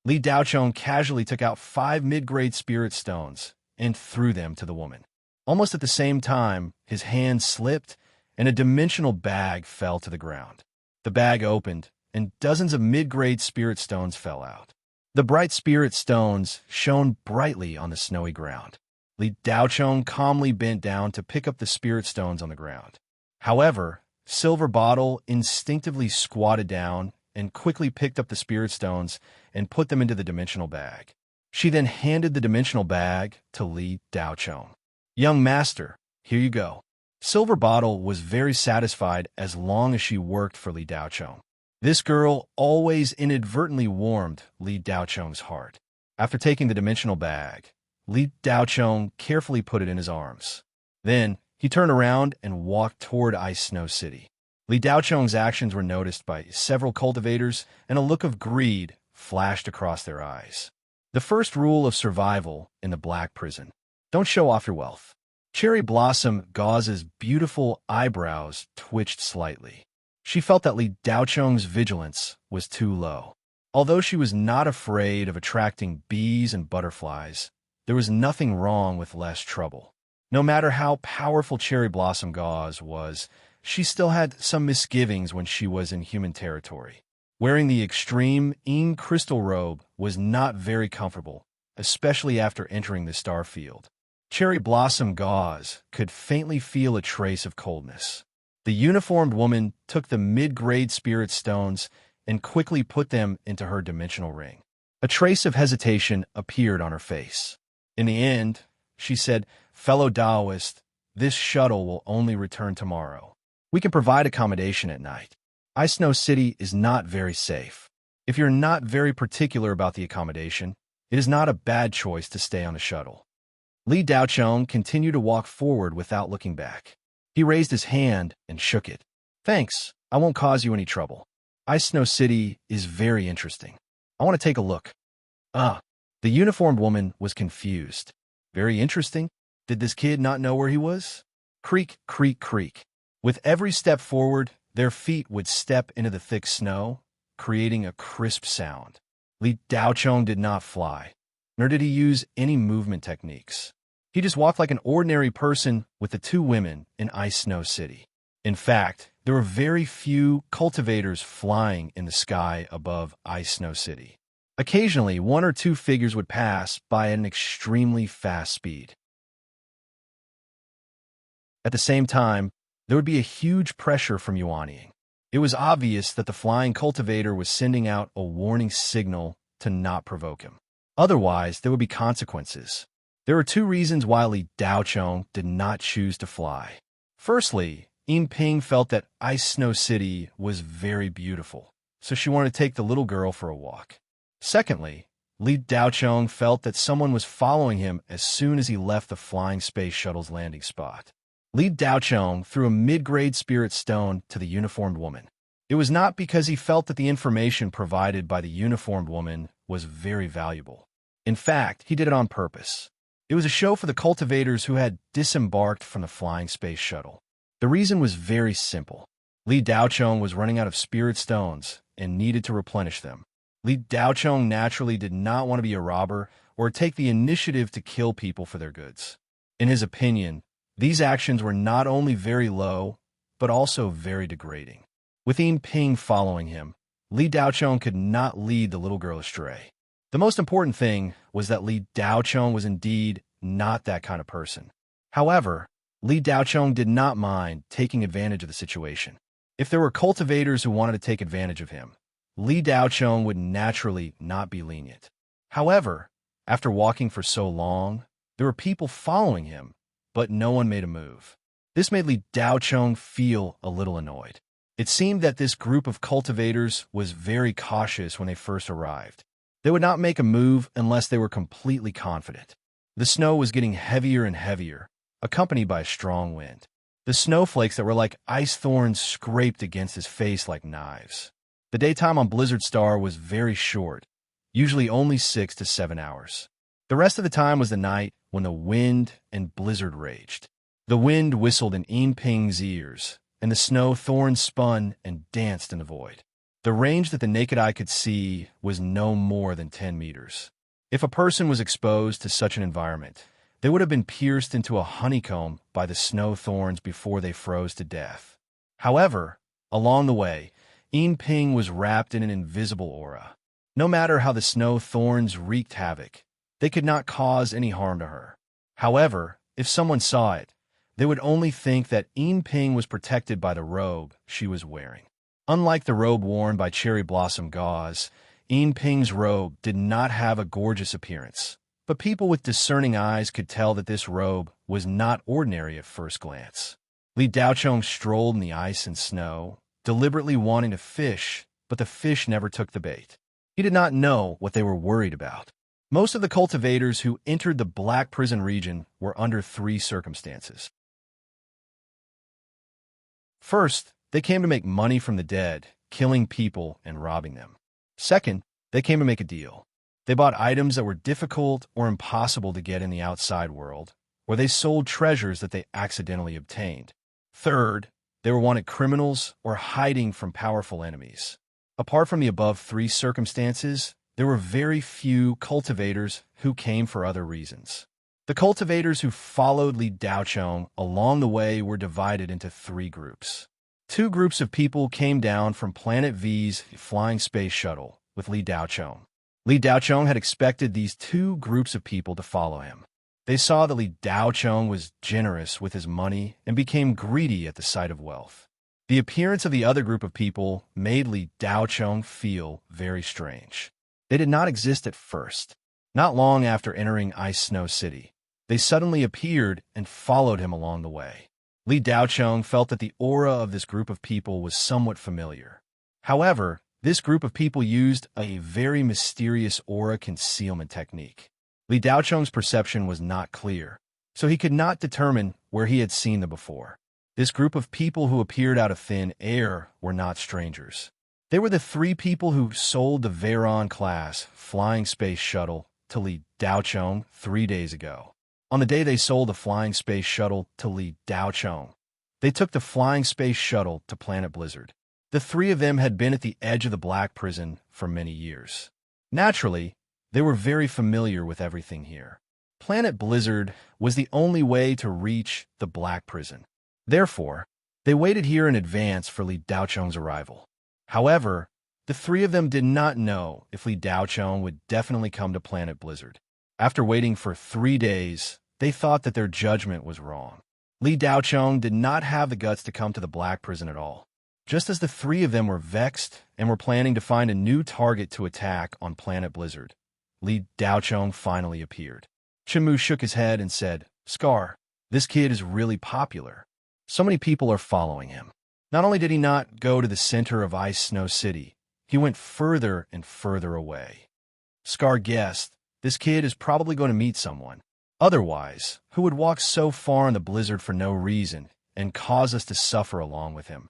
Li Daochong casually took out 5 mid-grade spirit stones and threw them to the woman. Almost at the same time, his hand slipped and a dimensional bag fell to the ground. The bag opened, and dozens of mid-grade spirit stones fell out. The bright spirit stones shone brightly on the snowy ground. Li Daochong calmly bent down to pick up the spirit stones on the ground. However, Silver Bottle instinctively squatted down and quickly picked up the spirit stones and put them into the dimensional bag. She then handed the dimensional bag to Li Daochong. "Young master, here you go." Silver Bottle was very satisfied as long as she worked for Li Daochong. This girl always inadvertently warmed Li Daochong's heart. After taking the dimensional bag, Li Daochong carefully put it in his arms. Then, he turned around and walked toward Ice Snow City. Li Daochong's actions were noticed by several cultivators, and a look of greed flashed across their eyes. The first rule of survival in the Black Prison: don't show off your wealth. Cherry Blossom Gauze's beautiful eyebrows twitched slightly. She felt that Li Daochong's vigilance was too low. Although she was not afraid of attracting bees and butterflies, there was nothing wrong with less trouble. No matter how powerful Cherry Blossom Gauze was, she still had some misgivings when she was in human territory. Wearing the extreme Ing crystal robe was not very comfortable, especially after entering the star field. Cherry Blossom Gauze could faintly feel a trace of coldness. The uniformed woman took the mid-grade spirit stones and quickly put them into her dimensional ring. A trace of hesitation appeared on her face. In the end, she said, "Fellow Daoist, this shuttle will only return tomorrow. We can provide accommodation at night. Ice Snow City is not very safe. If you're not very particular about the accommodation, it is not a bad choice to stay on the shuttle." Li Daochong continued to walk forward without looking back. He raised his hand and shook it. "Thanks, I won't cause you any trouble. Ice Snow City is very interesting. I want to take a look." The uniformed woman was confused. Very interesting? Did this kid not know where he was? Creak, creak, creak. With every step forward, their feet would step into the thick snow, creating a crisp sound. Li Daochong did not fly, nor did he use any movement techniques. He just walked like an ordinary person with the two women in Ice Snow City. In fact, there were very few cultivators flying in the sky above Ice Snow City. Occasionally, one or two figures would pass by at an extremely fast speed. At the same time, there would be a huge pressure from Yuanying. It was obvious that the flying cultivator was sending out a warning signal to not provoke him. Otherwise, there would be consequences. There were two reasons why Li Daochong did not choose to fly. Firstly, Yinping felt that Ice Snow City was very beautiful, so she wanted to take the little girl for a walk. Secondly, Li Daochong felt that someone was following him as soon as he left the flying space shuttle's landing spot. Li Daochong threw a mid-grade spirit stone to the uniformed woman. It was not because he felt that the information provided by the uniformed woman was very valuable. In fact, he did it on purpose. It was a show for the cultivators who had disembarked from the flying space shuttle. The reason was very simple. Li Daochong was running out of spirit stones and needed to replenish them. Li Daochong naturally did not want to be a robber or take the initiative to kill people for their goods. In his opinion, these actions were not only very low, but also very degrading. With Yinping following him, Li Daochong could not lead the little girl astray. The most important thing was that Li Daochong was indeed not that kind of person. However, Li Daochong did not mind taking advantage of the situation. If there were cultivators who wanted to take advantage of him, Li Daochong would naturally not be lenient. However, after walking for so long, there were people following him, but no one made a move. This made Li Daochong feel a little annoyed. It seemed that this group of cultivators was very cautious when they first arrived. They would not make a move unless they were completely confident. The snow was getting heavier and heavier, accompanied by a strong wind. The snowflakes that were like ice thorns scraped against his face like knives. The daytime on Blizzard Star was very short, usually only 6 to 7 hours. The rest of the time was the night when the wind and blizzard raged. The wind whistled in Yinping's ears, and the snow thorns spun and danced in the void. The range that the naked eye could see was no more than 10 meters. If a person was exposed to such an environment, they would have been pierced into a honeycomb by the snow thorns before they froze to death. However, along the way, Yinping was wrapped in an invisible aura. No matter how the snow thorns wreaked havoc, they could not cause any harm to her. However, if someone saw it, they would only think that Yinping was protected by the robe she was wearing. Unlike the robe worn by Cherry Blossom Gauze, Yinping's robe did not have a gorgeous appearance, but people with discerning eyes could tell that this robe was not ordinary at first glance. Li Daochong strolled in the ice and snow, deliberately wanting to fish, but the fish never took the bait. He did not know what they were worried about. Most of the cultivators who entered the Black Prison region were under 3 circumstances. First, they came to make money from the dead, killing people and robbing them. Second, they came to make a deal. They bought items that were difficult or impossible to get in the outside world, or they sold treasures that they accidentally obtained. Third, they were wanted criminals or hiding from powerful enemies. Apart from the above 3 circumstances, there were very few cultivators who came for other reasons. The cultivators who followed Li Daochong along the way were divided into 3 groups. 2 groups of people came down from Planet V's flying space shuttle with Li Daochong. Li Daochong had expected these 2 groups of people to follow him. They saw that Li Daochong was generous with his money and became greedy at the sight of wealth. The appearance of the other group of people made Li Daochong feel very strange. They did not exist at first. Not long after entering Ice Snow City, they suddenly appeared and followed him along the way. Li Daochong felt that the aura of this group of people was somewhat familiar. However, this group of people used a very mysterious aura concealment technique. Li Daochong's perception was not clear, so he could not determine where he had seen them before. This group of people who appeared out of thin air were not strangers. They were the 3 people who sold the Veyron-class flying space shuttle to Li Daochong 3 days ago. On the day they sold the flying space shuttle to Li Daochong, they took the flying space shuttle to Planet Blizzard. The 3 of them had been at the edge of the Black Prison for many years. Naturally, they were very familiar with everything here. Planet Blizzard was the only way to reach the Black Prison. Therefore, they waited here in advance for Li Daocheng's arrival. However, the three of them did not know if Li Daocheng would definitely come to Planet Blizzard. After waiting for 3 days, they thought that their judgment was wrong. Li Daocheng did not have the guts to come to the Black Prison at all. Just as the three of them were vexed and were planning to find a new target to attack on Planet Blizzard, Li Daocheng finally appeared. Chenmu shook his head and said, "Scar, this kid is really popular. So many people are following him." Not only did he not go to the center of Ice Snow City, he went further and further away. Scar guessed, this kid is probably going to meet someone. Otherwise, who would walk so far in the blizzard for no reason and cause us to suffer along with him?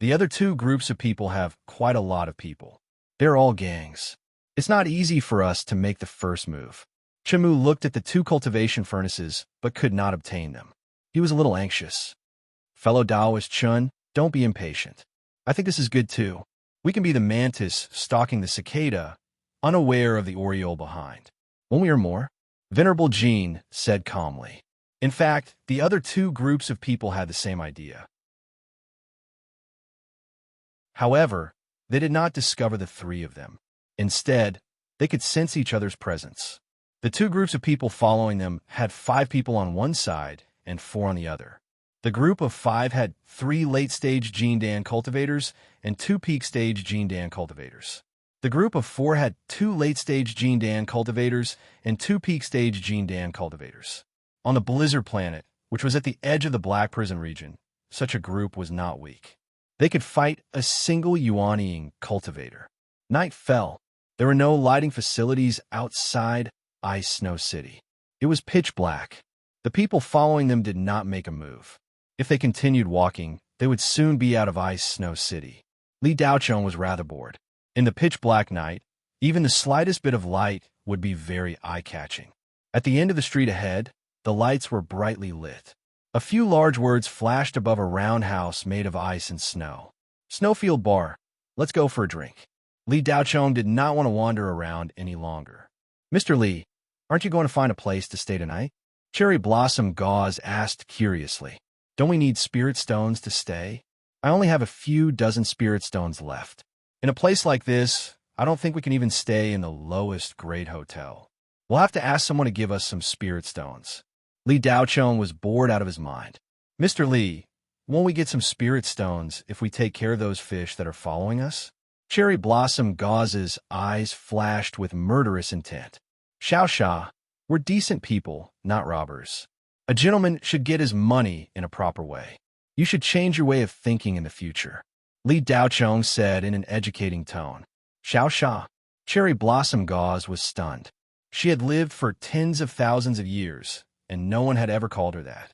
The other two groups of people have quite a lot of people. They're all gangs. It's not easy for us to make the first move. Chenmu looked at the 2 cultivation furnaces, but could not obtain them. He was a little anxious. Fellow Daoist Chun, don't be impatient. I think this is good too. We can be the mantis stalking the cicada, unaware of the oriole behind. Won't we hear more? Venerable Jean said calmly. In fact, the other 2 groups of people had the same idea. However, they did not discover the 3 of them. Instead, they could sense each other's presence. The 2 groups of people following them had 5 people on one side and 4 on the other. The group of 5 had 3 late-stage Jindan cultivators and 2 peak-stage Jindan cultivators. The group of 4 had 2 late-stage Jindan cultivators and 2 peak-stage Jindan cultivators. On the Blizzard planet, which was at the edge of the Black Prison region, such a group was not weak. They could fight a single Yuanying cultivator. Night fell. There were no lighting facilities outside Ice Snow City. It was pitch black. The people following them did not make a move. If they continued walking, they would soon be out of Ice Snow City. Li Daocheng was rather bored. In the pitch-black night, even the slightest bit of light would be very eye-catching. At the end of the street ahead, the lights were brightly lit. A few large words flashed above a roundhouse made of ice and snow. Snowfield Bar. Let's go for a drink. Li Daocheng did not want to wander around any longer. Mr. Li, aren't you going to find a place to stay tonight? Cherry Blossom Gauze asked curiously. Don't we need spirit stones to stay? I only have a few dozen spirit stones left. In a place like this, I don't think we can even stay in the lowest grade hotel. We'll have to ask someone to give us some spirit stones. Li Daocheng was bored out of his mind. Mr. Li, won't we get some spirit stones if we take care of those fish that are following us? Cherry Blossom Gauze's eyes flashed with murderous intent. Xiao, we're decent people, not robbers. A gentleman should get his money in a proper way. You should change your way of thinking in the future. Li Daocheng said in an educating tone. Xiao, Cherry Blossom Gauze was stunned. She had lived for tens of thousands of years, and no one had ever called her that.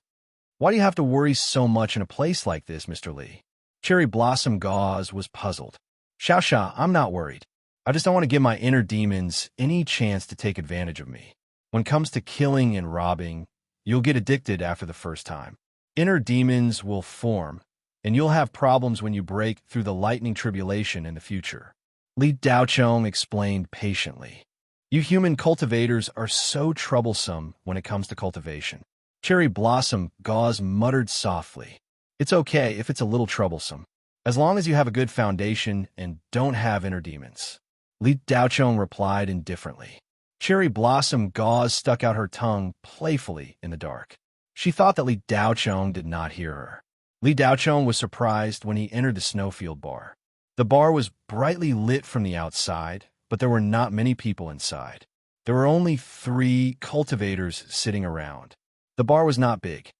Why do you have to worry so much in a place like this, Mr. Li? Cherry Blossom Gauze was puzzled. Xiao, I'm not worried. I just don't want to give my inner demons any chance to take advantage of me. When it comes to killing and robbing, you'll get addicted after the first time. Inner demons will form, and you'll have problems when you break through the lightning tribulation in the future. Li Daocheng explained patiently. You human cultivators are so troublesome when it comes to cultivation. Cherry Blossom Gauze muttered softly. It's okay if it's a little troublesome, as long as you have a good foundation and don't have inner demons. Li Daocheng replied indifferently. Cherry Blossom Gauze stuck out her tongue playfully in the dark. She thought that Li Daocheng did not hear her. Li Daocheng was surprised when he entered the Snowfield Bar. The bar was brightly lit from the outside, but there were not many people inside. There were only 3 cultivators sitting around. The bar was not big.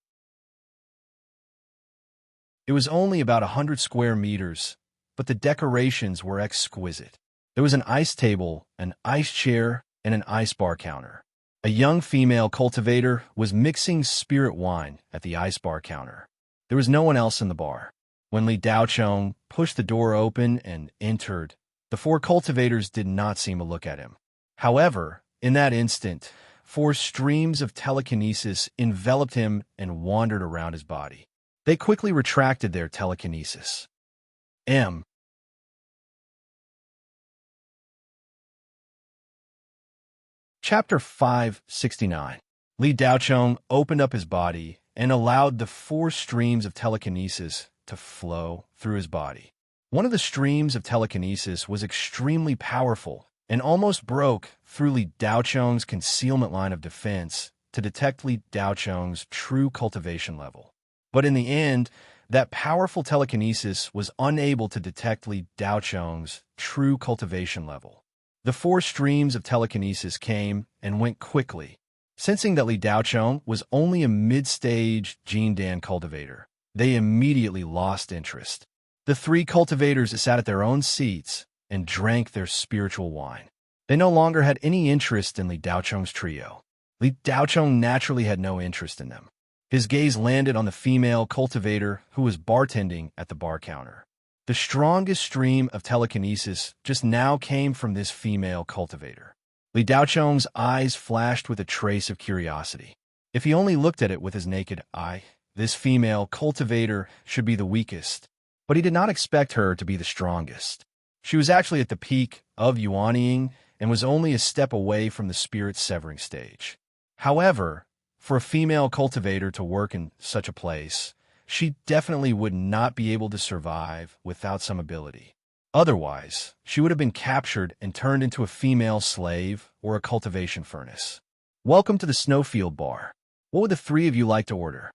It was only about 100 square meters, but the decorations were exquisite. There was an ice table, an ice chair, and an ice bar counter. A young female cultivator was mixing spirit wine at the ice bar counter. There was no one else in the bar. When Li Daocheng pushed the door open and entered, the 4 cultivators did not seem to look at him. However, in that instant, 4 streams of telekinesis enveloped him and wandered around his body. They quickly retracted their telekinesis. Chapter 569. Li Daochong opened up his body and allowed the 4 streams of telekinesis to flow through his body. One of the streams of telekinesis was extremely powerful and almost broke through Li Daochong's concealment line of defense to detect Li Daochong's true cultivation level. But in the end, that powerful telekinesis was unable to detect Li Daochong's true cultivation level. The 4 streams of telekinesis came and went quickly. Sensing that Li Daochong was only a mid-stage Jindan cultivator, they immediately lost interest. The 3 cultivators sat at their own seats and drank their spiritual wine. They no longer had any interest in Li Daochong's trio. Li Daochong naturally had no interest in them. His gaze landed on the female cultivator who was bartending at the bar counter. The strongest stream of telekinesis just now came from this female cultivator. Li Daochong's eyes flashed with a trace of curiosity. If he only looked at it with his naked eye, this female cultivator should be the weakest. But he did not expect her to be the strongest. She was actually at the peak of yuanying and was only a step away from the spirit severing stage. However, for a female cultivator to work in such a place, she definitely would not be able to survive without some ability. Otherwise, she would have been captured and turned into a female slave or a cultivation furnace. Welcome to the Snowfield Bar. What would the 3 of you like to order?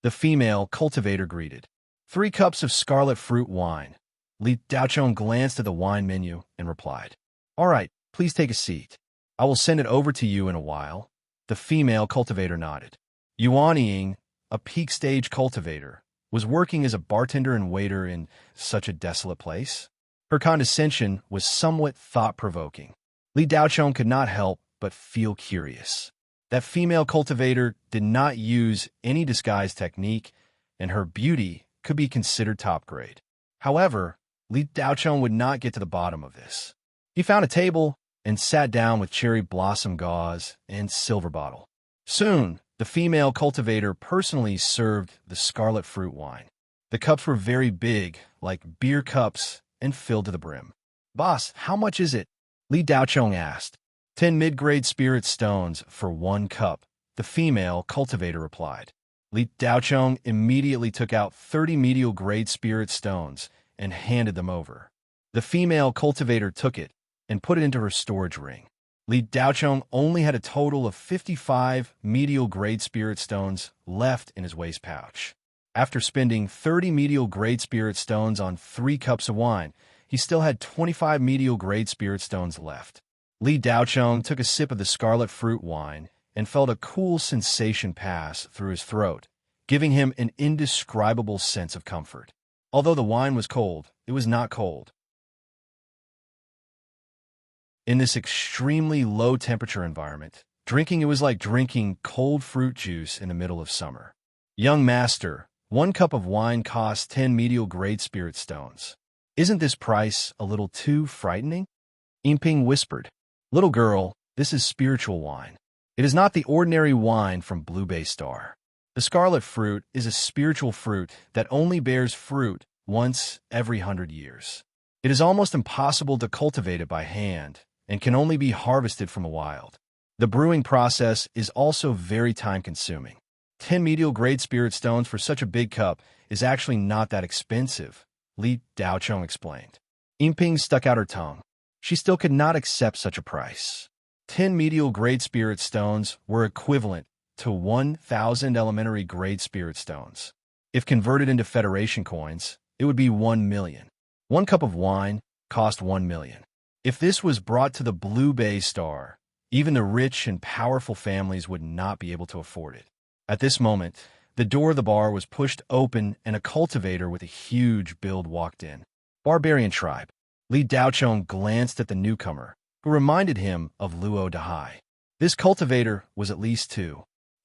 The female cultivator greeted. 3 cups of scarlet fruit wine. Li Daochong glanced at the wine menu and replied, "All right, please take a seat. I will send it over to you in a while." The female cultivator nodded. Yuan Ying, a peak stage cultivator, was working as a bartender and waiter in such a desolate place. Her condescension was somewhat thought-provoking. Li Daochong could not help but feel curious. That female cultivator did not use any disguise technique, and her beauty could be considered top grade. However, Li Daochong would not get to the bottom of this. He found a table and sat down with cherry blossom gauze and silver bottle. Soon, the female cultivator personally served the scarlet fruit wine. The cups were very big, like beer cups, and filled to the brim. "Boss, how much is it?" Li Daochong asked. 10 mid-grade spirit stones for 1 cup, the female cultivator replied. Li Daochong immediately took out 30 medial-grade spirit stones and handed them over. The female cultivator took it and put it into her storage ring. Li Daochong only had a total of 55 medial-grade spirit stones left in his waist pouch. After spending 30 medial-grade spirit stones on 3 cups of wine, he still had 25 medial-grade spirit stones left. Li Daochong took a sip of the scarlet fruit wine and felt a cool sensation pass through his throat, giving him an indescribable sense of comfort. Although the wine was cold, it was not cold. In this extremely low-temperature environment, drinking it was like drinking cold fruit juice in the middle of summer. "Young master, 1 cup of wine costs 10 medial-grade spirit stones. Isn't this price a little too frightening?" Yinping whispered. "Little girl, this is spiritual wine. It is not the ordinary wine from Blue Bay Star. The scarlet fruit is a spiritual fruit that only bears fruit once every 100 years. It is almost impossible to cultivate it by hand, and can only be harvested from a wild. The brewing process is also very time-consuming. 10 medial-grade spirit stones for such a big cup is actually not that expensive," Li Daochong explained. Yinping stuck out her tongue. She still could not accept such a price. 10 medial-grade spirit stones were equivalent to 1,000 elementary-grade spirit stones. If converted into Federation coins, it would be 1 million. 1 cup of wine cost 1 million. If this was brought to the Blue Bay Star, even the rich and powerful families would not be able to afford it. At this moment, the door of the bar was pushed open and a cultivator with a huge build walked in. "Barbarian tribe." Li Daochong glanced at the newcomer, who reminded him of Luo Dahai. This cultivator was at least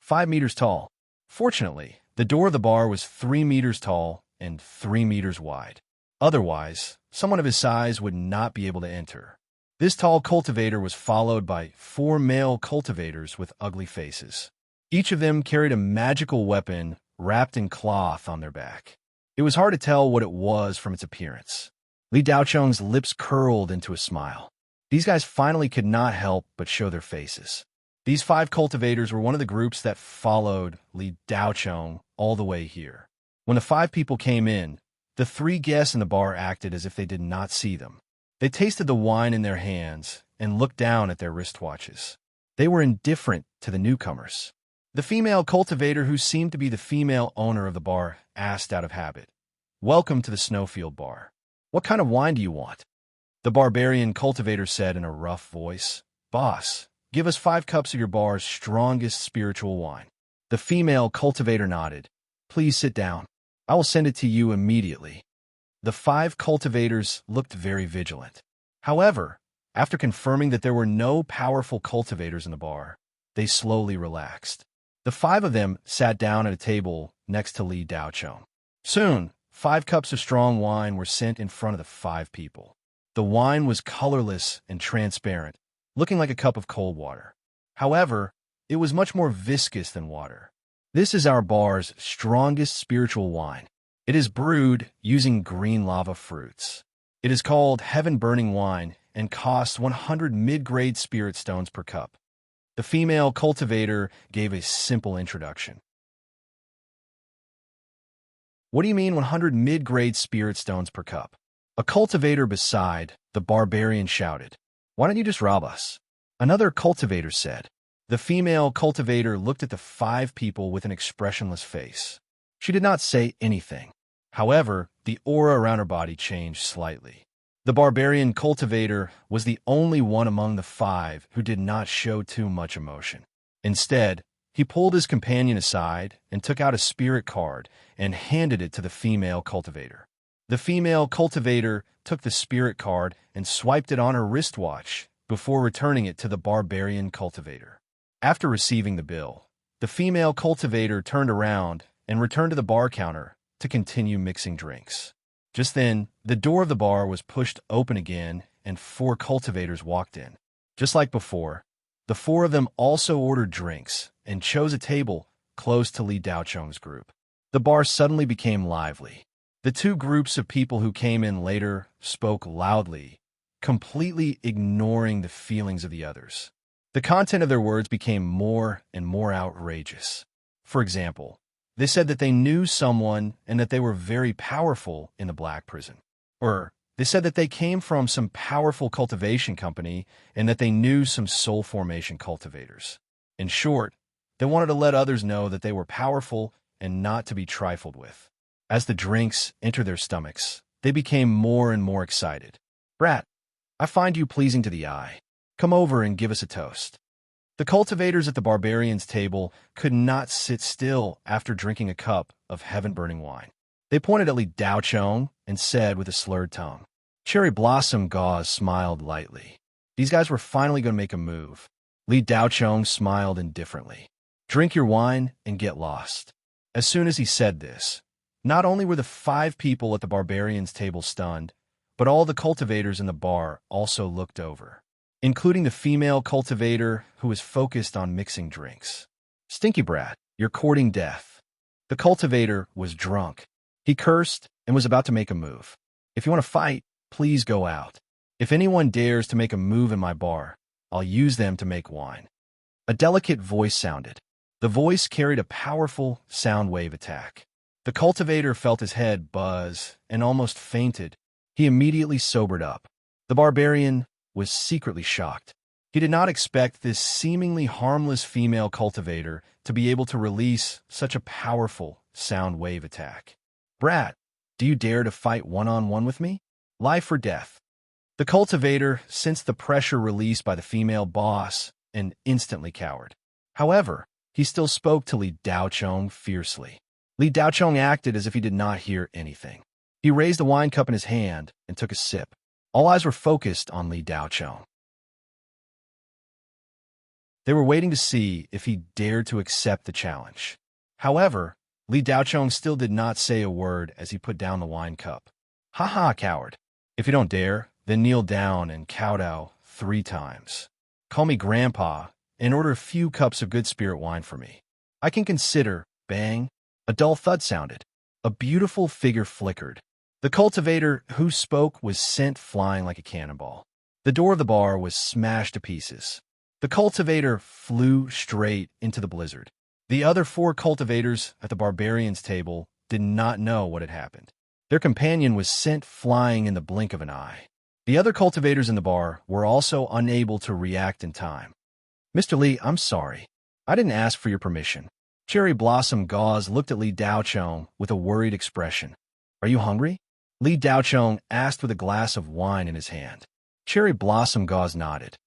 5 meters tall. Fortunately, the door of the bar was 3 meters tall and 3 meters wide. Otherwise, someone of his size would not be able to enter. This tall cultivator was followed by 4 male cultivators with ugly faces. Each of them carried a magical weapon wrapped in cloth on their back. It was hard to tell what it was from its appearance. Li Daochong's lips curled into a smile. These guys finally could not help but show their faces. These 5 cultivators were one of the groups that followed Li Daochong all the way here. When the 5 people came in, the 3 guests in the bar acted as if they did not see them. They tasted the wine in their hands and looked down at their wristwatches. They were indifferent to the newcomers. The female cultivator, who seemed to be the female owner of the bar, asked out of habit, "Welcome to the Snowfield Bar. What kind of wine do you want?" The barbarian cultivator said in a rough voice, "Boss, give us 5 cups of your bar's strongest spiritual wine." The female cultivator nodded. "Please sit down. I will send it to you immediately." The 5 cultivators looked very vigilant. However, after confirming that there were no powerful cultivators in the bar, they slowly relaxed. The 5 of them sat down at a table next to Li Daochong. Soon, 5 cups of strong wine were sent in front of the 5 people. The wine was colorless and transparent, looking like a cup of cold water. However, it was much more viscous than water. "This is our bar's strongest spiritual wine. It is brewed using green lava fruits. It is called heaven-burning wine and costs 100 mid-grade spirit stones per cup." The female cultivator gave a simple introduction. "What do you mean 100 mid-grade spirit stones per cup?" A cultivator beside the barbarian shouted, "Why don't you just rob us?" Another cultivator said. The female cultivator looked at the 5 people with an expressionless face. She did not say anything. However, the aura around her body changed slightly. The barbarian cultivator was the only one among the 5 who did not show too much emotion. Instead, he pulled his companion aside and took out a spirit card and handed it to the female cultivator. The female cultivator took the spirit card and swiped it on her wristwatch before returning it to the barbarian cultivator. After receiving the bill, the female cultivator turned around and returned to the bar counter to continue mixing drinks. Just then, the door of the bar was pushed open again and 4 cultivators walked in. Just like before, the 4 of them also ordered drinks and chose a table close to Li Daochong's group. The bar suddenly became lively. The 2 groups of people who came in later spoke loudly, completely ignoring the feelings of the others. The content of their words became more and more outrageous. For example, they said that they knew someone and that they were very powerful in the Black Prison. Or they said that they came from some powerful cultivation company and that they knew some soul formation cultivators. In short, they wanted to let others know that they were powerful and not to be trifled with. As the drinks entered their stomachs, they became more and more excited. "Brat, I find you pleasing to the eye. Come over and give us a toast." The cultivators at the barbarian's table could not sit still after drinking a cup of heaven-burning wine. They pointed at Li Daochong and said with a slurred tongue, Cherry Blossom Gauze smiled lightly. These guys were finally going to make a move. Li Daochong smiled indifferently. "Drink your wine and get lost." As soon as he said this, not only were the 5 people at the barbarian's table stunned, but all the cultivators in the bar also looked over, including the female cultivator who was focused on mixing drinks. "Stinky brat, you're courting death." The cultivator was drunk. He cursed and was about to make a move. "If you want to fight, please go out. If anyone dares to make a move in my bar, I'll use them to make wine." A delicate voice sounded. The voice carried a powerful sound wave attack. The cultivator felt his head buzz and almost fainted. He immediately sobered up. The barbarian was secretly shocked. He did not expect this seemingly harmless female cultivator to be able to release such a powerful sound wave attack. "Brat, do you dare to fight one-on-one with me? Life or death?" The cultivator sensed the pressure released by the female boss and instantly cowered. However, he still spoke to Li Daochong fiercely. Li Daochong acted as if he did not hear anything. He raised the wine cup in his hand and took a sip. All eyes were focused on Li Daochong. They were waiting to see if he dared to accept the challenge. However, Li Daochong still did not say a word as he put down the wine cup. "Ha ha, coward. If you don't dare, then kneel down and kowtow 3 times. Call me Grandpa and order a few cups of good spirit wine for me. I can consider." Bang! A dull thud sounded. A beautiful figure flickered. The cultivator who spoke was sent flying like a cannonball. The door of the bar was smashed to pieces. The cultivator flew straight into the blizzard. The other 4 cultivators at the barbarian's table did not know what had happened. Their companion was sent flying in the blink of an eye. The other cultivators in the bar were also unable to react in time. "Mr. Li, I'm sorry. I didn't ask for your permission." Cherry Blossom Gauze looked at Li Daochong with a worried expression. "Are you hungry?" Li Daochong asked with a glass of wine in his hand. Cherry Blossom Gauze nodded.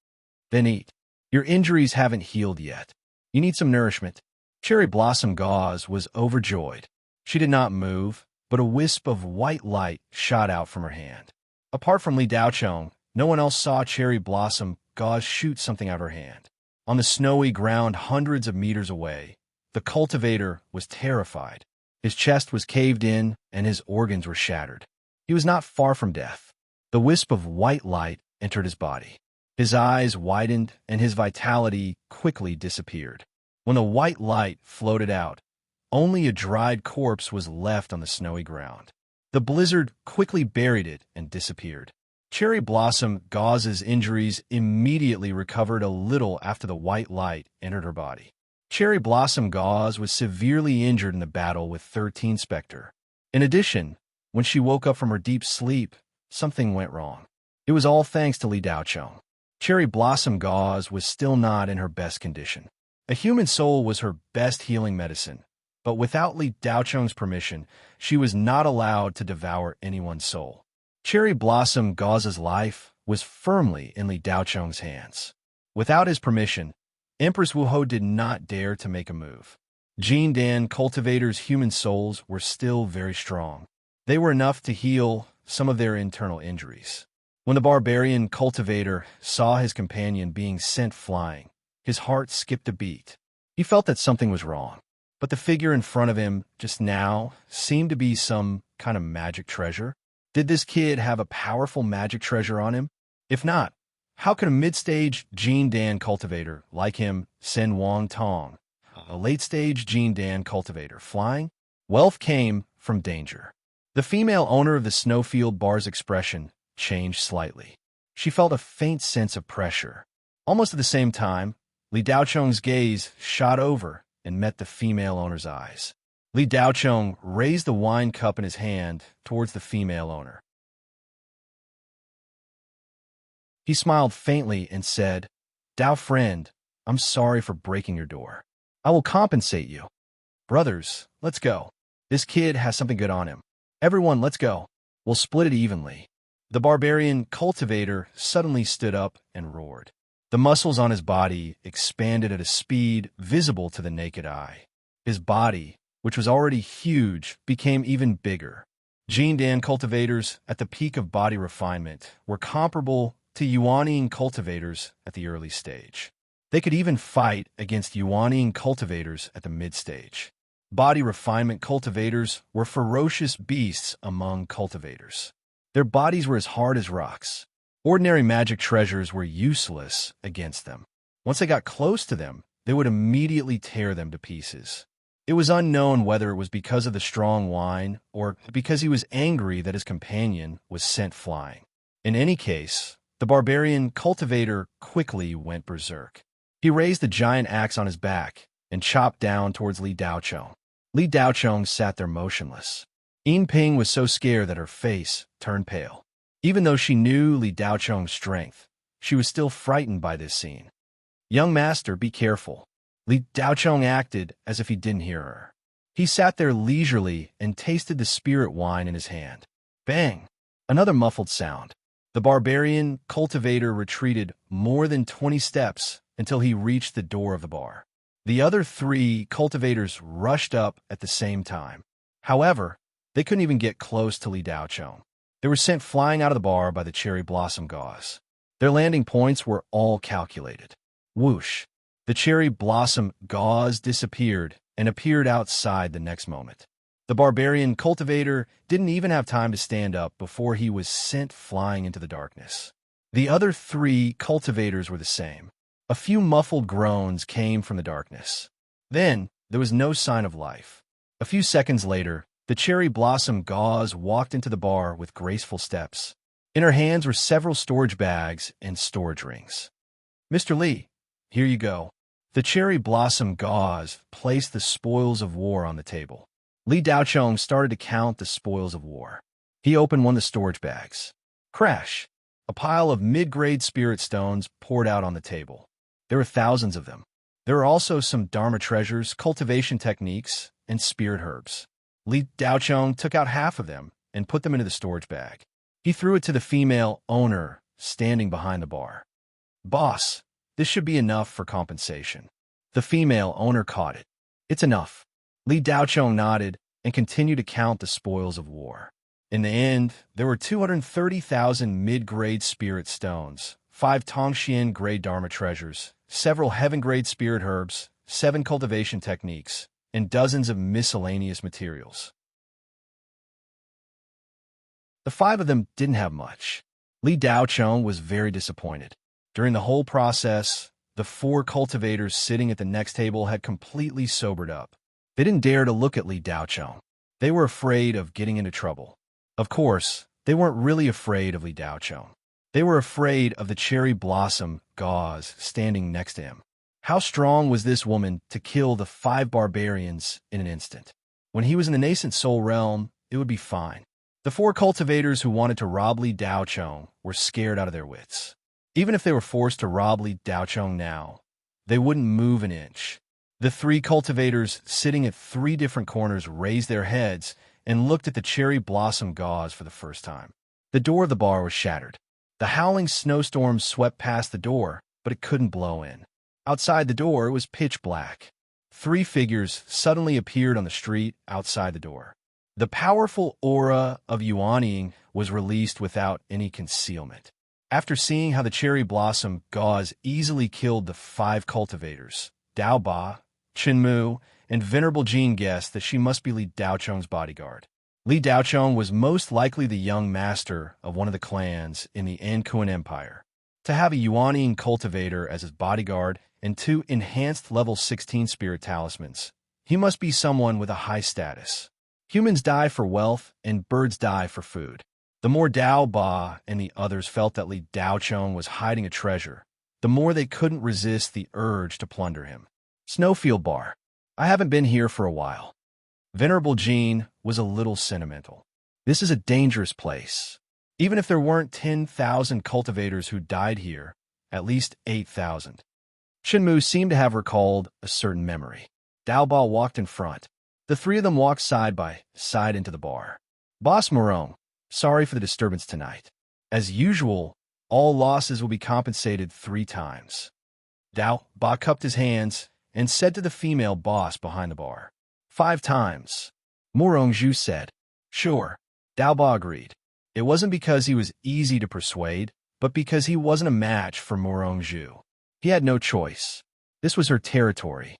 "Then eat. Your injuries haven't healed yet. You need some nourishment." Cherry Blossom Gauze was overjoyed. She did not move, but a wisp of white light shot out from her hand. Apart from Li Daochong, no one else saw Cherry Blossom Gauze shoot something out of her hand. On the snowy ground hundreds of meters away, the cultivator was terrified. His chest was caved in, and his organs were shattered. He was not far from death. The wisp of white light entered his body. His eyes widened, and his vitality quickly disappeared. When the white light floated out, only a dried corpse was left on the snowy ground. The blizzard quickly buried it and disappeared. Cherry Blossom Gauze's injuries immediately recovered a little after the white light entered her body. Cherry Blossom Gauze was severely injured in the battle with 13 Spectre. In addition, when she woke up from her deep sleep, something went wrong. It was all thanks to Li Daochong. Cherry Blossom Gauze was still not in her best condition. A human soul was her best healing medicine, but without Li Daochong's permission, she was not allowed to devour anyone's soul. Cherry Blossom Gauze's life was firmly in Li Daochong's hands. Without his permission, Empress Wuho did not dare to make a move. Jin Dan cultivators' human souls were still very strong. They were enough to heal some of their internal injuries. When the barbarian cultivator saw his companion being sent flying, his heart skipped a beat. He felt that something was wrong, but the figure in front of him just now seemed to be some kind of magic treasure. Did this kid have a powerful magic treasure on him? If not, how could a mid-stage Jin Dan cultivator like him send Wang Tong, a late-stage Jin Dan cultivator, flying? Wealth came from danger. The female owner of the Snowfield Bar's expression changed slightly. She felt a faint sense of pressure. Almost at the same time, Li Daochong's gaze shot over and met the female owner's eyes. Li Daochong raised the wine cup in his hand towards the female owner. He smiled faintly and said, "Dao friend, I'm sorry for breaking your door. I will compensate you. Brothers, let's go. This kid has something good on him. Everyone, let's go. We'll split it evenly." The barbarian cultivator suddenly stood up and roared. The muscles on his body expanded at a speed visible to the naked eye. His body, which was already huge, became even bigger. Jin Dan cultivators at the peak of body refinement were comparable to Yuanian cultivators at the early stage. They could even fight against Yuanian cultivators at the mid-stage. Body refinement cultivators were ferocious beasts among cultivators. Their bodies were as hard as rocks. Ordinary magic treasures were useless against them. Once they got close to them, they would immediately tear them to pieces. It was unknown whether it was because of the strong wine or because he was angry that his companion was sent flying. In any case, the barbarian cultivator quickly went berserk. He raised the giant axe on his back and chopped down towards Li Daochong. Li Daochong sat there motionless. Yin Ping was so scared that her face turned pale. Even though she knew Li Daochong's strength, she was still frightened by this scene. "Young master, be careful." Li Daochong acted as if he didn't hear her. He sat there leisurely and tasted the spirit wine in his hand. Bang! Another muffled sound. The barbarian cultivator retreated more than 20 steps until he reached the door of the bar. The other 3 cultivators rushed up at the same time. However, they couldn't even get close to Li Daochong. They were sent flying out of the bar by the Cherry Blossom Gauze. Their landing points were all calculated. Whoosh! The Cherry Blossom Gauze disappeared and appeared outside the next moment. The barbarian cultivator didn't even have time to stand up before he was sent flying into the darkness. The other 3 cultivators were the same. A few muffled groans came from the darkness. Then, there was no sign of life. A few seconds later, the Cherry Blossom Gauze walked into the bar with graceful steps. In her hands were several storage bags and storage rings. "Mr. Li, here you go." The cherry blossom gauze placed the spoils of war on the table. Li Daochong started to count the spoils of war. He opened one of the storage bags. Crash! A pile of mid-grade spirit stones poured out on the table. There were thousands of them. There were also some Dharma treasures, cultivation techniques, and spirit herbs. Li Daochong took out half of them and put them into the storage bag. He threw it to the female owner standing behind the bar. "Boss, this should be enough for compensation." The female owner caught it. "It's enough." Li Daochong nodded and continued to count the spoils of war. In the end, there were 230,000 mid-grade spirit stones, 5 Tongxian-grade Dharma treasures, several heaven-grade spirit herbs, 7 cultivation techniques, and dozens of miscellaneous materials. The 5 of them didn't have much. Li Daochong was very disappointed. During the whole process, the 4 cultivators sitting at the next table had completely sobered up. They didn't dare to look at Li Daochong. They were afraid of getting into trouble. Of course, they weren't really afraid of Li Daochong. They were afraid of the cherry blossom gauze standing next to him. How strong was this woman to kill the 5 barbarians in an instant? When he was in the nascent soul realm, it would be fine. The 4 cultivators who wanted to rob Li Daochong were scared out of their wits. Even if they were forced to rob Li Daochong now, they wouldn't move an inch. The 3 cultivators sitting at 3 different corners raised their heads and looked at the cherry blossom gauze for the first time. The door of the bar was shattered. The howling snowstorm swept past the door, but it couldn't blow in. Outside the door, it was pitch black. 3 figures suddenly appeared on the street outside the door. The powerful aura of Yuanying was released without any concealment. After seeing how the cherry blossom gauze easily killed the 5 cultivators, Dao Ba, Qinmu, and Venerable Jin guessed that she must be Li Daochong's bodyguard. Li Daochong was most likely the young master of one of the clans in the Ankuan Empire. To have a Yuanying cultivator as his bodyguard and 2 enhanced level 16 spirit talismans, he must be someone with a high status. Humans die for wealth and birds die for food. The more Dao Ba and the others felt that Li Daochong was hiding a treasure, the more they couldn't resist the urge to plunder him. Snowfield Bar. I haven't been here for a while. Venerable Jin was a little sentimental. This is a dangerous place. Even if there weren't 10,000 cultivators who died here, at least 8,000. Qinmu seemed to have recalled a certain memory. Dao Ba walked in front. The 3 of them walked side by side into the bar. "Boss Morong, sorry for the disturbance tonight. As usual, all losses will be compensated 3 times. Dao Ba cupped his hands and said to the female boss behind the bar. 5 times. Morong Zhu said. Sure. Dao Ba agreed. It wasn't because he was easy to persuade, but because he wasn't a match for Morong Zhu. He had no choice. This was her territory.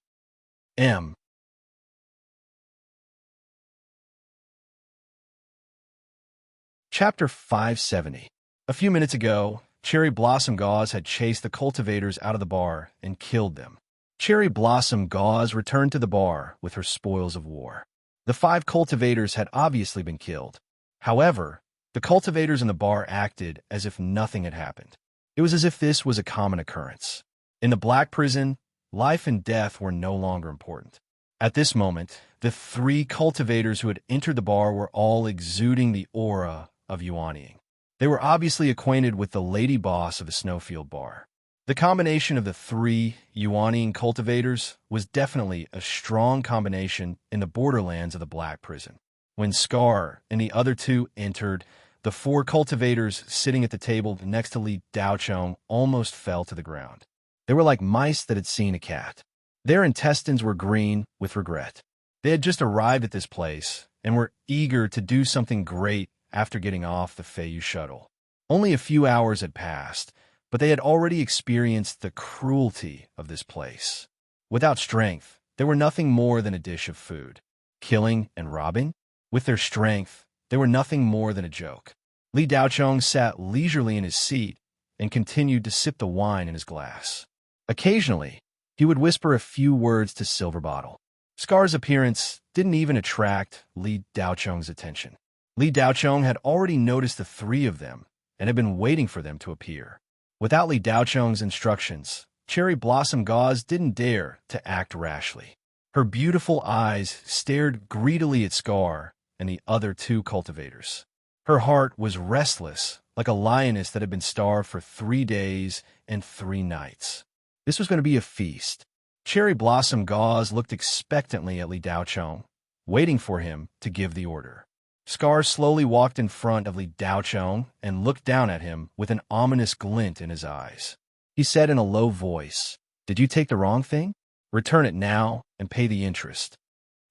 Chapter 570. A few minutes ago, Cherry Blossom Gauze had chased the cultivators out of the bar and killed them. Cherry Blossom Gauze returned to the bar with her spoils of war. The 5 cultivators had obviously been killed. However, the cultivators in the bar acted as if nothing had happened. It was as if this was a common occurrence. In the Black Prison, life and death were no longer important. At this moment, the 3 cultivators who had entered the bar were all exuding the aura of Yuanying. They were obviously acquainted with the lady boss of the Snowfield Bar. The combination of the 3 Yuanying cultivators was definitely a strong combination in the borderlands of the Black Prison. When Scar and the other 2 entered, the 4 cultivators sitting at the table next to Li Daochong almost fell to the ground. They were like mice that had seen a cat. Their intestines were green with regret. They had just arrived at this place and were eager to do something great after getting off the Feiyu shuttle. Only a few hours had passed, but they had already experienced the cruelty of this place. Without strength, they were nothing more than a dish of food. Killing and robbing? With their strength, they were nothing more than a joke. Li Daochong sat leisurely in his seat and continued to sip the wine in his glass. Occasionally, he would whisper a few words to Silver Bottle. Scar's appearance didn't even attract Li Daochong's attention. Li Daochong had already noticed the 3 of them and had been waiting for them to appear. Without Li Daocheng's instructions, Cherry Blossom Gauze didn't dare to act rashly. Her beautiful eyes stared greedily at Scar and the other two cultivators. Her heart was restless, like a lioness that had been starved for 3 days and 3 nights. This was going to be a feast. Cherry Blossom Gauze looked expectantly at Li Daocheng, waiting for him to give the order. Scar slowly walked in front of Li Daocheng and looked down at him with an ominous glint in his eyes. He said in a low voice, "Did you take the wrong thing? Return it now and pay the interest."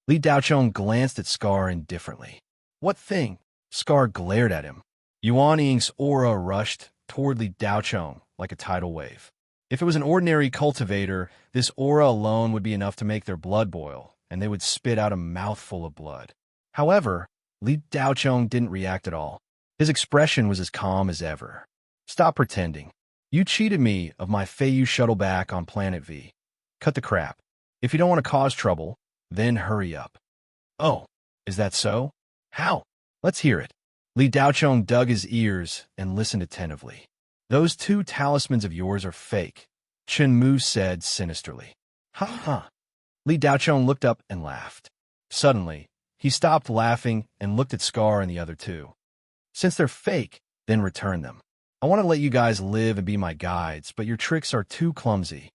Li Daocheng glanced at Scar indifferently. "What thing?" Scar glared at him. Yuanying's aura rushed toward Li Daocheng like a tidal wave. If it was an ordinary cultivator, this aura alone would be enough to make their blood boil, and they would spit out a mouthful of blood. However, Li Daocheng didn't react at all. His expression was as calm as ever. "Stop pretending. You cheated me of my Feiyu shuttle back on Planet V. Cut the crap. If you don't want to cause trouble, then hurry up." "Oh, is that so? How? Let's hear it." Li Daocheng dug his ears and listened attentively. "Those 2 talismans of yours are fake," Chen Mu said sinisterly. "Ha ha." Li Daocheng looked up and laughed. Suddenly, he stopped laughing and looked at Scar and the other 2. "Since they're fake, then return them. I want to let you guys live and be my guides, but your tricks are too clumsy.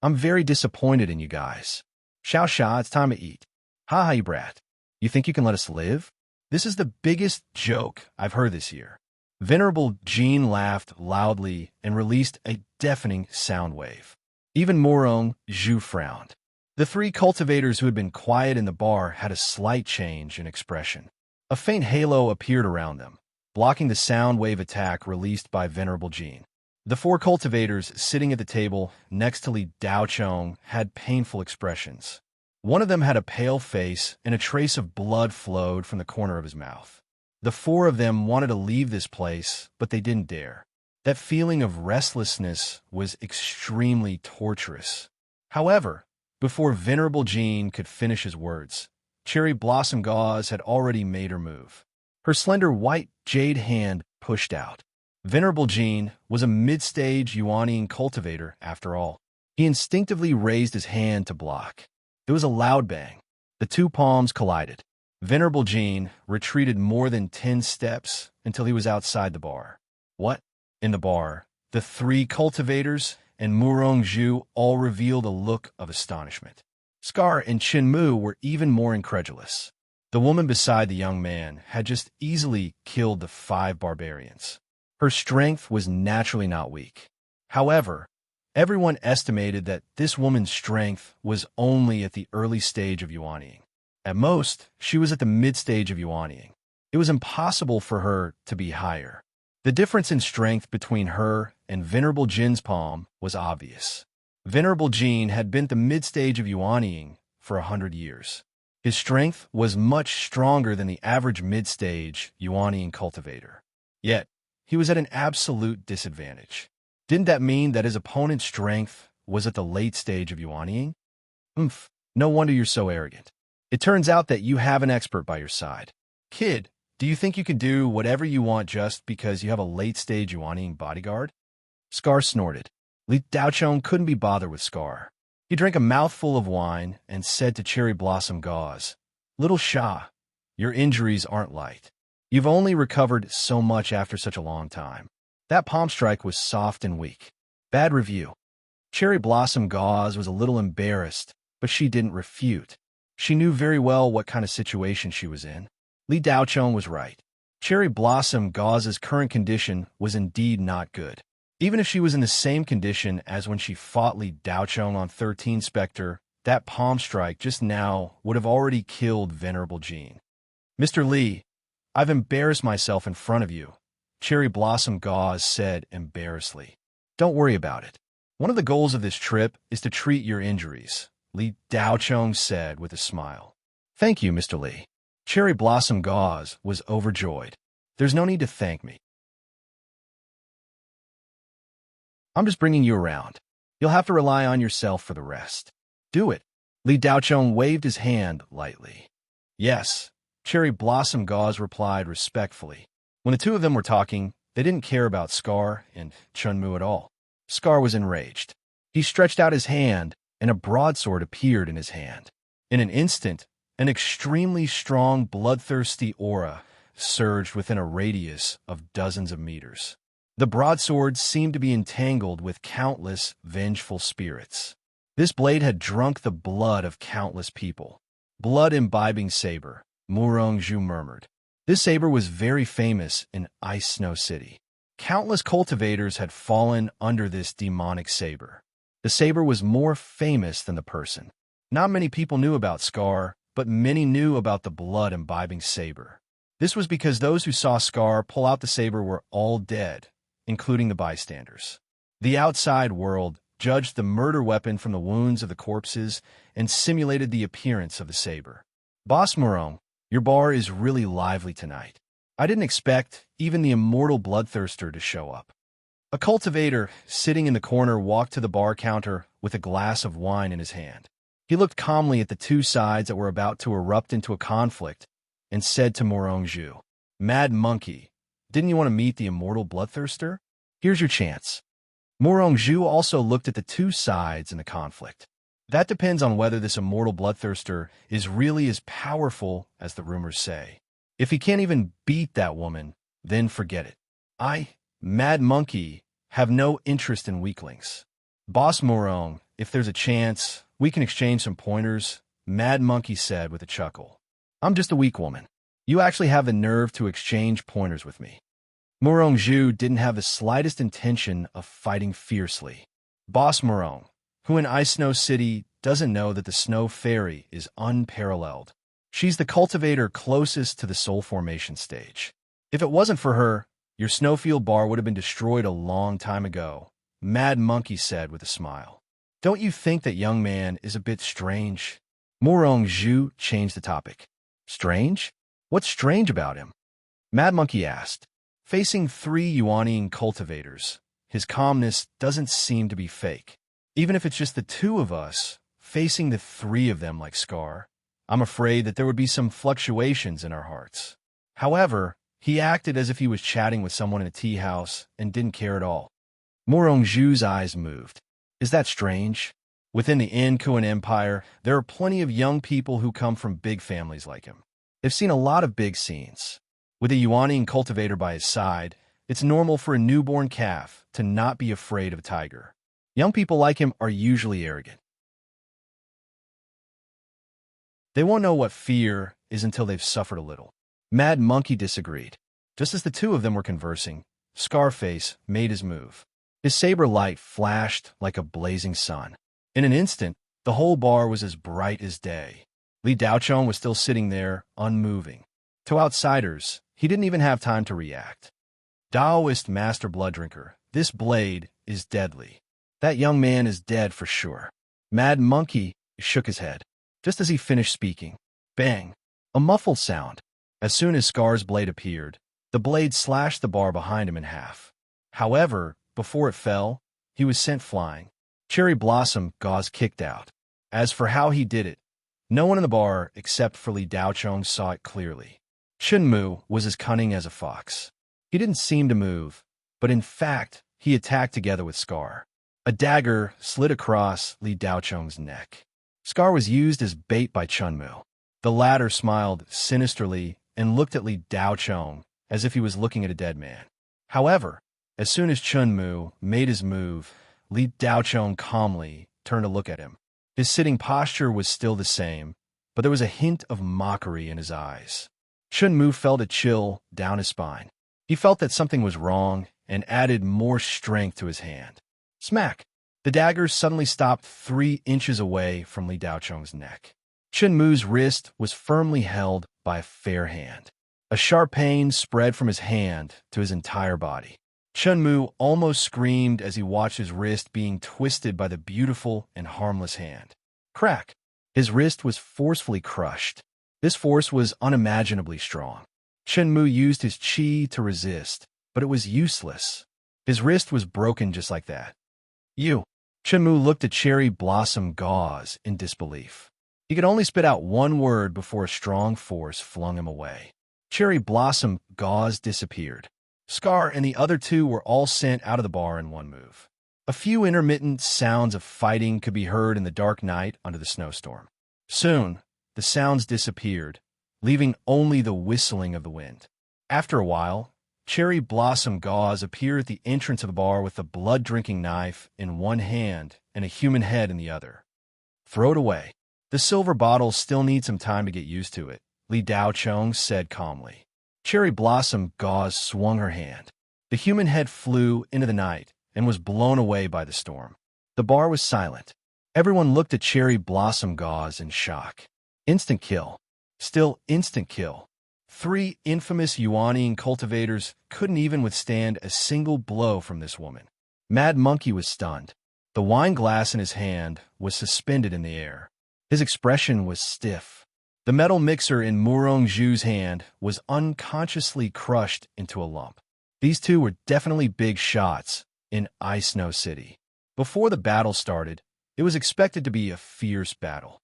I'm very disappointed in you guys. Xiao Xia, it's time to eat. Ha ha, you brat. You think you can let us live? This is the biggest joke I've heard this year." Venerable Jean laughed loudly and released a deafening sound wave. Even Morong Zhu frowned. The 3 cultivators who had been quiet in the bar had a slight change in expression. A faint halo appeared around them, blocking the sound wave attack released by Venerable Jean. The 4 cultivators sitting at the table next to Li Daocheng had painful expressions. One of them had a pale face, and a trace of blood flowed from the corner of his mouth. The 4 of them wanted to leave this place, but they didn't dare. That feeling of restlessness was extremely torturous. However, before Venerable Jean could finish his words, Cherry Blossom Gauze had already made her move. Her slender white jade hand pushed out. Venerable Jean was a mid-stage Yuanying cultivator, after all. He instinctively raised his hand to block. There was a loud bang. The 2 palms collided. Venerable Jean retreated more than 10 steps until he was outside the bar. What? In the bar, the 3 cultivators and Murong Zhu all revealed a look of astonishment. Scar and Chen Mu were even more incredulous. The woman beside the young man had just easily killed the 5 barbarians. Her strength was naturally not weak. However, everyone estimated that this woman's strength was only at the early stage of Yuanying. At most, she was at the mid-stage of Yuanying. It was impossible for her to be higher. The difference in strength between her and Venerable Jin's palm was obvious. Venerable Jin had been at the mid-stage of Yuanying for 100 years. His strength was much stronger than the average mid-stage Yuanying cultivator. Yet, he was at an absolute disadvantage. Didn't that mean that his opponent's strength was at the late stage of Yuanying? No wonder you're so arrogant. It turns out that you have an expert by your side. Kid, do you think you can do whatever you want just because you have a late-stage Yuanying bodyguard? Scar snorted. Li Daocheng couldn't be bothered with Scar. He drank a mouthful of wine and said to Cherry Blossom Gauze, "Little Xia, your injuries aren't light. You've only recovered so much after such a long time. That palm strike was soft and weak. Bad review." Cherry Blossom Gauze was a little embarrassed, but she didn't refute. She knew very well what kind of situation she was in. Li Daocheng was right. Cherry Blossom Gauze's current condition was indeed not good. Even if she was in the same condition as when she fought Li Daocheng on 13 Spectre, that palm strike just now would have already killed Venerable Jean. "Mr. Li, I've embarrassed myself in front of you," Cherry Blossom Gauze said embarrassedly. "Don't worry about it. One of the goals of this trip is to treat your injuries," Li Daocheng said with a smile. "Thank you, Mr. Li." Cherry Blossom Gauze was overjoyed. "There's no need to thank me. I'm just bringing you around. You'll have to rely on yourself for the rest. Do it." Li Daocheng waved his hand lightly. "Yes, Cherry Blossom Gauze replied respectfully. When the two of them were talking, they didn't care about Scar and Chunmu at all. Scar was enraged. He stretched out his hand, and a broadsword appeared in his hand. In an instant, an extremely strong, bloodthirsty aura surged within a radius of dozens of meters. The broadsword seemed to be entangled with countless vengeful spirits. This blade had drunk the blood of countless people. Blood-imbibing saber, Murong-ju murmured. This saber was very famous in Ice Snow City. Countless cultivators had fallen under this demonic saber. The saber was more famous than the person. Not many people knew about Scar, but many knew about the blood-imbibing saber. This was because those who saw Scar pull out the saber were all dead, including the bystanders. The outside world judged the murder weapon from the wounds of the corpses and simulated the appearance of the saber. Boss Murong, your bar is really lively tonight. I didn't expect even the immortal bloodthirster to show up. A cultivator sitting in the corner walked to the bar counter with a glass of wine in his hand. He looked calmly at the two sides that were about to erupt into a conflict and said to Murong-ju, Mad Monkey, didn't you want to meet the immortal bloodthirster? Here's your chance. Murong-ju also looked at the two sides in the conflict. That depends on whether this immortal bloodthirster is really as powerful as the rumors say. If he can't even beat that woman, then forget it. I, Mad Monkey, have no interest in weaklings. Boss Murong, if there's a chance, we can exchange some pointers, Mad Monkey said with a chuckle. I'm just a weak woman. You actually have the nerve to exchange pointers with me. Murong-ju didn't have the slightest intention of fighting fiercely. Boss Murong, who in Ice Snow City doesn't know that the Snow Fairy is unparalleled. She's the cultivator closest to the soul formation stage. If it wasn't for her, your snowfield bar would have been destroyed a long time ago, Mad Monkey said with a smile. Don't you think that young man is a bit strange? Murong-ju changed the topic. Strange? What's strange about him? Mad Monkey asked. Facing three Yuanian cultivators, his calmness doesn't seem to be fake. Even if it's just the two of us, facing the three of them like Scar, I'm afraid that there would be some fluctuations in our hearts. However, he acted as if he was chatting with someone in a tea house and didn't care at all. Murong-ju's eyes moved. Is that strange? Within the Inkuan Empire, there are plenty of young people who come from big families like him. They've seen a lot of big scenes. With a Yuanian cultivator by his side, it's normal for a newborn calf to not be afraid of a tiger. Young people like him are usually arrogant. They won't know what fear is until they've suffered a little. Mad Monkey disagreed. Just as the two of them were conversing, Scarface made his move. His saber light flashed like a blazing sun. In an instant, the whole bar was as bright as day. Li Daochong was still sitting there, unmoving. To outsiders, he didn't even have time to react. Daoist Master Blooddrinker, this blade is deadly. That young man is dead for sure. Mad Monkey shook his head. Just as he finished speaking, bang, a muffled sound. As soon as Scar's blade appeared, the blade slashed the bar behind him in half. However, before it fell, he was sent flying. Cherry Blossom Gauze kicked out. As for how he did it, no one in the bar except for Li Daochong saw it clearly. Chunmu was as cunning as a fox. He didn't seem to move, but in fact, he attacked together with Scar. A dagger slid across Li Daochong's neck. Scar was used as bait by Chunmu. The latter smiled sinisterly and looked at Li Daochong as if he was looking at a dead man. However, as soon as Chunmu made his move, Li Daochong calmly turned to look at him. His sitting posture was still the same, but there was a hint of mockery in his eyes. Chunmu felt a chill down his spine. He felt that something was wrong and added more strength to his hand. Smack! The dagger suddenly stopped 3 inches away from Li Daochong's neck. Chunmu's wrist was firmly held by a fair hand. A sharp pain spread from his hand to his entire body. Chunmu almost screamed as he watched his wrist being twisted by the beautiful and harmless hand. Crack! His wrist was forcefully crushed. This force was unimaginably strong. Chunmu used his chi to resist, but it was useless. His wrist was broken just like that. You! Chunmu looked at Cherry Blossom Gauze in disbelief. He could only spit out one word before a strong force flung him away. Cherry Blossom Gauze disappeared. Scar and the other two were all sent out of the bar in one move. A few intermittent sounds of fighting could be heard in the dark night under the snowstorm. Soon, the sounds disappeared, leaving only the whistling of the wind. After a while, Cherry Blossom Gauze appeared at the entrance of the bar with a blood-drinking knife in one hand and a human head in the other. Throw it away. The silver bottle still needs some time to get used to it, Li Daochong said calmly. Cherry Blossom Gauze swung her hand. The human head flew into the night and was blown away by the storm. The bar was silent. Everyone looked at Cherry Blossom Gauze in shock. Instant kill. Still instant kill. 3 infamous Yuanian cultivators couldn't even withstand a single blow from this woman. Mad Monkey was stunned. The wine glass in his hand was suspended in the air. His expression was stiff. The metal mixer in Murong Zhu's hand was unconsciously crushed into a lump. These two were definitely big shots in Ice Snow City. Before the battle started, it was expected to be a fierce battle.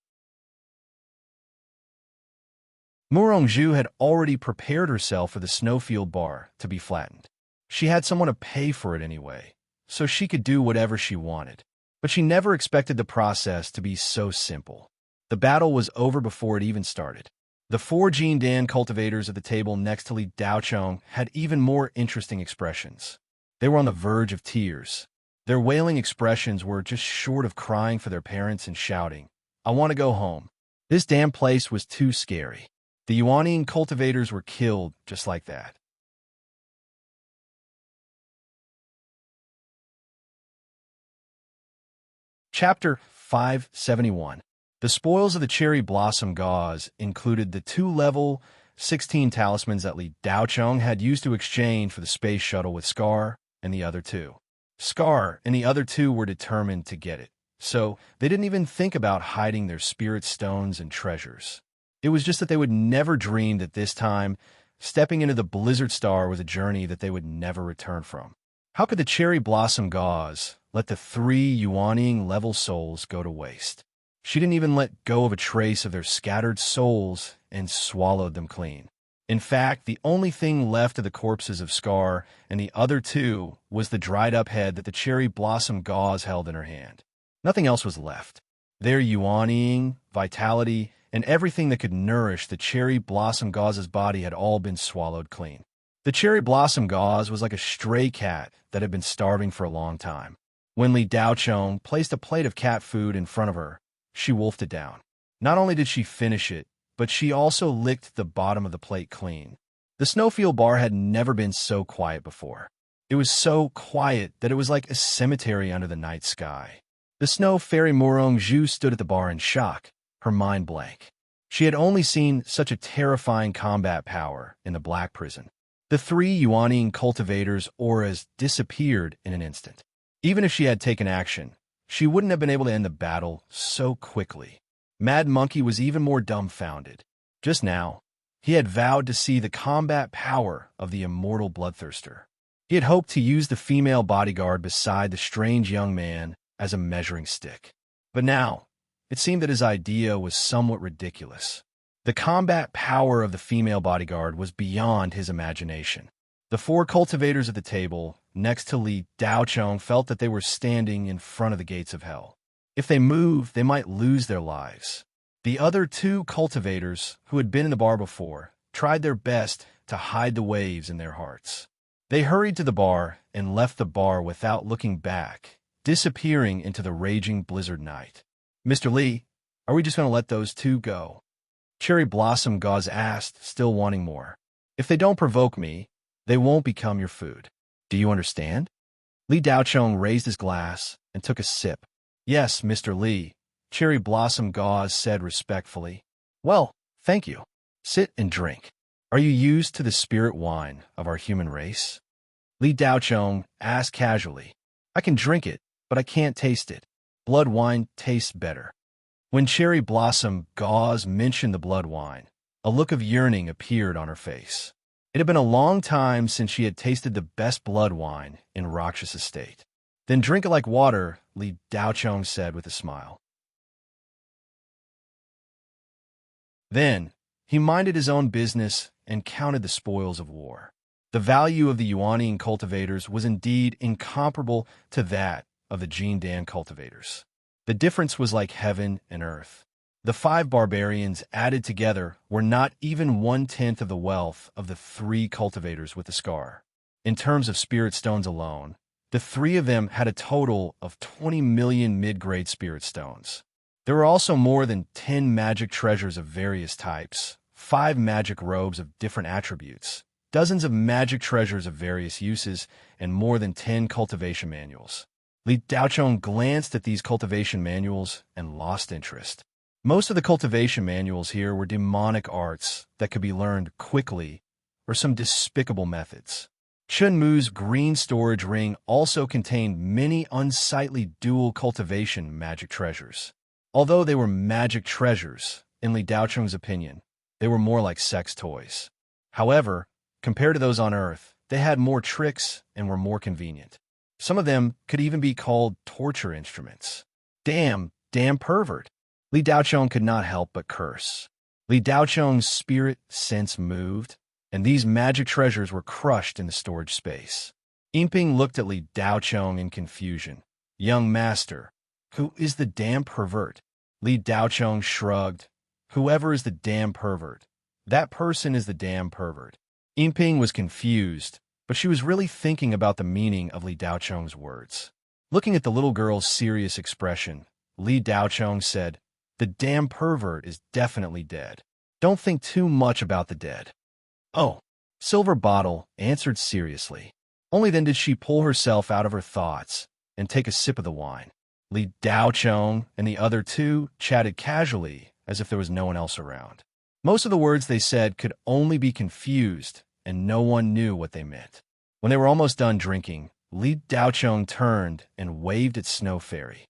Murong Zhu had already prepared herself for the snowfield bar to be flattened. She had someone to pay for it anyway, so she could do whatever she wanted. But she never expected the process to be so simple. The battle was over before it even started. The 4 Jin Dan cultivators at the table next to Li Daochong had even more interesting expressions. They were on the verge of tears. Their wailing expressions were just short of crying for their parents and shouting, "I want to go home." This damn place was too scary. The Yuanian cultivators were killed just like that. Chapter 571. The spoils of the Cherry Blossom Gauze included the 2-level 16 talismans that Li Daochong had used to exchange for the space shuttle with Scar and the other two. Scar and the other two were determined to get it, so they didn't even think about hiding their spirit stones and treasures. It was just that they would never dream that this time, stepping into the Blizzard Star was a journey that they would never return from. How could the Cherry Blossom Gauze let the 3 Yuanian level souls go to waste? She didn't even let go of a trace of their scattered souls and swallowed them clean. In fact, the only thing left of the corpses of Scar and the other two was the dried-up head that the Cherry Blossom Gauze held in her hand. Nothing else was left. Their Yuanian, vitality, and everything that could nourish the Cherry Blossom Gauze's body had all been swallowed clean. The Cherry Blossom Gauze was like a stray cat that had been starving for a long time. When Li Daochong placed a plate of cat food in front of her, she wolfed it down. Not only did she finish it, but she also licked the bottom of the plate clean. The snowfield bar had never been so quiet before. It was so quiet that it was like a cemetery under the night sky. The snow fairy Murong Zhu stood at the bar in shock, her mind blank. She had only seen such a terrifying combat power in the Black Prison. The 3 Yuanian cultivators' auras disappeared in an instant. Even if she had taken action, she wouldn't have been able to end the battle so quickly. Mad Monkey was even more dumbfounded. Just now, he had vowed to see the combat power of the immortal bloodthirster. He had hoped to use the female bodyguard beside the strange young man as a measuring stick. But now, it seemed that his idea was somewhat ridiculous. The combat power of the female bodyguard was beyond his imagination. The 4 cultivators at the table next to Li Daochong felt that they were standing in front of the gates of hell. If they moved, they might lose their lives. The other 2 cultivators, who had been in the bar before, tried their best to hide the waves in their hearts. They hurried to the bar and left the bar without looking back, disappearing into the raging blizzard night. "Mr. Li, are we just going to let those 2 go?" Cherry Blossom Gauze asked, still wanting more. "If they don't provoke me, they won't become your food. Do you understand?" Li Daochong raised his glass and took a sip. "Yes, Mr. Li," Cherry Blossom Gauze said respectfully. "Well, thank you. Sit and drink. Are you used to the spirit wine of our human race?" Li Daochong asked casually. "I can drink it, but I can't taste it. Blood wine tastes better." When Cherry Blossom Gauze mentioned the blood wine, a look of yearning appeared on her face. It had been a long time since she had tasted the best blood wine in Rakshas Estate. "Then drink it like water," Li Daochong said with a smile. Then, he minded his own business and counted the spoils of war. The value of the Yuanian cultivators was indeed incomparable to that of the Jindan cultivators. The difference was like heaven and earth. The 5 barbarians added together were not even 1/10 of the wealth of the 3 cultivators with the scar. In terms of spirit stones alone, the 3 of them had a total of 20 million mid-grade spirit stones. There were also more than 10 magic treasures of various types, 5 magic robes of different attributes, dozens of magic treasures of various uses, and more than 10 cultivation manuals. Li Daochong glanced at these cultivation manuals and lost interest. Most of the cultivation manuals here were demonic arts that could be learned quickly or some despicable methods. Chun Mu's green storage ring also contained many unsightly dual cultivation magic treasures. Although they were magic treasures, in Li Daochong's opinion, they were more like sex toys. However, compared to those on Earth, they had more tricks and were more convenient. Some of them could even be called torture instruments. Damn pervert. Li Daochong could not help but curse. Li Daochong's spirit sense moved, and these magic treasures were crushed in the storage space. Yinping looked at Li Daochong in confusion. Young master, who is the damn pervert? Li Daochong shrugged. Whoever is the damn pervert, that person is the damn pervert. Yinping was confused, but she was really thinking about the meaning of Li Daochong's words. Looking at the little girl's serious expression, Li Daochong said, "The damn pervert is definitely dead. Don't think too much about the dead." "Oh," Silver Bottle answered seriously. Only then did she pull herself out of her thoughts and take a sip of the wine. Li Daochong and the other 2 chatted casually as if there was no one else around. Most of the words they said could only be confused, and no one knew what they meant. When they were almost done drinking, Li Daochong turned and waved at Snow Fairy.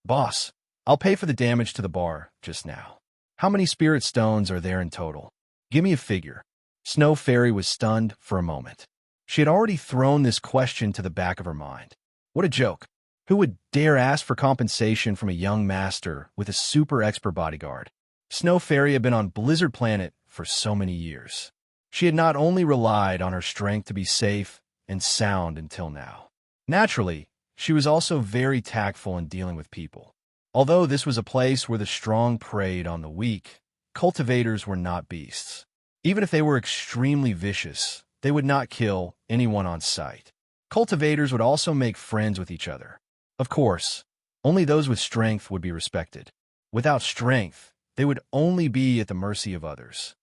"Boss, I'll pay for the damage to the bar just now. How many spirit stones are there in total? Give me a figure." Snow Fairy was stunned for a moment. She had already thrown this question to the back of her mind. What a joke. Who would dare ask for compensation from a young master with a super expert bodyguard? Snow Fairy had been on Blizzard Planet for so many years. She had not only relied on her strength to be safe and sound until now. Naturally, she was also very tactful in dealing with people. Although this was a place where the strong preyed on the weak, cultivators were not beasts. Even if they were extremely vicious, they would not kill anyone on sight. Cultivators would also make friends with each other. Of course, only those with strength would be respected. Without strength, they would only be at the mercy of others.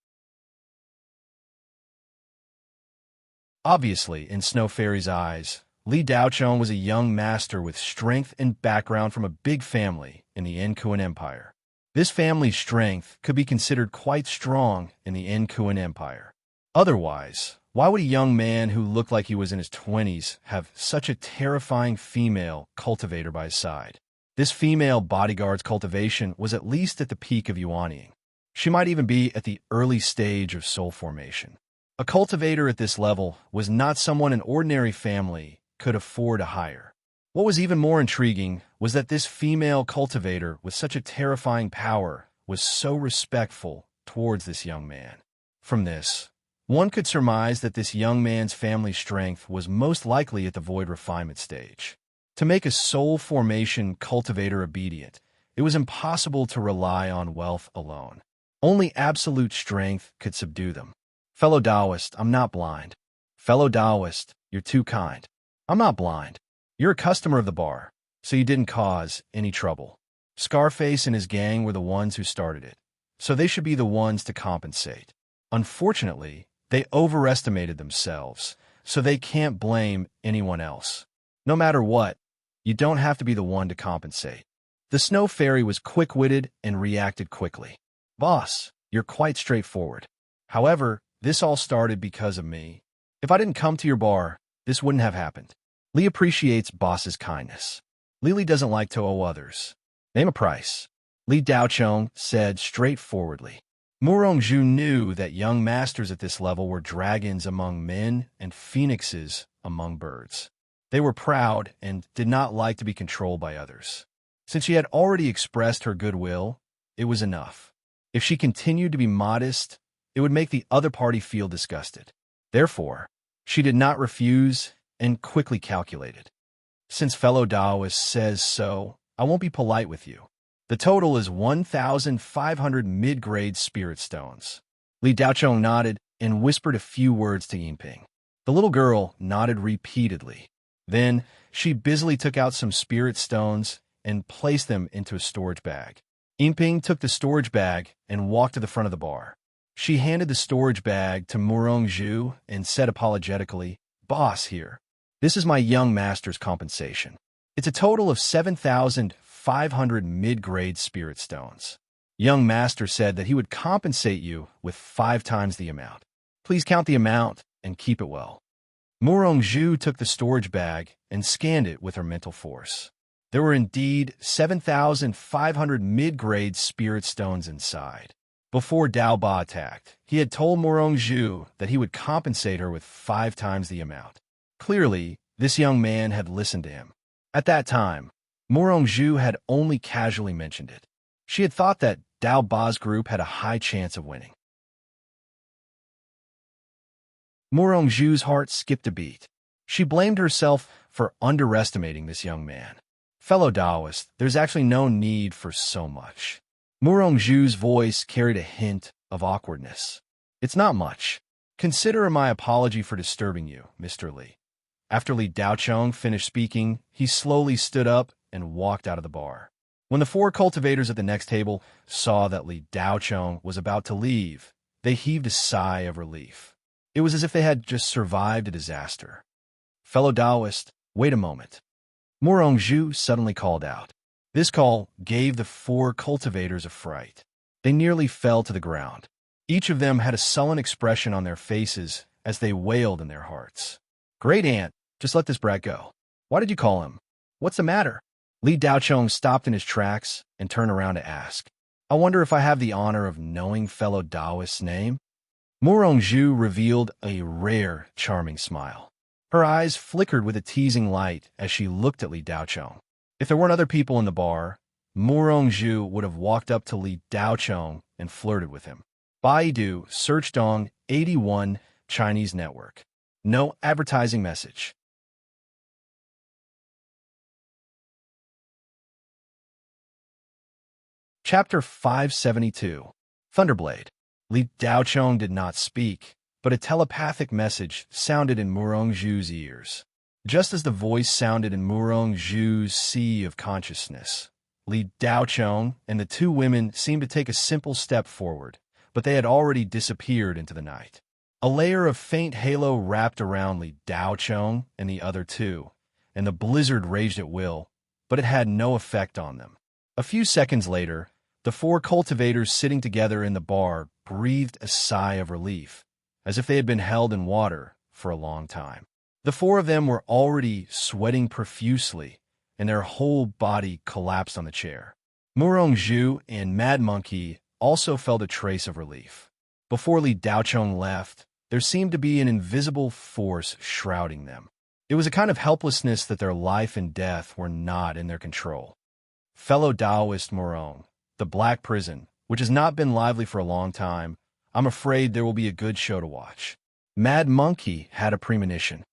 Obviously, in Snow Fairy's eyes, Li Daochong was a young master with strength and background from a big family in the Enkuan Empire. This family's strength could be considered quite strong in the Enkuan Empire. Otherwise, why would a young man who looked like he was in his 20s have such a terrifying female cultivator by his side? This female bodyguard's cultivation was at least at the peak of Yuanying. She might even be at the early stage of soul formation. A cultivator at this level was not someone an ordinary family could afford to hire. What was even more intriguing was that this female cultivator with such a terrifying power was so respectful towards this young man. From this, one could surmise that this young man's family strength was most likely at the void refinement stage. To make a soul formation cultivator obedient, it was impossible to rely on wealth alone. Only absolute strength could subdue them. Fellow Taoist, I'm not blind. Fellow Taoist, you're too kind. I'm not blind. You're a customer of the bar, so you didn't cause any trouble. Scarface and his gang were the ones who started it, so they should be the ones to compensate. Unfortunately, they overestimated themselves, so they can't blame anyone else. No matter what, you don't have to be the one to compensate. The Snow Fairy was quick-witted and reacted quickly. Boss, you're quite straightforward. However, this all started because of me. If I didn't come to your bar, this wouldn't have happened. Lee appreciates boss's kindness. Lily doesn't like to owe others. Name a price. Li Daochong said straightforwardly. Murongzhu knew that young masters at this level were dragons among men and phoenixes among birds. They were proud and did not like to be controlled by others. Since she had already expressed her goodwill, it was enough. If she continued to be modest, it would make the other party feel disgusted. Therefore, she did not refuse and quickly calculated. Since fellow Taoist says so, I won't be polite with you. The total is 1,500 mid-grade spirit stones. Li Daochong nodded and whispered a few words to Yinping. The little girl nodded repeatedly. Then, she busily took out some spirit stones and placed them into a storage bag. Yinping took the storage bag and walked to the front of the bar. She handed the storage bag to Murong Zhu and said apologetically, "Boss here. This is my young master's compensation. It's a total of 7,500 mid-grade spirit stones." Young master said that he would compensate you with 5 times the amount. Please count the amount and keep it well. Murong Zhu took the storage bag and scanned it with her mental force. There were indeed 7,500 mid-grade spirit stones inside. Before Dao Ba attacked, he had told Murong Zhu that he would compensate her with 5 times the amount. Clearly, this young man had listened to him. At that time, Murong Zhu had only casually mentioned it. She had thought that Dao Ba's group had a high chance of winning. Murong Zhu's heart skipped a beat. She blamed herself for underestimating this young man. Fellow Taoist, there's actually no need for so much. Murong Zhu's voice carried a hint of awkwardness. It's not much. Consider my apology for disturbing you, Mr. Li. After Li Daochong finished speaking, he slowly stood up and walked out of the bar. When the 4 cultivators at the next table saw that Li Daochong was about to leave, they heaved a sigh of relief. It was as if they had just survived a disaster. Fellow Taoist, wait a moment. Murong Zhu suddenly called out. This call gave the 4 cultivators a fright. They nearly fell to the ground. Each of them had a sullen expression on their faces as they wailed in their hearts. Great aunt, just let this brat go. Why did you call him? What's the matter? Li Daochong stopped in his tracks and turned around to ask. I wonder if I have the honor of knowing fellow Taoist's name? Murong Zhu revealed a rare, charming smile. Her eyes flickered with a teasing light as she looked at Li Daochong. If there weren't other people in the bar, Murong Zhu would have walked up to Li Daochong and flirted with him. Baidu searched on 81 Chinese network. No advertising message. Chapter 572. Thunderblade. Li Daochong did not speak, but a telepathic message sounded in Murong Zhu's ears. Just as the voice sounded in Murong Zhu's sea of consciousness, Li Daochong and the 2 women seemed to take a simple step forward, but they had already disappeared into the night. A layer of faint halo wrapped around Li Daochong and the other 2, and the blizzard raged at will, but it had no effect on them. A few seconds later, the 4 cultivators sitting together in the bar breathed a sigh of relief, as if they had been held in water for a long time. The 4 of them were already sweating profusely, and their whole body collapsed on the chair. Murong Zhu and Mad Monkey also felt a trace of relief. Before Li Daochong left, there seemed to be an invisible force shrouding them. It was a kind of helplessness that their life and death were not in their control. Fellow Taoist Murong, the Black Prison, which has not been lively for a long time, I'm afraid there will be a good show to watch. Mad Monkey had a premonition.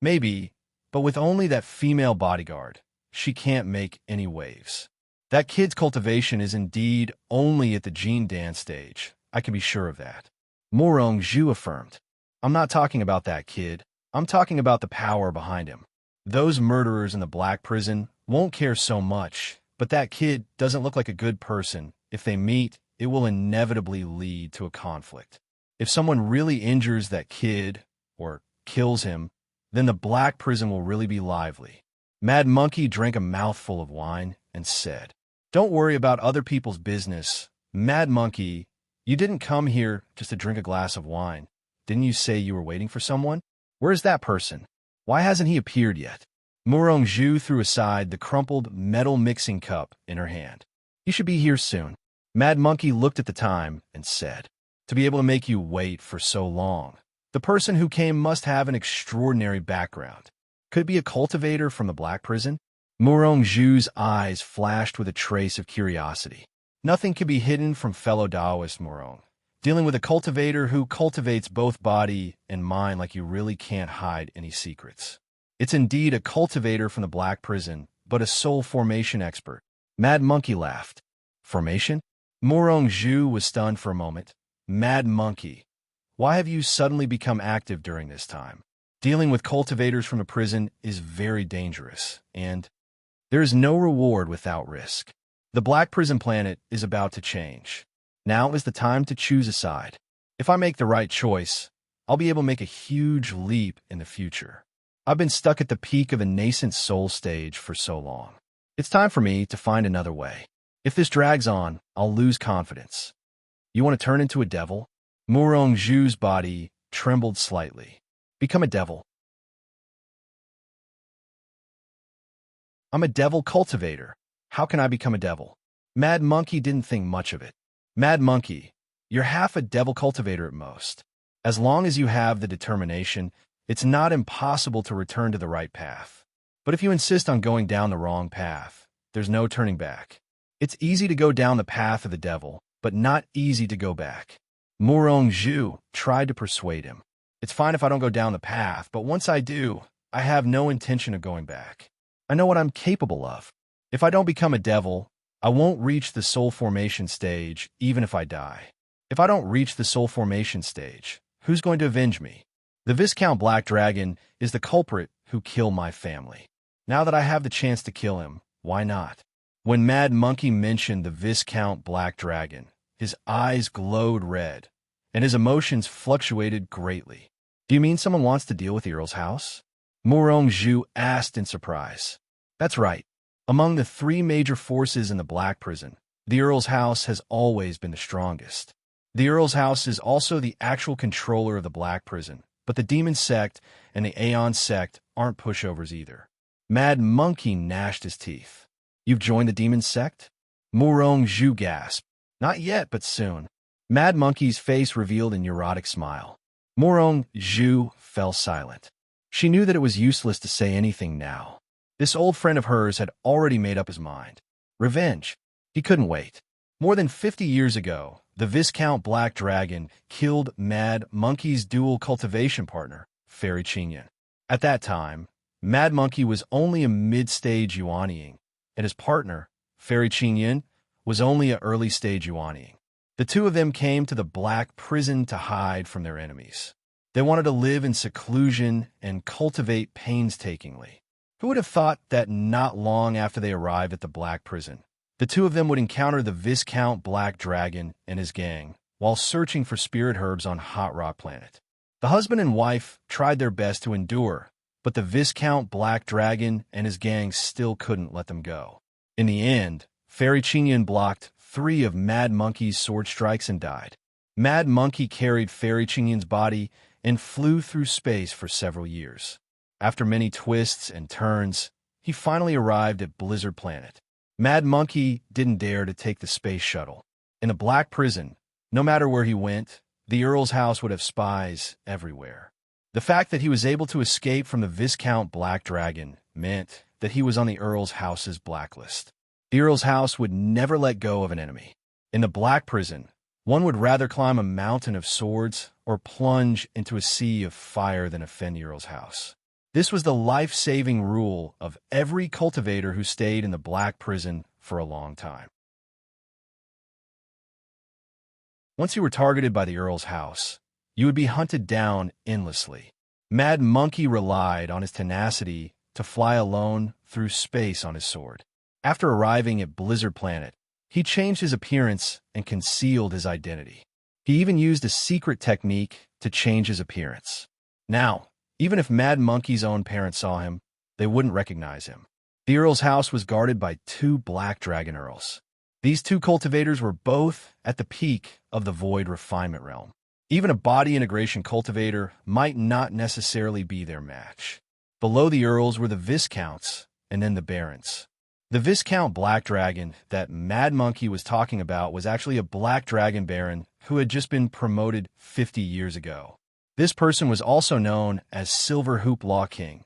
Maybe, but with only that female bodyguard, she can't make any waves. That kid's cultivation is indeed only at the Gene Dance stage. I can be sure of that. Murong Zhu affirmed. I'm not talking about that kid. I'm talking about the power behind him. Those murderers in the Black Prison won't care so much, but that kid doesn't look like a good person. If they meet, it will inevitably lead to a conflict. If someone really injures that kid, or kills him, then the Black Prison will really be lively. Mad Monkey drank a mouthful of wine and said, Don't worry about other people's business. Mad Monkey, you didn't come here just to drink a glass of wine. Didn't you say you were waiting for someone? Where's that person? Why hasn't he appeared yet? Murong Zhu threw aside the crumpled metal mixing cup in her hand. He should be here soon. Mad Monkey looked at the time and said, To be able to make you wait for so long, the person who came must have an extraordinary background. Could it be a cultivator from the Black Prison? Murong Zhu's eyes flashed with a trace of curiosity. Nothing can be hidden from fellow Taoist Morong. Dealing with a cultivator who cultivates both body and mind like you really can't hide any secrets. It's indeed a cultivator from the Black Prison, but a soul formation expert. Mad Monkey laughed. Formation? Morong Zhu was stunned for a moment. Mad Monkey, why have you suddenly become active during this time? Dealing with cultivators from a prison is very dangerous, and there is no reward without risk. The Black Prison planet is about to change. Now is the time to choose a side. If I make the right choice, I'll be able to make a huge leap in the future. I've been stuck at the peak of a nascent soul stage for so long. It's time for me to find another way. If this drags on, I'll lose confidence. You want to turn into a devil? Morong Zhu's body trembled slightly. Become a devil. I'm a devil cultivator. How can I become a devil? Mad Monkey didn't think much of it. Mad Monkey, you're half a devil cultivator at most. As long as you have the determination, it's not impossible to return to the right path. But if you insist on going down the wrong path, there's no turning back. It's easy to go down the path of the devil, but not easy to go back. Morong Zhu tried to persuade him. It's fine if I don't go down the path, but once I do, I have no intention of going back. I know what I'm capable of. If I don't become a devil, I won't reach the soul formation stage, even if I die. If I don't reach the soul formation stage, who's going to avenge me? The Viscount Black Dragon is the culprit who killed my family. Now that I have the chance to kill him, why not? When Mad Monkey mentioned the Viscount Black Dragon, his eyes glowed red, and his emotions fluctuated greatly. Do you mean someone wants to deal with the Earl's house? Morong Zhu asked in surprise. That's right. Among the three major forces in the Black Prison, the Earl's house has always been the strongest. The Earl's house is also the actual controller of the Black Prison, but the Demon Sect and the Aeon Sect aren't pushovers either. Mad Monkey gnashed his teeth. You've joined the Demon Sect? Morong Zhu gasped. Not yet, but soon. Mad Monkey's face revealed a neurotic smile. Morong Zhu fell silent. She knew that it was useless to say anything now. This old friend of hers had already made up his mind. Revenge. He couldn't wait. More than 50 years ago, the Viscount Black Dragon killed Mad Monkey's dual cultivation partner, Fairy Qingyan. At that time, Mad Monkey was only a mid-stage Yuanying, and his partner, Fairy Qingyan, was only an early-stage Yuanying. The two of them came to the Black Prison to hide from their enemies. They wanted to live in seclusion and cultivate painstakingly. Who would have thought that not long after they arrived at the Black Prison, the two of them would encounter the Viscount Black Dragon and his gang while searching for spirit herbs on Hot Rock Planet. The husband and wife tried their best to endure, but the Viscount Black Dragon and his gang still couldn't let them go. In the end, Fairy Qingyan blocked 3 of Mad Monkey's sword strikes and died. Mad Monkey carried Fairy Qingyan's body and flew through space for several years. After many twists and turns, he finally arrived at Blizzard Planet. Mad Monkey didn't dare to take the space shuttle. In the Black Prison, no matter where he went, the Earl's house would have spies everywhere. The fact that he was able to escape from the Viscount Black Dragon meant that he was on the Earl's house's blacklist. The Earl's house would never let go of an enemy. In the Black Prison, one would rather climb a mountain of swords or plunge into a sea of fire than offend the Earl's house. This was the life-saving rule of every cultivator who stayed in the Black Prison for a long time. Once you were targeted by the Earl's house, you would be hunted down endlessly. Mad Monkey relied on his tenacity to fly alone through space on his sword. After arriving at Blizzard Planet, he changed his appearance and concealed his identity. He even used a secret technique to change his appearance. Now, even if Mad Monkey's own parents saw him, they wouldn't recognize him. The Earl's house was guarded by 2 Black Dragon Earls. These 2 cultivators were both at the peak of the Void Refinement Realm. Even a body integration cultivator might not necessarily be their match. Below the Earls were the Viscounts and then the Barons. The Viscount Black Dragon that Mad Monkey was talking about was actually a Black Dragon Baron who had just been promoted 50 years ago. This person was also known as Silver Hoop Law King,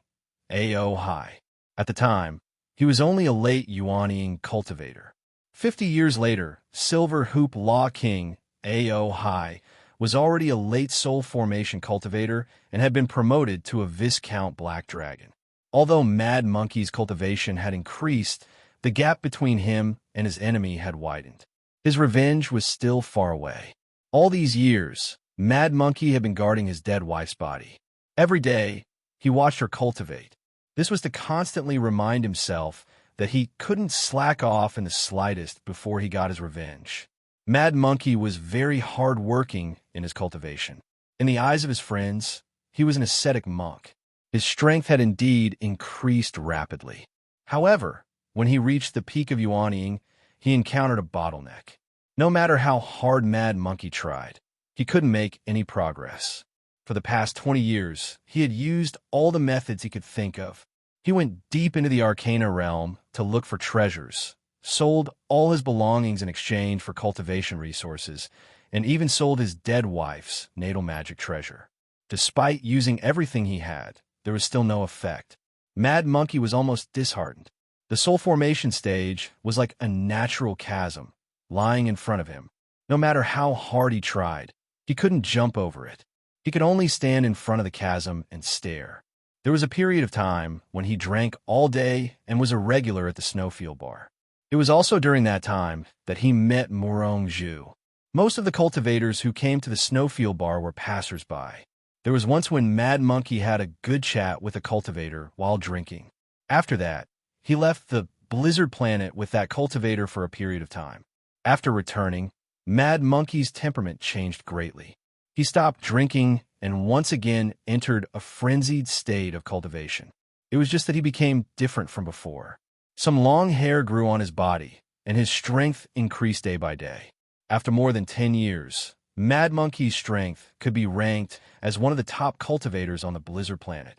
A.O. High. At the time, he was only a late Yuanying cultivator. 50 years later, Silver Hoop Law King A.O. High was already a late soul formation cultivator and had been promoted to a Viscount Black Dragon. Although Mad Monkey's cultivation had increased, the gap between him and his enemy had widened. His revenge was still far away. All these years, Mad Monkey had been guarding his dead wife's body. Every day, he watched her cultivate. This was to constantly remind himself that he couldn't slack off in the slightest before he got his revenge. Mad Monkey was very hard-working in his cultivation. In the eyes of his friends, he was an ascetic monk. His strength had indeed increased rapidly. However, when he reached the peak of yuanying, he encountered a bottleneck. No matter how hard Mad Monkey tried, he couldn't make any progress. For the past 20 years, he had used all the methods he could think of. He went deep into the Arcana realm to look for treasures, sold all his belongings in exchange for cultivation resources, and even sold his dead wife's natal magic treasure. Despite using everything he had, there was still no effect. Mad Monkey was almost disheartened. The soul formation stage was like a natural chasm lying in front of him. No matter how hard he tried, he couldn't jump over it. He could only stand in front of the chasm and stare. There was a period of time when he drank all day and was a regular at the Snowfield Bar. It was also during that time that he met Murong Zhu. Most of the cultivators who came to the Snowfield Bar were passers-by. There was once when Mad Monkey had a good chat with a cultivator while drinking. After that, he left the Blizzard Planet with that cultivator for a period of time. After returning, Mad Monkey's temperament changed greatly. He stopped drinking and once again entered a frenzied state of cultivation. It was just that he became different from before. Some long hair grew on his body, and his strength increased day by day. After more than 10 years, Mad Monkey's strength could be ranked as one of the top cultivators on the Blizzard Planet.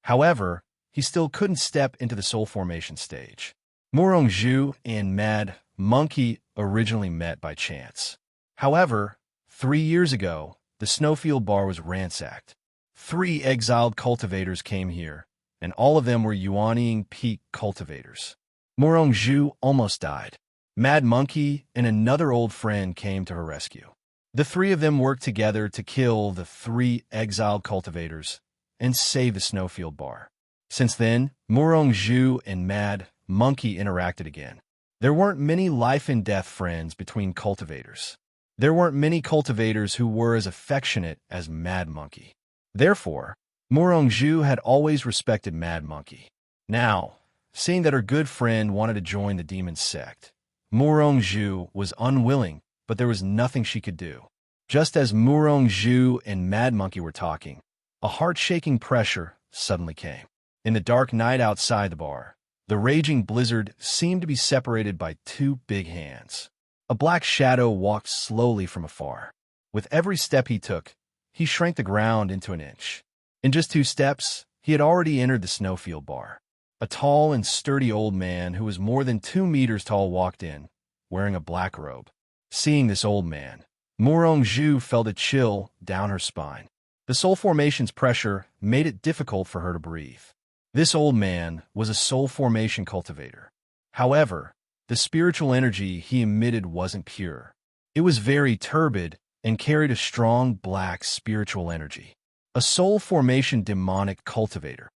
However, he still couldn't step into the soul formation stage. Murong Zhu and Mad Monkey originally met by chance. However, 3 years ago, the Snowfield Bar was ransacked. 3 exiled cultivators came here, and all of them were yuanying peak cultivators. Murong Zhu almost died. Mad Monkey and another old friend came to her rescue. The 3 of them worked together to kill the 3 exiled cultivators and save the Snowfield Bar. Since then, Murong Zhu and Mad Monkey interacted again. There weren't many life-and-death friends between cultivators. There weren't many cultivators who were as affectionate as Mad Monkey. Therefore, Murong Zhu had always respected Mad Monkey. Now, seeing that her good friend wanted to join the demon sect, Murong Zhu was unwilling, but there was nothing she could do. Just as Murong Zhu and Mad Monkey were talking, a heart-shaking pressure suddenly came. In the dark night outside the bar, the raging blizzard seemed to be separated by 2 big hands. A black shadow walked slowly from afar. With every step he took, he shrank the ground into an inch. In just 2 steps, he had already entered the Snowfield Bar. A tall and sturdy old man who was more than 2 meters tall walked in, wearing a black robe. Seeing this old man, Murong Zhu felt a chill down her spine. The soul formation's pressure made it difficult for her to breathe. This old man was a soul formation cultivator. However, the spiritual energy he emitted wasn't pure. It was very turbid and carried a strong black spiritual energy. A soul formation demonic cultivator.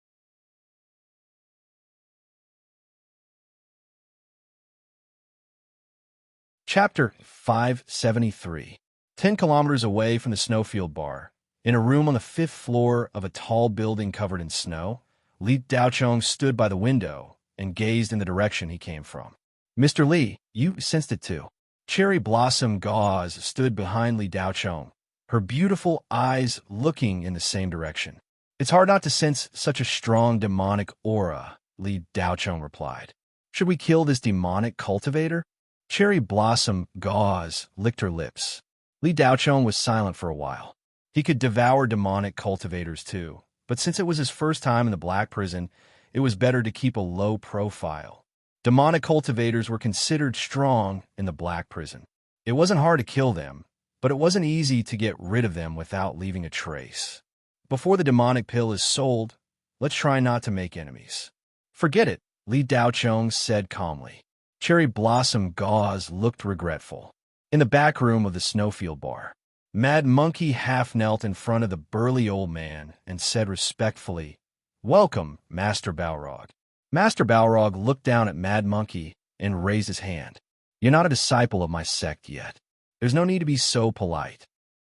Chapter 573. 10 kilometers away from the Snowfield Bar, in a room on the 5th floor of a tall building covered in snow, Li Daochong stood by the window and gazed in the direction he came from. Mr. Li, you sensed it too. Cherry Blossom Gauze stood behind Li Daochong, her beautiful eyes looking in the same direction. It's hard not to sense such a strong demonic aura, Li Daochong replied. Should we kill this demonic cultivator? Cherry Blossom Gauze licked her lips. Li Daochong was silent for a while. He could devour demonic cultivators too, but since it was his first time in the Black Prison, it was better to keep a low profile. Demonic cultivators were considered strong in the Black Prison. It wasn't hard to kill them, but it wasn't easy to get rid of them without leaving a trace. Before the demonic pill is sold, let's try not to make enemies. Forget it, Li Daochong said calmly. Cherry Blossom Gauze looked regretful. In the back room of the Snowfield bar, Mad Monkey half knelt in front of the burly old man and said respectfully, "Welcome, Master Balrog." Master Balrog looked down at Mad Monkey and raised his hand. "You're not a disciple of my sect yet. There's no need to be so polite."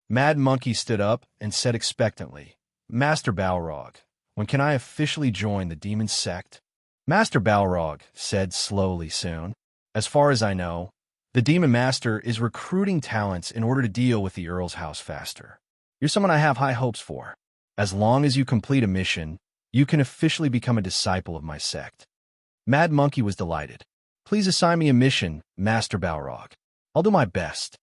Mad Monkey stood up and said expectantly, "Master Balrog, when can I officially join the demon sect?" Master Balrog said slowly soon. "As far as I know, the Demon Master is recruiting talents in order to deal with the Earl's house faster. You're someone I have high hopes for. As long as you complete a mission, you can officially become a disciple of my sect." Mad Monkey was delighted. "Please assign me a mission, Master Balrog. I'll do my best."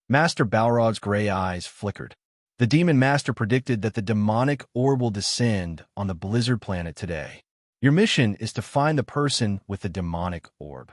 Master Balrog's gray eyes flickered. The Demon Master predicted that the demonic orb will descend on the Blizzard planet today. Your mission is to find the person with the demonic orb.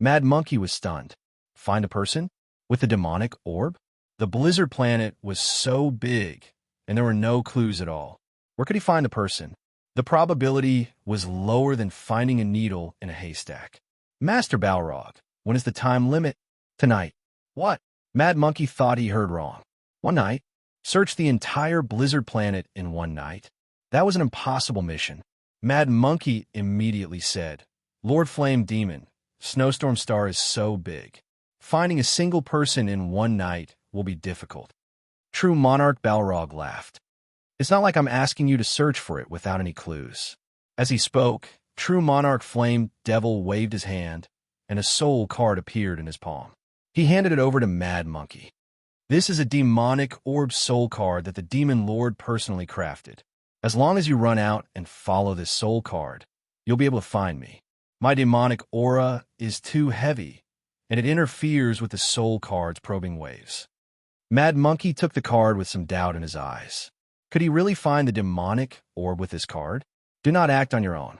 Mad Monkey was stunned. Find a person with the demonic orb? The Blizzard planet was so big, and there were no clues at all. Where could he find the person? The probability was lower than finding a needle in a haystack. "Master Balrog, when is the time limit?" "Tonight." "What?" Mad Monkey thought he heard wrong. "One night. Search the entire Blizzard planet in one night." That was an impossible mission. Mad Monkey immediately said, "Lord Flame Demon, Snowstorm Star is so big. Finding a single person in one night will be difficult." True Monarch Balrog laughed. "It's not like I'm asking you to search for it without any clues." As he spoke, True Monarch Flame Devil waved his hand, and a soul card appeared in his palm. He handed it over to Mad Monkey. "This is a demonic orb soul card that the Demon Lord personally crafted. As long as you run out and follow this soul card, you'll be able to find me. My demonic aura is too heavy, and it interferes with the soul card's probing waves." Mad Monkey took the card with some doubt in his eyes. Could he really find the demonic orb with this card? Do not act on your own.